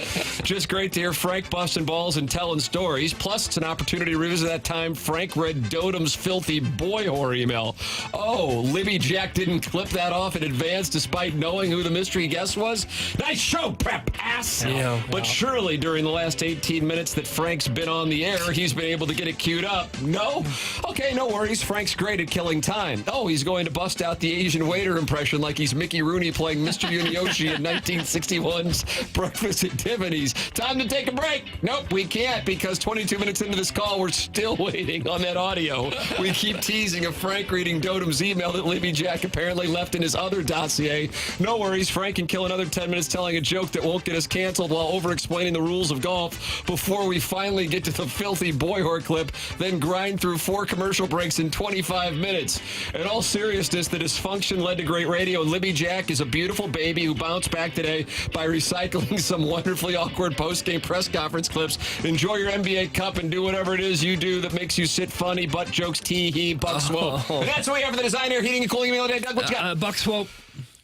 Just great to hear Frank busting balls and telling stories. Plus, it's an opportunity to revisit that time Frank read Dotem's filthy boy whore email. Oh, Libby Jack didn't clip that off in advance despite knowing who the mystery guest was? Nice show, prep ass! But surely during the last 18 minutes that Frank's been on the air, he's been able to get it queued up. No? Okay, no worries. Frank's great at killing time. Oh, he's going to bust out the Asian waiter impression like he's Mickey Rooney playing Mr. Uniyoshi in 1961's Breakfast at Tiffany's. Time to take a break. Nope, we can't because 22 minutes into this call, we're still waiting on that audio. We keep teasing of Frank reading Dotem's email that Libby Jack apparently left in his other dossier. No worries. Frank can kill another 10 minutes telling a joke that won't get us canceled while over-explaining the rules of golf before we finally get to the filthy boy whore clip, then grind through 4 commercial breaks in 25 minutes. In all seriousness, the dysfunction led to great radio, and Libby Jack is a beautiful baby who bounced back today by recycling some wonderfully awkward post-game press conference clips. Enjoy your NBA Cup and do whatever it is you do that makes you sit funny, butt jokes, tee-hee, buck swope. And that's what we have for the Design Air Heating and Cooling email today. Doug, what you got? Buck swope.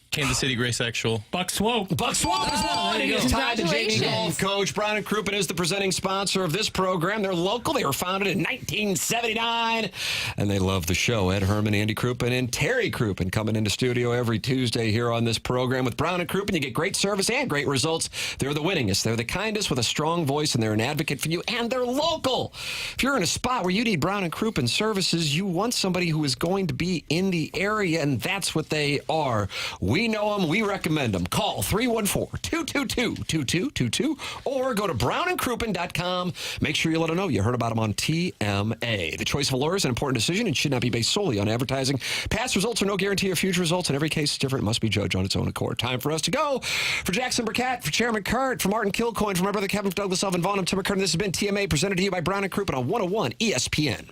Kansas City Gray Sexual. Buck Swope. Buck Swope is one. It is tied to JV Golf Coach. Brown and Crouppen is the presenting sponsor of this program. They're local. They were founded in 1979, and they love the show. Ed Herman, Andy Crouppen, and Terry Crouppen coming into studio every Tuesday here on this program. With Brown and Crouppen, you get great service and great results. They're the winningest. They're the kindest with a strong voice, and they're an advocate for you, and they're local. If you're in a spot where you need Brown and Crouppen services, you want somebody who is going to be in the area, and that's what they are. We know them. We recommend them. Call 314-222-2222 or go to brownandcrouppen.com. Make sure you let them know you heard about them on TMA. The choice of a lawyer is an important decision and should not be based solely on advertising. Past results are no guarantee of future results. In every case, it's different. It must be judged on its own accord. Time for us to go. For Jackson Burkett, for Chairman Kurt, for Martin Kilcoyne, for my brother Kevin, for Douglas Elvin Vaughn, I'm Tim McKernan. This has been TMA presented to you by Brown and Crouppen on 101 ESPN.